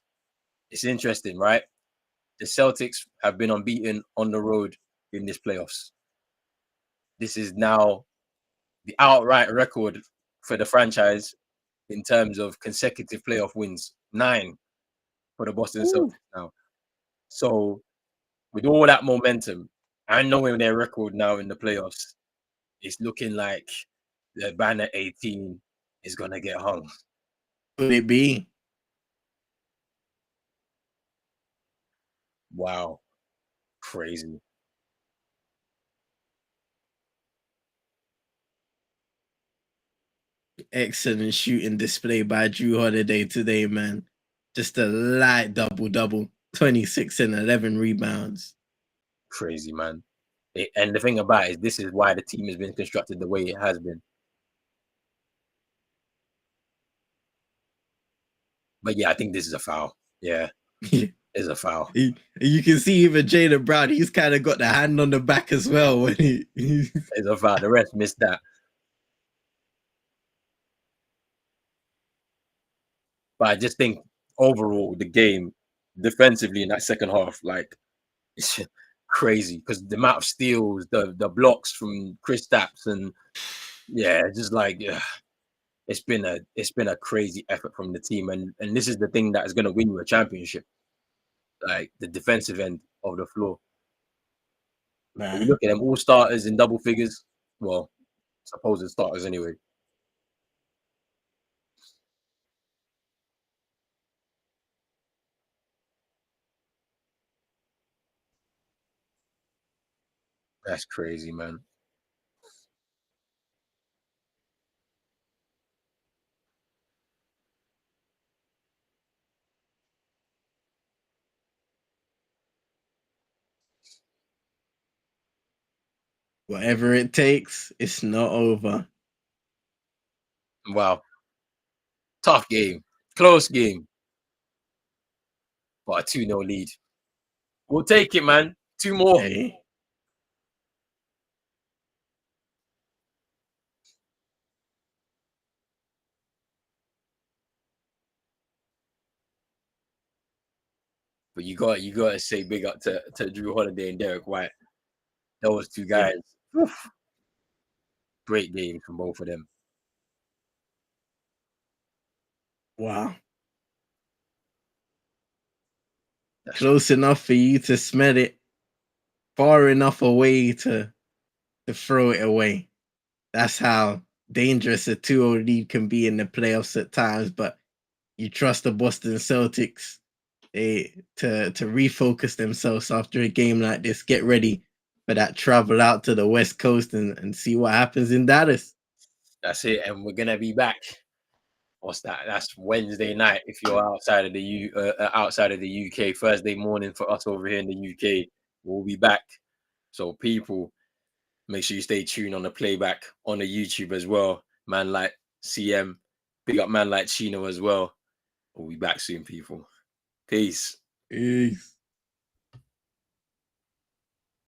it's interesting, right? The Celtics have been unbeaten on the road in this playoffs. This is now the outright record for the franchise in terms of consecutive playoff wins. 9 for the Boston Celtics now. So with all that momentum and knowing their record now in the playoffs, it's looking like the banner 18 is going to get hung. Could it be? Wow. Crazy. Excellent shooting display by Drew Holiday today, man. Just a light double-double, 26 and 11 rebounds. Crazy, man. And the thing about it is, this is why the team has been constructed the way it has been. But yeah, I think this is a foul. Yeah, it's a foul. You can see even Jaylen Brown, he's kind of got the hand on the back as well. When It's a foul. The rest missed that. But I just think overall, the game defensively in that second half, like, it's crazy because the amount of steals, the blocks from Kristaps, and yeah, just like it's been a crazy effort from the team, and this is the thing that is going to win you a championship, like the defensive end of the floor. When you look at them, all starters in double figures. Well, supposed starters anyway. That's crazy, man. Whatever it takes, it's not over. Wow. Tough game. Close game. But a 2-0 lead. We'll take it, man. 2 more. Hey. But you got to say big up to Drew Holiday and Derek White. Those two guys. Oof. Great games from both of them. Wow. Close enough for you to smell it, far enough away to throw it away. That's how dangerous a 2-0 lead can be in the playoffs at times. But you trust the Boston Celtics to refocus themselves after a game like this. Get ready for that travel out to the West Coast and see what happens in Dallas. That's it, and we're gonna be back. What's that? That's Wednesday night if you're outside of the UK. Thursday morning for us over here in the UK. We'll be back. So people, make sure you stay tuned on the playback on the YouTube as well. Man like CM, big up man like Chino as well. We'll be back soon, people. Peace. Peace.